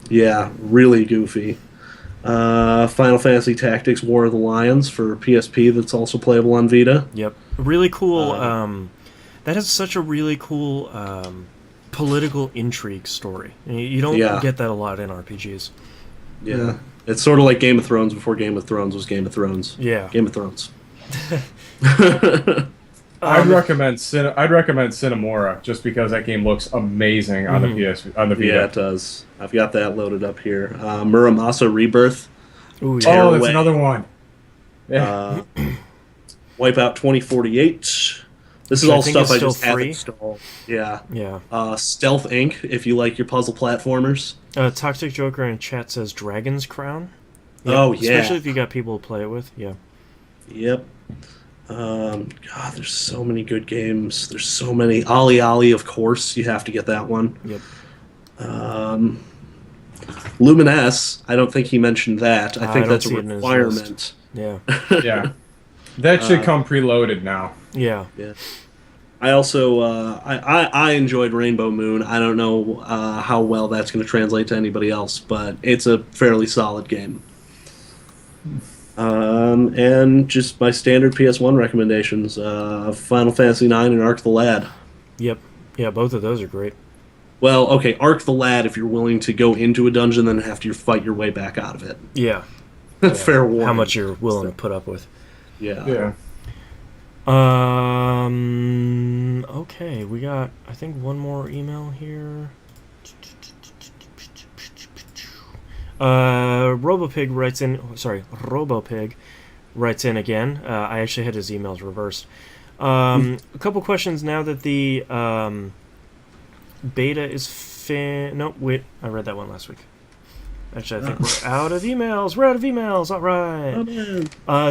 Yeah, really goofy. Final Fantasy Tactics War of the Lions for PSP that's also playable on Vita. Yep. Really cool. That is such a really cool political intrigue story. You don't get that a lot in RPGs. Yeah. It's sort of like Game of Thrones before Game of Thrones was Game of Thrones. Yeah. Game of Thrones. I'd recommend Cinemora just because that game looks amazing on the Vita. Yeah, it does. I've got that loaded up here. Muramasa Rebirth. Ooh, yeah. Oh, that's another one. Yeah. Wipeout 2048. This is all stuff I just have installed. Yeah. Yeah. Stealth Inc. if you like your puzzle platformers. Toxic Joker in chat says Dragon's Crown. Yep. Oh, yeah. Especially if you got people to play it with. Yeah. Yep. God, there's so many good games. There's so many. Ollie Ollie, of course. You have to get that one. Yep. Luminous, I don't think he mentioned that. I think that's a requirement. Yeah. Yeah. That should come preloaded now. Yeah. Yeah. I also I enjoyed Rainbow Moon. I don't know how well that's going to translate to anybody else, but it's a fairly solid game. And just my standard PS1 recommendations: Final Fantasy IX and Arc the Lad. Yep. Yeah, both of those are great. Well, okay, Arc the Lad if you're willing to go into a dungeon then have to fight your way back out of it. Yeah. Fair warning. How much you're willing to put up with. Yeah. Yeah. Okay, we got, I think, one more email here. Robopig writes in again. I actually had his emails reversed. A couple questions now that the beta is no, wait, I read that one last week. Actually, I think we're out of emails. We're out of emails. All right.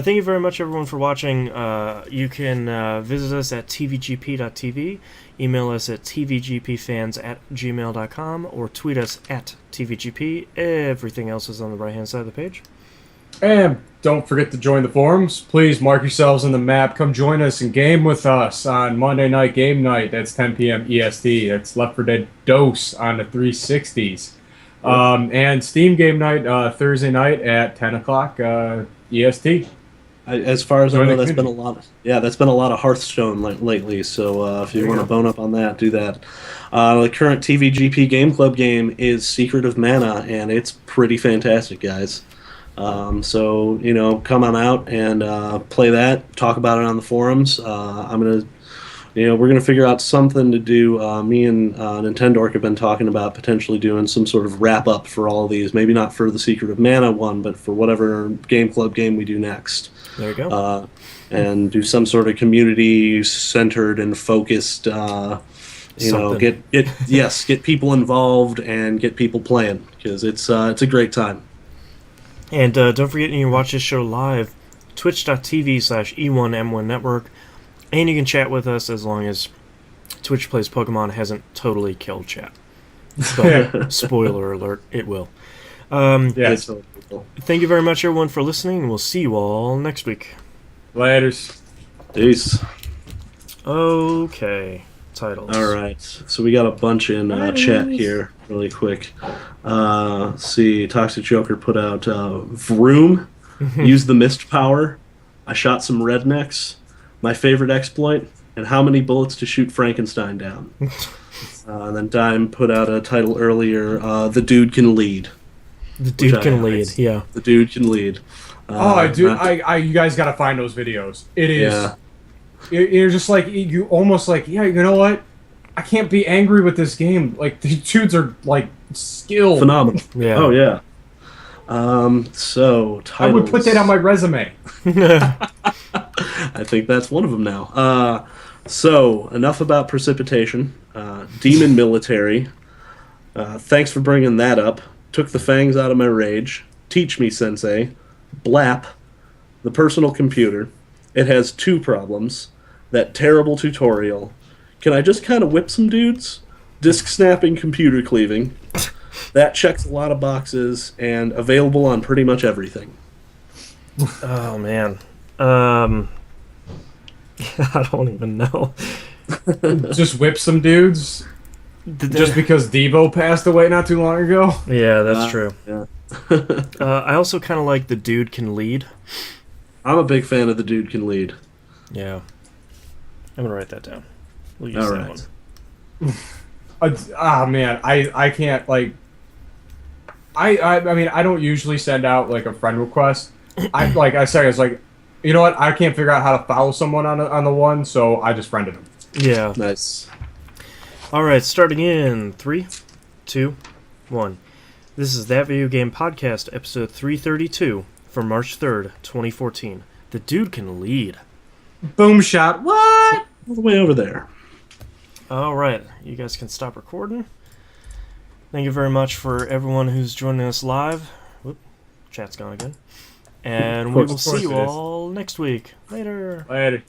Thank you very much, everyone, for watching. You can visit us at tvgp.tv, email us at tvgpfans@gmail.com, or tweet us at tvgp. Everything else is on the right-hand side of the page. And don't forget to join the forums. Please mark yourselves on the map. Come join us and game with us on Monday Night Game Night. That's 10 p.m. EST. That's Left 4 Dead Dose on the 360s. And Steam Game Night Thursday night at 10 o'clock EST. As far as I know, that's been a lot. That's been a lot of Hearthstone lately. So if you want to bone up on that, do that. The current TVGP Game Club game is Secret of Mana, and it's pretty fantastic, guys. So come on out and play that. Talk about it on the forums. We're gonna figure out something to do. Me and Nintendork have been talking about potentially doing some sort of wrap up for all of these. Maybe not for the Secret of Mana one, but for whatever Game Club game we do next. There you go. And do some sort of community centered and focused. Get people involved and get people playing because it's a great time. And don't forget, you can watch this show live, twitch.tv/E1M1 Network. And you can chat with us as long as Twitch Plays Pokemon hasn't totally killed chat. But spoiler alert, it will. Yes. Thank you very much, everyone, for listening, and we'll see you all next week. Laters. Peace. Okay. Titles. All right. So we got a bunch in chat here really quick. Let's see. Toxic Joker put out Vroom. used the mist power. I shot some rednecks. My favorite exploit, and how many bullets to shoot Frankenstein down. And then Dime put out a title earlier, The Dude Can Lead. The Dude Can Lead, yeah. The Dude Can Lead. You guys gotta find those videos. It is. Yeah. You're just like, you almost like, yeah, you know what? I can't be angry with this game. Like, these dudes are, like, skilled. Phenomenal. Yeah. Oh, yeah. So, titles. I would put that on my resume. I think that's one of them now. So, enough about precipitation. Demon Military. Thanks for bringing that up. Took the fangs out of my rage. Teach me, Sensei. Blap. The personal computer. It has 2 problems. That terrible tutorial. Can I just kind of whip some dudes? Disk snapping, computer cleaving. That checks a lot of boxes and available on pretty much everything. Oh, man. I don't even know. Just whip some dudes? Just because Devo passed away not too long ago? Yeah, that's true. Yeah. I also kind of like The Dude Can Lead. I'm a big fan of The Dude Can Lead. Yeah. I'm going to write that down. We'll use All that right. one. Man, I can't, like... I mean, I don't usually send out, like, a friend request. I was like, you know what? I can't figure out how to follow someone on the one, so I just friended them. Yeah. Nice. All right, starting in 3, 2, 1. This is That Video Game Podcast, episode 332, for March 3rd, 2014. The Dude Can Lead. Boom shot. What? All the way over there. All right, you guys can stop recording. Thank you very much for everyone who's joining us live. Whoop, chat's gone again. And we will see you all next week. Later. Later.